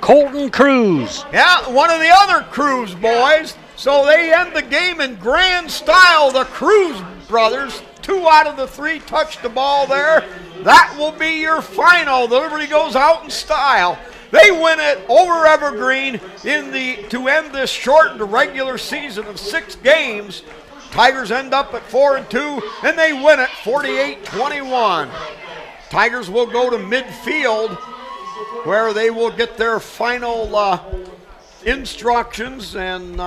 Colton Cruz. Yeah, one of the other Cruz boys. So they end the game in grand style. The Cruz brothers, 2 out of the 3 touched the ball there. That will be your final. The Liberty goes out in style. They win it over Evergreen to end this shortened regular season of 6 games. Tigers end up at 4-2, and they win it 48-21. Tigers will go to midfield, where they will get their final instructions and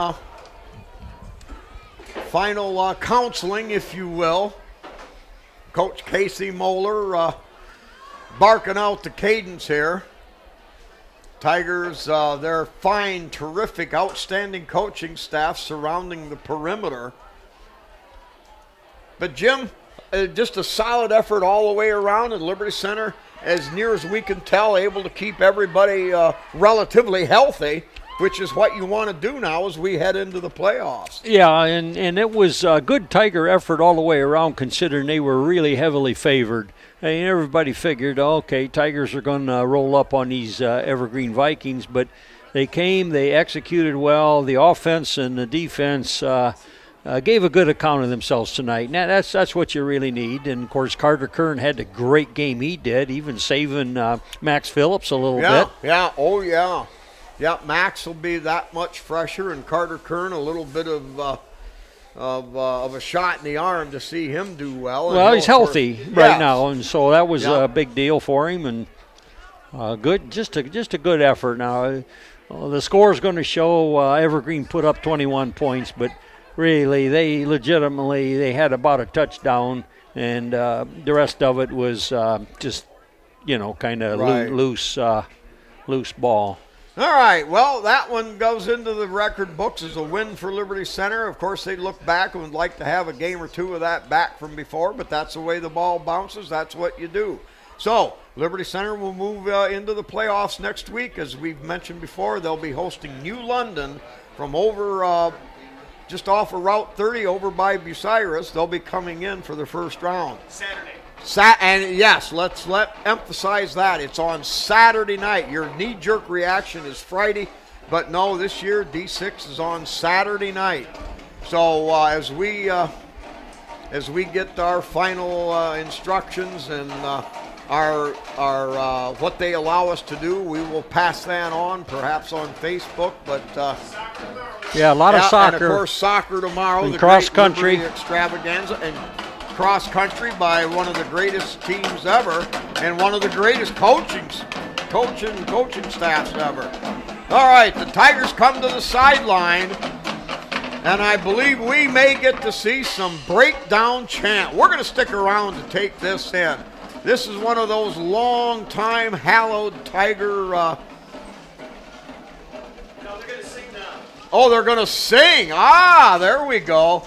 final counseling, if you will. Coach Casey Moeller barking out the cadence here. Tigers, their fine, terrific, outstanding coaching staff surrounding the perimeter. But Jim, just a solid effort all the way around at Liberty Center. As near as we can tell, able to keep everybody relatively healthy, which is what you want to do now as we head into the playoffs. Yeah, and it was a good Tiger effort all the way around, considering they were really heavily favored. And everybody figured, okay, Tigers are going to roll up on these Evergreen Vikings, but they came, they executed well. The offense and the defense gave a good account of themselves tonight. Now that's what you really need. And of course, Carter Kern had the great game he did, even saving Max Phillips a little bit. Yeah, Max will be that much fresher, and Carter Kern a little bit of a shot in the arm to see him do well. Well, he's healthy right now, and so that was a big deal for him. And good, just a good effort. Now, the score is going to show Evergreen put up 21 points, but really, they had about a touchdown, and the rest of it was just, kind of loose ball. All right, well, that one goes into the record books as a win for Liberty Center. Of course, they look back and would like to have a game or two of that back from before, but that's the way the ball bounces. That's what you do. So, Liberty Center will move into the playoffs next week. As we've mentioned before, they'll be hosting New London from over just off of Route 30 over by Bucyrus. They'll be coming in for the first round. Saturday. And yes, let's emphasize that. It's on Saturday night. Your knee-jerk reaction is Friday, but no, this year D6 is on Saturday night. So as we get our final instructions and our what they allow us to do, we will pass that on, perhaps on Facebook. But a lot of soccer. And of course, soccer tomorrow. And the cross great country Liberty extravaganza and cross country by one of the greatest teams ever and one of the greatest coaching staffs ever. All right, the Tigers come to the sideline, and I believe we may get to see some breakdown chant. We're going to stick around to take this in. This is one of those long-time hallowed Tiger. No, they're going to sing now. Oh, they're going to sing. Ah, there we go.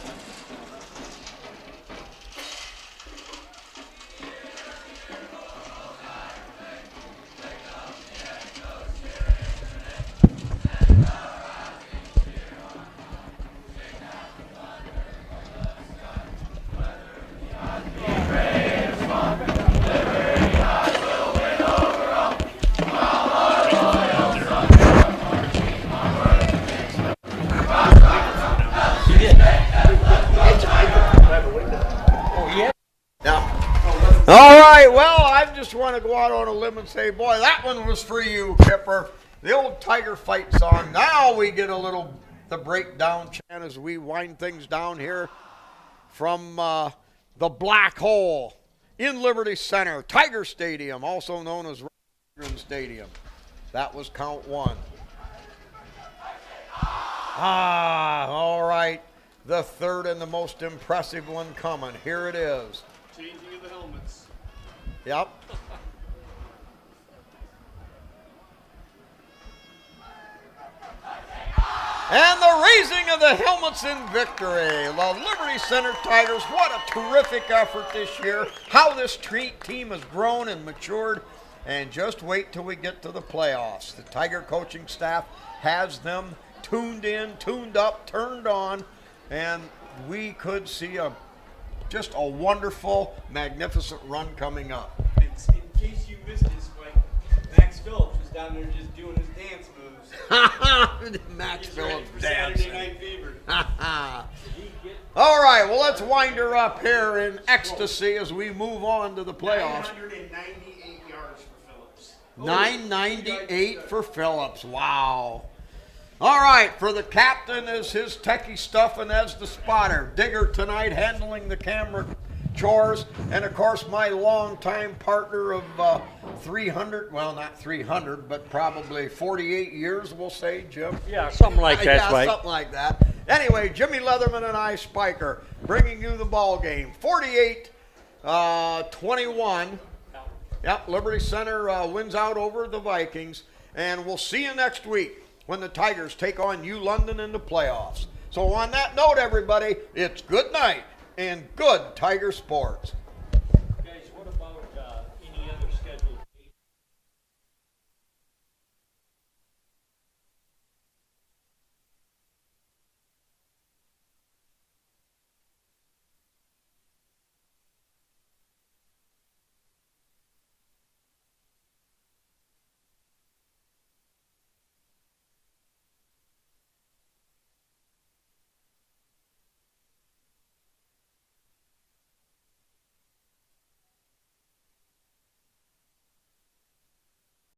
All right, well, I just want to go out on a limb and say, boy, that one was for you, Kipper. The old Tiger Fight song. Now we get a little, the breakdown chant as we wind things down here from the Black Hole in Liberty Center, Tiger Stadium, also known as Evergreen Stadium. That was count one. All right. The third and the most impressive one coming. Here it is. Changing of the helmets. Yep. And the raising of the helmets in victory. The Liberty Center Tigers, what a terrific effort this year. How this team has grown and matured. And just wait till we get to the playoffs. The Tiger coaching staff has them tuned in, tuned up, turned on. And we could see just a wonderful, magnificent run coming up. And in case you missed this, Max Phillips was down there just doing his dance moves. Max He's Phillips ready for dancing. Saturday Night Fever. All right, well, let's wind her up here in ecstasy as we move on to the playoffs. 998 yards for Phillips. 998 for Phillips. Wow. All right, for the captain is his techie stuff and as the spotter. Digger tonight handling the camera chores. And, of course, my longtime partner of 300, well, not 300, but probably 48 years, we'll say, Jim. Yeah, something like that, yeah, Mike. Something like that. Anyway, Jimmy Leatherman and I, Spiker, bringing you the ball game. 48-21. Yep, Liberty Center wins out over the Vikings. And we'll see you next week when the Tigers take on U London in the playoffs. So on that note, everybody, it's good night and good Tiger sports.